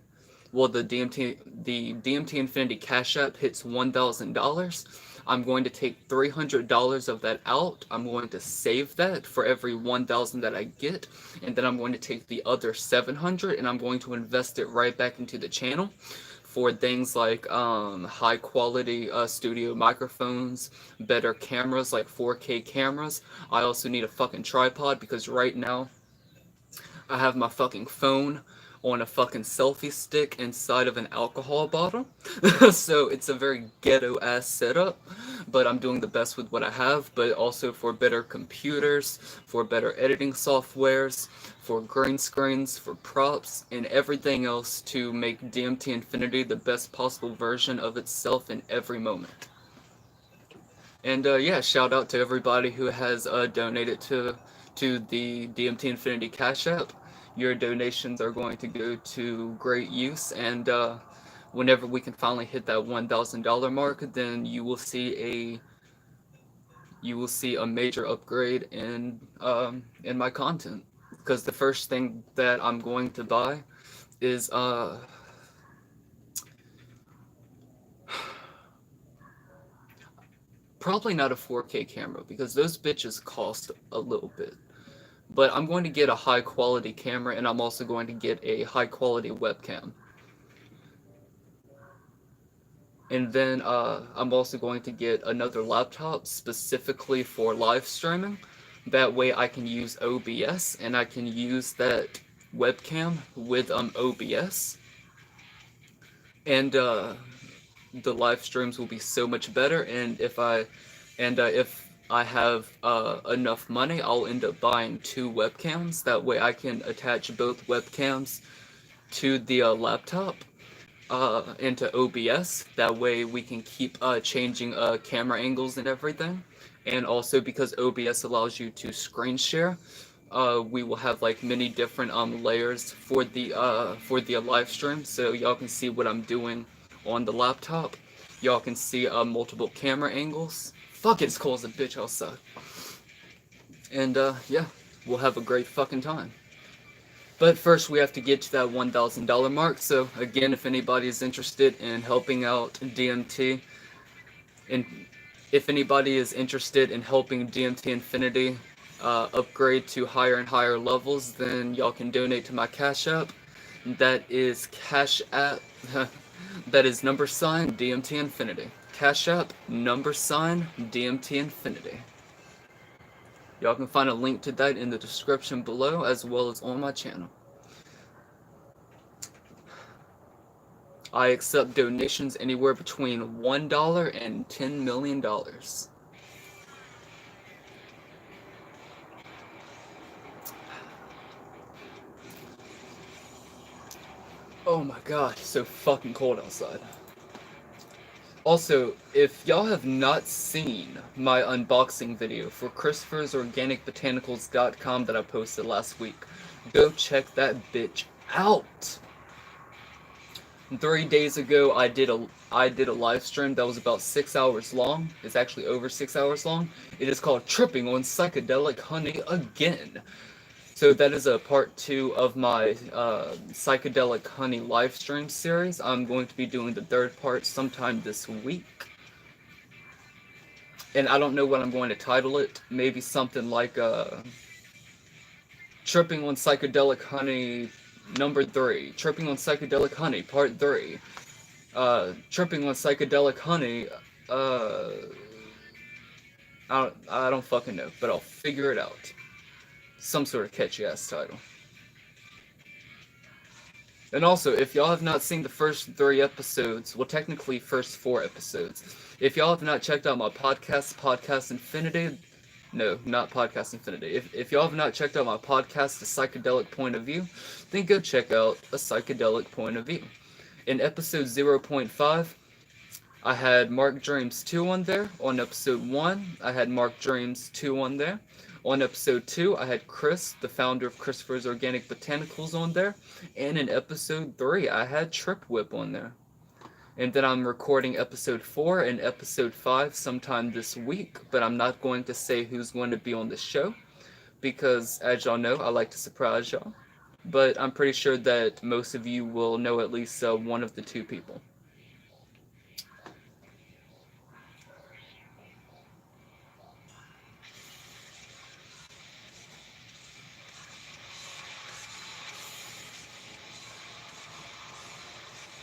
well, the DMT Infinity Cash App hits $1,000, I'm going to take $300 of that out. I'm going to save that for every 1,000 that I get, and then I'm going to take the other 700 and I'm going to invest it right back into the channel for things like high quality studio microphones, better cameras like 4K cameras. I also need a fucking tripod because right now I have my fucking phone on a fucking selfie stick inside of an alcohol bottle. So it's a very ghetto ass setup, but I'm doing the best with what I have, but also for better computers, for better editing softwares, for green screens, for props, and everything else to make DMT Infinity the best possible version of itself in every moment. And yeah, shout out to everybody who has donated to the DMT Infinity Cash App. Your donations are going to go to great use, and whenever we can finally hit that $1,000 mark, then you will see a major upgrade in my content. Because the first thing that I'm going to buy is probably not a 4K camera, because those bitches cost a little bit. But I'm going to get a high quality camera, and I'm also going to get a high quality webcam. And then I'm also going to get another laptop specifically for live streaming. That way I can use OBS, and I can use that webcam with OBS. And the live streams will be so much better. And if I have enough money, I'll end up buying 2 webcams. That way I can attach both webcams to the laptop into OBS. That way we can keep changing camera angles and everything. And also, because OBS allows you to screen share, we will have like many different layers for the live stream, so y'all can see what I'm doing on the laptop. Y'all can see multiple camera angles. Fuck it, it's cold as a bitch outside. And yeah, we'll have a great fucking time. But first, we have to get to that $1,000 mark. So again, if anybody is interested in helping out DMT, and if anybody is interested in helping DMT Infinity upgrade to higher and higher levels, then y'all can donate to my Cash App. That is Cash App. That is # DMT Infinity. Cash App # DMT Infinity. Y'all can find a link to that in the description below, as well as on my channel. I accept donations anywhere between $1 and $10 million. Oh my god, it's so fucking cold outside. Also, if y'all have not seen my unboxing video for Christopher'sOrganicBotanicals.com that I posted last week, go check that bitch out. 3 days ago, I did a live stream that was about 6 hours long. It's actually over 6 hours long. It is called Tripping on Psychedelic Honey Again. So that is a part 2 of my Psychedelic Honey live stream series. I'm going to be doing the 3rd part sometime this week. And I don't know what I'm going to title it. Maybe something like Tripping on Psychedelic Honey #3. Tripping on Psychedelic Honey Part 3. Tripping on Psychedelic Honey, I don't fucking know, but I'll figure it out. Some sort of catchy ass title. And also, if y'all have not seen the first 3 episodes, well, technically first 4 episodes, if y'all have not checked out my Podcast Infinity, no, not Podcast Infinity. If y'all have not checked out my podcast, A Psychedelic Point of View, then go check out A Psychedelic Point of View. In episode 0.5, I had Mark Dreams 2 on there. On episode 1, I had Mark Dreams 2 on there. On episode 2, I had Chris, the founder of Christopher's Organic Botanicals, on there. And in episode 3, I had Trip Whip on there. And then I'm recording episode 4 and episode 5 sometime this week, but I'm not going to say who's going to be on the show, because as y'all know, I like to surprise y'all. But I'm pretty sure that most of you will know at least one of the 2 people.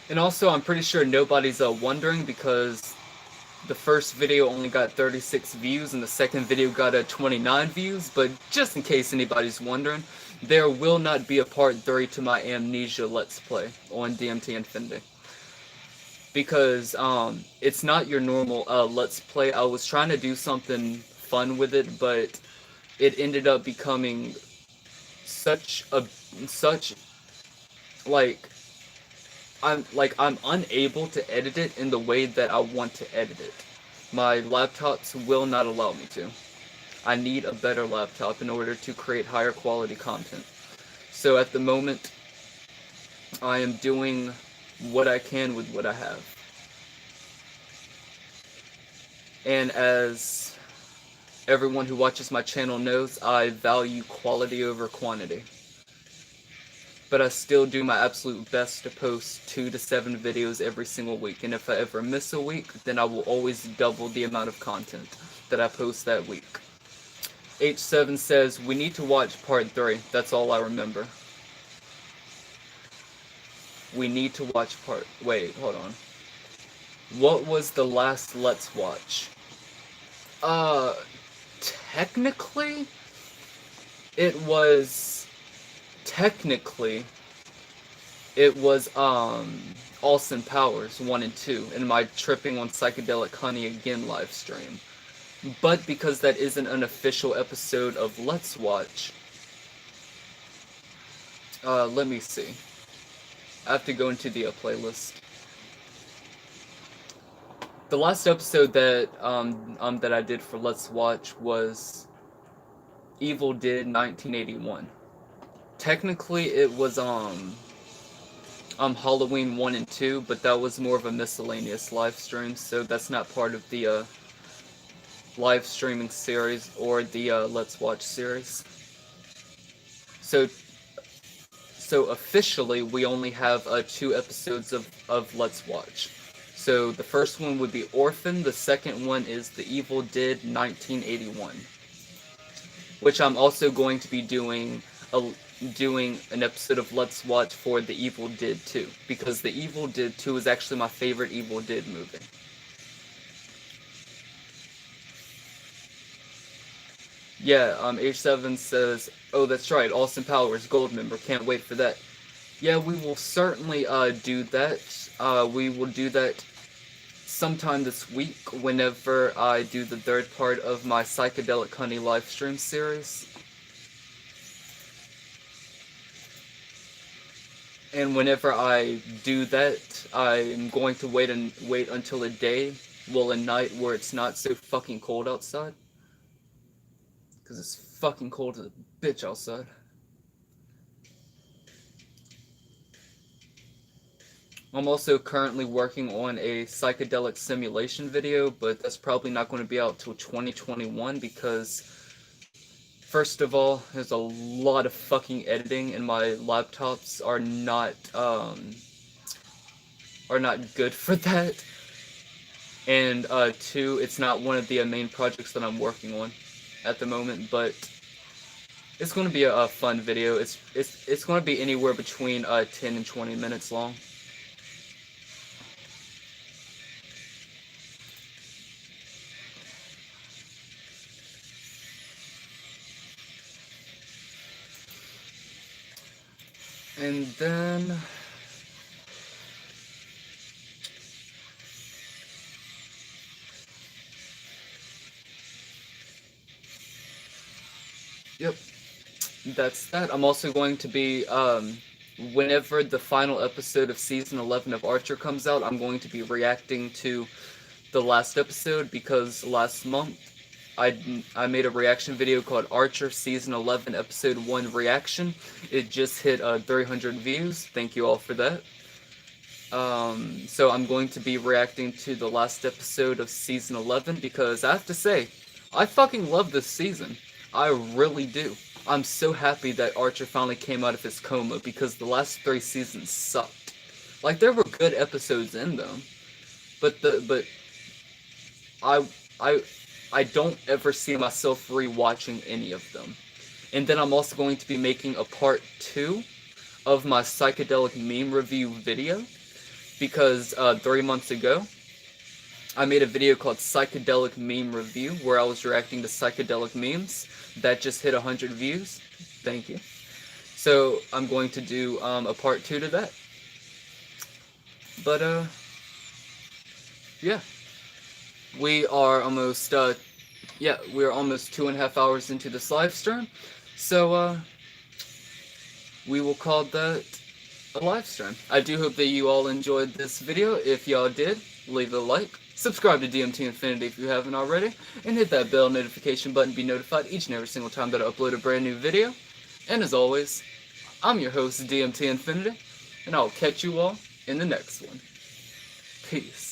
And also, I'm pretty sure nobody's wondering, because the first video only got 36 views and the second video got 29 views, but just in case anybody's wondering, there will not be a part 3 to my Amnesia Let's Play on DMT Infinity. Because it's not your normal Let's Play. I was trying to do something fun with it, but it ended up becoming such I'm unable to edit it in the way that I want to edit it. My laptops will not allow me to. I need a better laptop in order to create higher quality content. So at the moment, I am doing what I can with what I have. And as everyone who watches my channel knows, I value quality over quantity. But I still do my absolute best to post 2 to 7 videos every single week. And if I ever miss a week, then I will always double the amount of content that I post that week. H7 says, we need to watch part 3. That's all I remember. We need to watch part... Wait, hold on. What was the last Let's Watch? Technically, it was Austin Powers 1 and 2 in my Tripping on Psychedelic Honey Again live stream. But because that isn't an official episode of Let's Watch, let me see. I have to go into the playlist. The last episode that that I did for Let's Watch was Evil Dead 1981. Technically, it was Halloween 1 and 2, but that was more of a miscellaneous live stream, so that's not part of the live streaming series or the Let's Watch series. So officially, we only have 2 episodes of Let's Watch. So the first one would be Orphan, the second one is The Evil Dead 1981. Which I'm also going to be doing an episode of Let's Watch for The Evil Dead 2. Because The Evil Dead 2 is actually my favorite Evil Dead movie. Yeah, H7 says, oh, that's right, Austin Powers, Gold member, can't wait for that. Yeah, we will certainly do that. We will do that sometime this week whenever I do the 3rd part of my Psychedelic Honey livestream series. And whenever I do that, I'm going to wait until a night where it's not so fucking cold outside. Because it's fucking cold as a bitch outside. I'm also currently working on a psychedelic simulation video, but that's probably not going to be out till 2021 because, first of all, there's a lot of fucking editing and my laptops are not good for that. And 2, it's not one of the main projects that I'm working on at the moment, but it's going to be a fun video. It's going to be anywhere between 10 and 20 minutes long. And then yep, that's that. I'm also going to be whenever the final episode of season 11 of Archer comes out, I'm going to be reacting to the last episode because last month I made a reaction video called Archer Season 11 Episode 1 Reaction. It just hit 300 views. Thank you all for that. So I'm going to be reacting to the last episode of Season 11 because I have to say, I fucking love this season. I really do. I'm so happy that Archer finally came out of his coma because the last 3 seasons sucked. Like, there were good episodes in them, but I don't ever see myself rewatching any of them. And then I'm also going to be making a part 2 of my psychedelic meme review video because 3 months ago I made a video called Psychedelic Meme Review where I was reacting to psychedelic memes. That just hit 100 views. Thank you. So I'm going to do a part 2 to that. But yeah. We are almost, we're almost 2.5 hours into this live stream, so, we will call that a live stream. I do hope that you all enjoyed this video. If y'all did, leave a like, subscribe to DMT Infinity if you haven't already, and hit that bell notification button to be notified each and every single time that I upload a brand new video. And as always, I'm your host, DMT Infinity, and I'll catch you all in the next one. Peace.